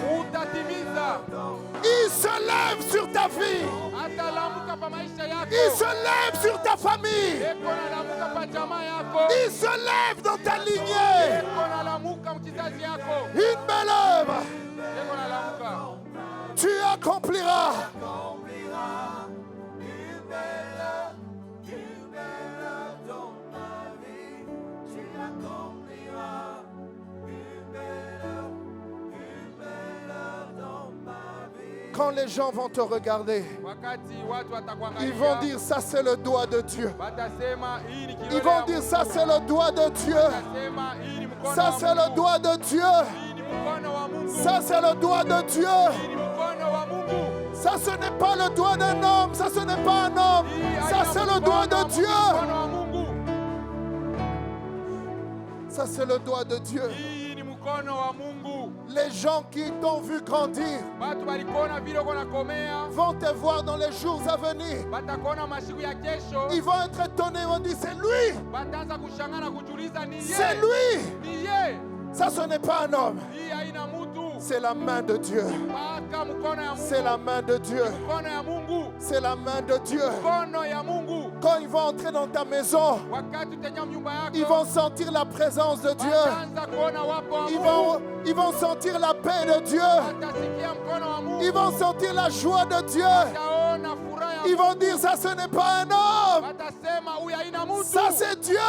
Il se lève sur ta vie. Il se lève sur ta famille. Il se lève dans ta lignée. Une belle œuvre. Tu accompliras. Quand les gens vont te regarder, ils vont dire ça c'est le doigt de Dieu. Ils vont dire ça c'est le doigt de Dieu. Ça c'est le doigt de Dieu. Ça c'est le doigt de Dieu. Ça ce n'est pas le doigt d'un homme. Ça ce n'est pas un homme. Ça c'est le doigt de Dieu. Ça c'est le doigt de Dieu. Les gens qui t'ont vu grandir vont te voir dans les jours à venir. Ils vont être étonnés, ils vont dire c'est lui. C'est lui. Ça ce n'est pas un homme. C'est la main de Dieu. C'est la main de Dieu. C'est la main de Dieu. Quand ils vont entrer dans ta maison, ils vont sentir la présence de Dieu. Ils vont sentir la paix de Dieu. Ils vont sentir la joie de Dieu. Ils vont dire ça ce n'est pas un homme. Ça c'est Dieu.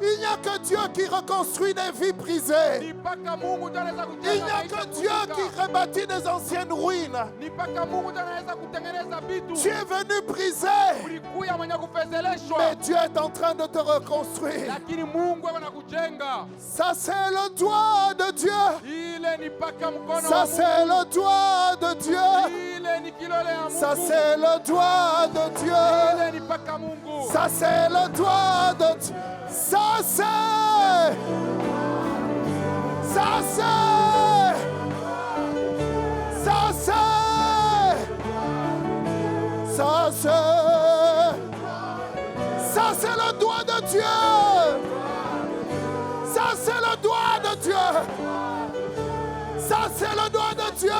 Il n'y a que Dieu qui reconstruit des vies brisées. Il n'y a que Dieu qui rebâtit des anciennes ruines. Tu es venu briser, mais Dieu est en train de te reconstruire. Ça c'est le doigt de Dieu. Ça c'est le doigt de Dieu. Ça c'est le doigt de Dieu. Ça c'est le doigt de Dieu. Ça c'est C'est le doigt de Dieu.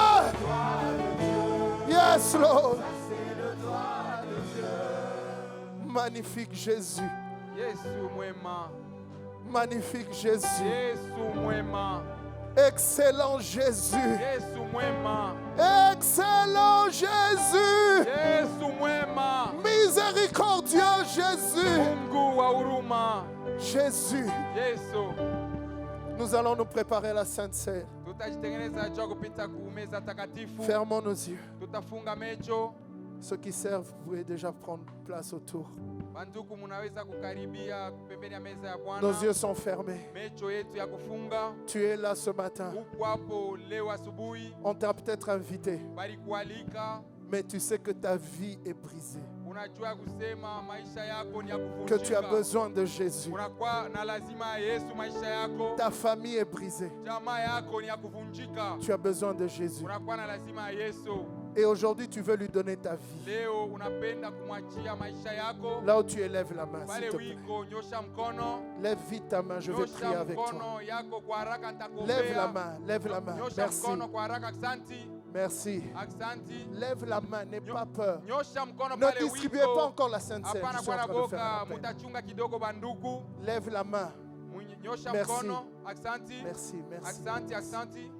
Yes, Lord. Magnifique Jésus. Yesu mwema. Magnifique Jésus. Yesu mwema. Excellent Jésus. Yesu mwema. Excellent Jésus. Yesu mwema. Miséricordieux Jésus. Mungu wa huruma. Jésus. Yesu. Nous allons nous préparer à la Sainte Seine. Tutajitengeneza jua kupita kumeza takatifu. Fermons nos yeux. Tutafunga macho. Ceux qui servent, vous pouvez déjà prendre place autour. Banduku munaweza kukaribia pembeni ya meza ya Nos Bwana. yeux sont fermés. Macho yetu ya kufunga. Tu es là ce matin. Uko hapo leo asubuhi. On t'a peut-être invité, Bali kualika. mais tu sais que ta vie est brisée. Unajua kusema maisha yako ni ya Que tu as kuvunjika. besoin de Jésus. Unakuwa na lazima ya Yesu maisha yako. Ta famille est brisée. Jamaa yako ni ya kuvunjika. Tu as besoin de Jésus. Unakuwa na lazima ya Yesu. Et aujourd'hui, tu veux lui donner ta vie. Leo unapenda kumwachia maisha yako. Là où tu élèves la main, s'il Pale te plaît. wiko nyosha mkono. Lève vite ta main, je vais prier Nyosha avec toi. mkono yako kwa haraka nitakuombea. Lève la main, lève la main. Nyosha Merci, mkono kwa haraka. Aksanti. merci. Aksanti. Lève la main, n'aie pas peur. Nyosha mkono Ne pale distribuez wiko. pas encore la Sainte Seine. Hapana Je suis en kwa train de faire un boka, appel. mutachunga kidogo bandugu. Lève la main. Nyosha Merci. mkono. Aksanti. Merci, merci. Aksanti, aksanti.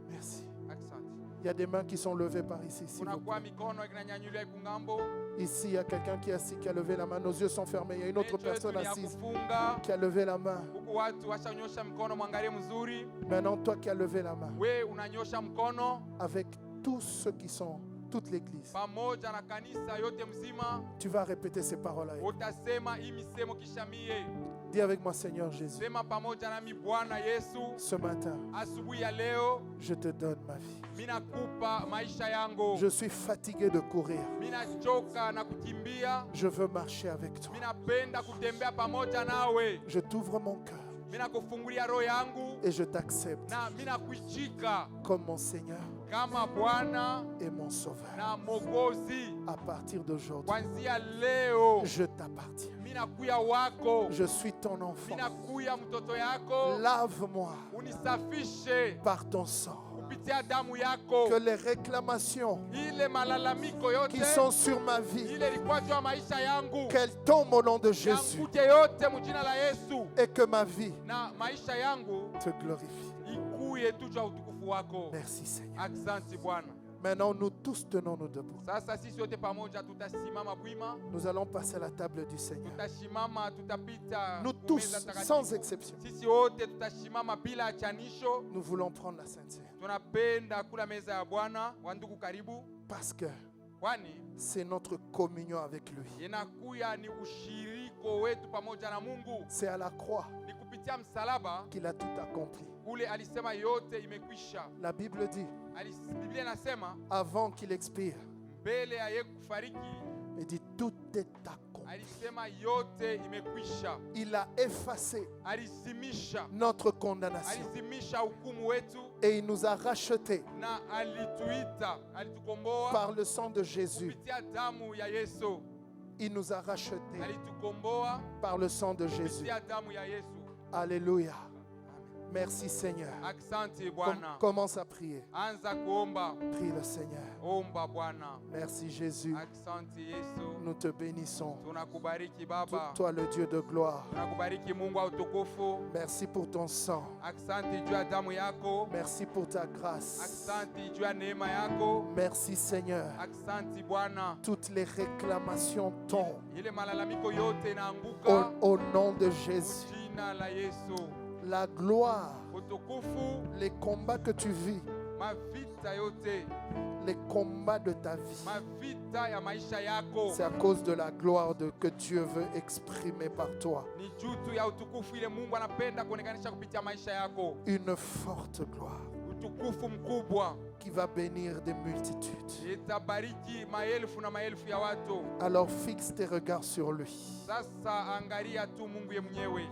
Merci. Aksanti. Il y a des mains qui sont levées par ici. s'il vous plaît. Kunakuwa mikono inanyanyuliwa kungambo. Ici, il y a quelqu'un qui est assis, qui a levé la main. Nos yeux sont fermés. Il y a une autre Macho yetu personne ni ya assise kufunga. qui a levé la main. Huku watu washanyosha mkono, mwangalie mzuri. Maintenant, toi qui as levé la main, We unanyosha mkono avec tous ceux qui sont, toute l'église, pamoja na kanisa yote mzima. tu vas répéter ces paroles avec moi. Utasema hii misemo kisha mie. Dis avec moi, Seigneur Jésus, Sema pamoja nami, Bwana Yesu, ce matin, asubuhi ya leo je te donne ma vie. minakupa maisha yangu. Je suis fatigué de courir. Minachoka na kukimbia. Je veux marcher avec toi. Minapenda kutembea pamoja nawe. Je t'ouvre mon cœur Minakufungulia roho yangu et je t'accepte na minakuichika comme mon Seigneur kama Bwana et mon Sauveur. na Mwokozi. À partir d'aujourd'hui, Kwanzia leo je t'appartiens. minakuya wako. Je suis ton enfant. Minakuya mtoto yako. Lave-moi Unisafishe par ton sang. kupitia damu yako. Que les réclamations Ile malalamiko yote qui sont sur ma vie, ile ilikuwa juu ya maisha yangu qu'elles tombent au nom de Jésus yangute yote mujina la Yesu, et que ma vie na maisha yangu te glorifie. ikuye tu juu ya utukufu wako. Merci Seigneur. Aksanti Bwana. Maintenant, nous tous tenons-nous debout. Sasa sisi wote pamoja tutasimama bwima, Nous allons passer à la table du Seigneur. tutashimama, tutapita Nous kumeza tous, takatifu. sans exception, Sisi wote tutashimama bila achanisho. nous voulons prendre la Sainte Seine. Tunapenda kula meza ya Bwana. Wandugu, karibu, Parce que kwani c'est notre communion avec lui. inakuya ni ushiriko wetu pamoja na Mungu. C'est à la croix Ni kupitia msalaba qu'il a tout accompli. kule alisema yote imekwisha. La Bible dit, Biblia inasema avant qu'il expire, mbele ya yeye kufariki il dit tout est accompli. alisema yote imekwisha. Il a effacé Alizimisha, notre condamnation alizimisha hukumu wetu et il nous a rachetés na alituita, alitukomboa par le sang de Jésus. kupitia damu ya Yesu. Il nous a rachetés Alitukomboa par le sang de Jésus. kupitia damu ya Yesu. Alléluia. Merci Seigneur. Aksanti Bwana. Commence à prier. Anza kuomba, Prie le Seigneur. omba Bwana. Merci Jésus. Aksanti Yesu, Nous te bénissons. tunakubariki Baba, Toi le Dieu de gloire. tunakubariki Mungu wa utukufu. Merci pour ton sang. Aksanti juu ya damu yako, Merci pour ta grâce. aksanti juu ya neema yako, Merci Seigneur. aksanti Bwana. Toutes les réclamations tombent Ile malalamiko yote inaanguka au nom de Jésus. jina la Yesu. La gloire, Utukufu, les combats que tu vis, mavita yote, les combats de ta vie, mavita ya maisha yako c'est à cause de la gloire que Dieu veut exprimer par toi. ni juu tu ya utukufu ile Mungu anapenda kuonekanisha kupitia maisha yako. Une forte gloire Utukufu mkubwa qui va bénir des multitudes. itabariki maelfu na maelfu ya watu. Alors fixe tes regards sur lui. Sasa angalia tu Mungu ye mwenyewe,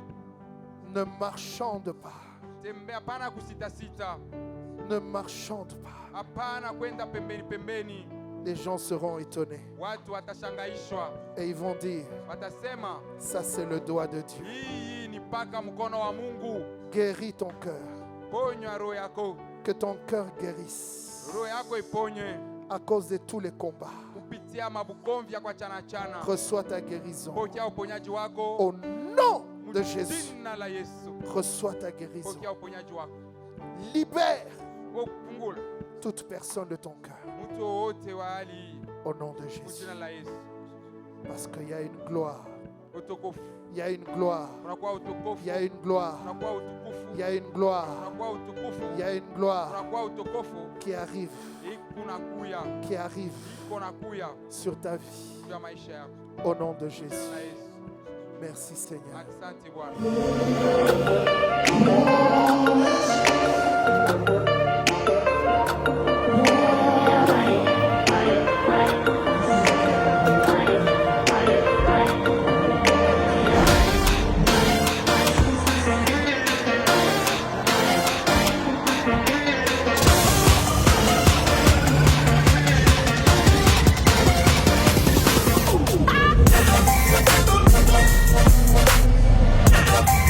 Ne marchande pas. tembea, hapana kusitasita, Ne marchande pas. hapana kwenda pembeni pembeni. Les gens seront étonnés Watu watashangaishwa, et ils vont dire, watasema ça c'est le doigt de Dieu. hii ni paka mkono wa Mungu. Guéris ton cœur. Ponya roho yako, Que ton cœur guérisse roho yako iponye à cause de tous les combats. kupitia mabukomvi ya kwa chana chana. Reçois ta guérison. Pokea uponyaji wako Au nom de Jésus, jina la Yesu. reçois ta guérison. Pokea uponyaji wako. Libère Kupungula toute personne de ton cœur. mtu wote wa hali hii Au nom de kwa Jésus. jina la Yesu. Parce qu'il y a une gloire. Utukufu. Il y a une gloire. Unakuwa utukufu. Il y a une gloire. Unakuwa utukufu. Il y a une gloire. Unakuwa utukufu. Il y a une gloire Unakuwa utukufu. qui arrive. Ikunakuya. Qui arrive Ikunakuya sur ta vie. juu ya maisha yako. Au nom de Jina Jésus. la Yesu. Merci Seigneur. Asante Bwana.